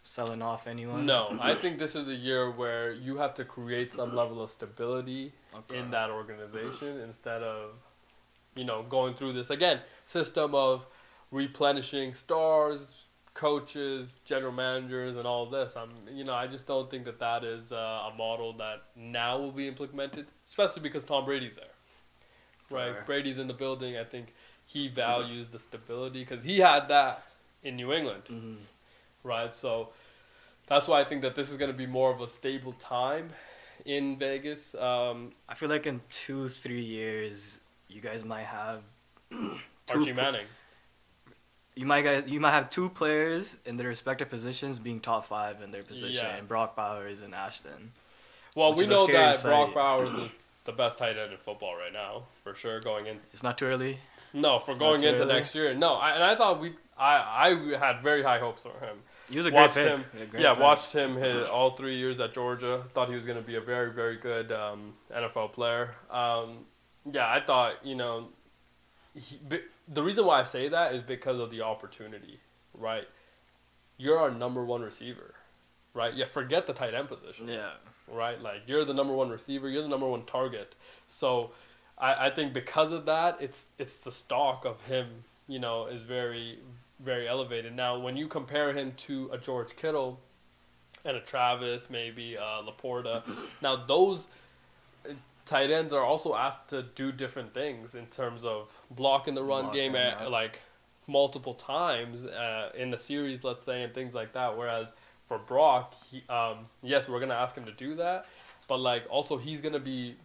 selling off anyone? No, I think this is a year where you have to create some level of stability in that organization instead of, going through this, again, system of replenishing stars, coaches, general managers, and all of this. I just don't think that is a model that now will be implemented, especially because Tom Brady's there. Right? Fair. Brady's in the building. I think he values the stability because he had that in New England. Mm-hmm. Right? So that's why I think that this is going to be more of a stable time in Vegas. I feel like in 2-3 years, you guys might have Archie Manning. You might have 2 players in their respective positions being top 5 in their position, and Brock Bowers and Ashton. Well, we know that Brock Bowers is the best tight end in football right now, for sure. Going in. It's not too early. No, going into next year. No, I thought I had very high hopes for him. He was a great pick. Watched him hit all 3 years at Georgia. Thought he was going to be a very, very good NFL player. I thought, the reason why I say that is because of the opportunity, right? You're our number 1 receiver, right? Yeah, forget the tight end position. Yeah. Right? Like, you're the number 1 receiver. You're the number 1 target. So I think because of that, it's the stock of him, is very, very elevated. Now, when you compare him to a George Kittle and a Travis, maybe Laporta, now those tight ends are also asked to do different things in terms of blocking the run game multiple times in the series, let's say, and things like that. Whereas for Brock, yes, we're gonna ask him to do that, but like also he's gonna be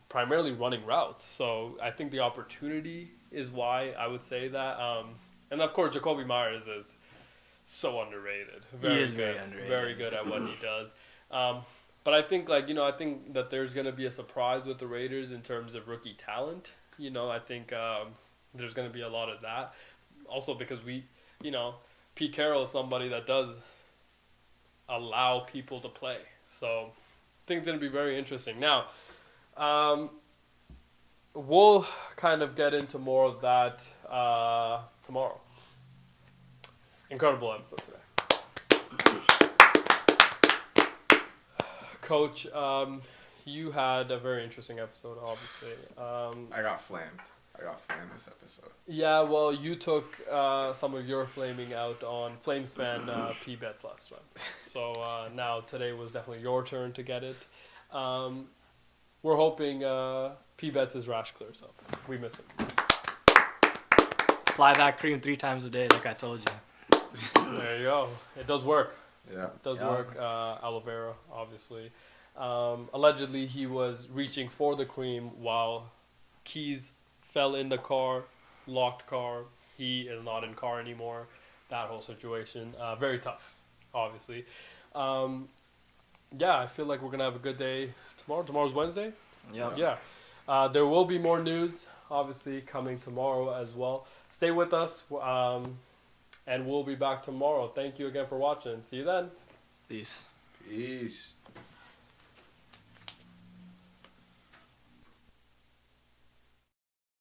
primarily running routes. So I think the opportunity is why I would say that. And of course, Jacoby Myers is so underrated. He is very underrated. Very good at what he does. But I think I think that there's gonna be a surprise with the Raiders in terms of rookie talent. I think there's gonna be a lot of that. Also because Pete Carroll is somebody that does allow people to play. So I think it's gonna be very interesting. Now, we'll kind of get into more of that tomorrow. Incredible episode today. Coach, you had a very interesting episode, obviously. I got flamed this episode. Yeah, well, you took some of your flaming out on Flames fan P-Bets last time. So now today was definitely your turn to get it. We're hoping P-Bets' rash clears up. We miss him. Apply that cream 3 times a day, like I told you. There you go. It does work. Yeah. It does work. Aloe vera, obviously. Allegedly, he was reaching for the cream while keys fell in the car, locked car. He is not in car anymore. That whole situation. Very tough, obviously. Yeah, I feel like we're going to have a good day tomorrow. Tomorrow's Wednesday? Yep. Yeah. There will be more news, obviously, coming tomorrow as well. Stay with us, and we'll be back tomorrow. Thank you again for watching. See you then. Peace. Peace.